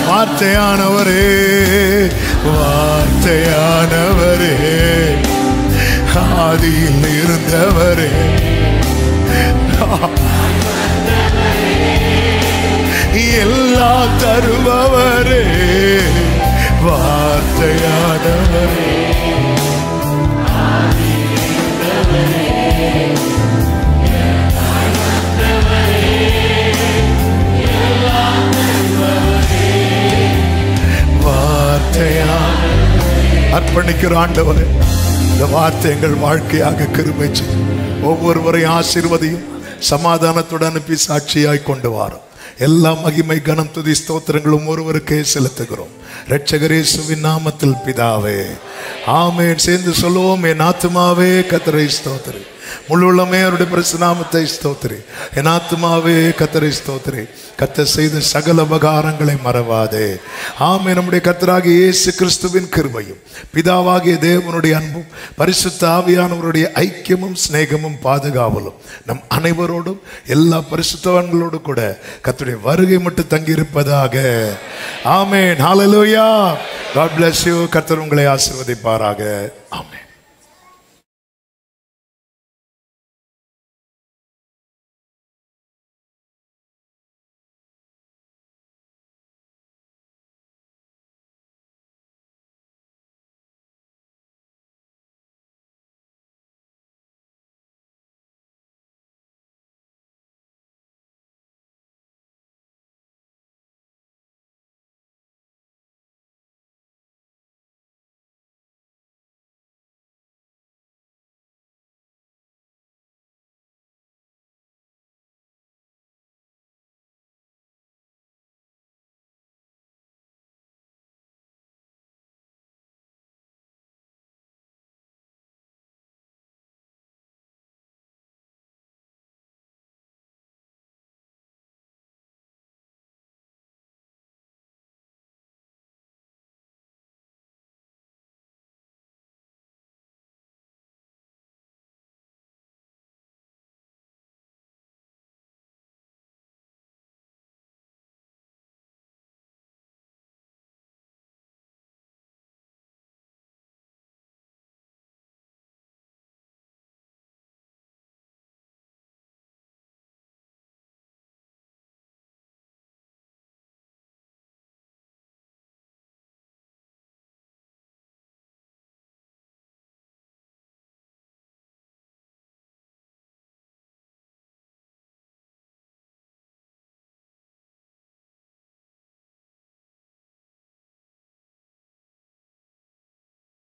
வார்த்தையானவரே வார்த்தையானவரே ஆதியில் இருந்தவரே எல்லாம் தருபவரே வார்த்தையானவரே அர்ப்பணிக்கிற ஆண்டவரே, இந்த வார்த்தை எங்கள் வாழ்க்கையாக கிருபை செய்யும். ஒவ்வொருவரையும் ஆசீர்வதியும், சமாதானத்துடன் அனுப்பி சாட்சியாய் கொண்டு வாரும். எல்லா மகிமை கனம் துதி ஸ்தோத்திரங்களும் ஒருவருக்கே செலுத்துகிறோம். இரட்சகர் இயேசுவின் நாமத்தில் பிதாவே, ஆமென். சேர்ந்து சொல்லுவோம். என் ஆத்துமாவே கர்த்தரை ஸ்தோத்திரி, முழு உள்ளமே அவருடைய பரிசுநாமத்தை ஸ்தோத்திரி. என் ஆத்துமாவே கர்த்தரை ஸ்தோத்திரி, கர்த்தர் செய்த சகல உபகாரங்களை மறவாதே. ஆமென். நம்முடைய கர்த்தராகிய இயேசு கிறிஸ்துவின் கிருபையும் பிதாவாகிய தேவனுடைய அன்பும் பரிசுத்த ஆவியானவருடைய ஐக்கியமும் சிநேகமும் பாதுகாவலும் நம் அனைவரோடும் எல்லா பரிசுத்தவான்களோடு கூட கர்த்தருடைய வருகை மட்டும் தங்கியிருப்பதாக. ஆமென். ஹல்லேலூயா. God bless you. கர்த்தர் உங்களை ஆசீர்வதிப்பாராக. ஆமென்.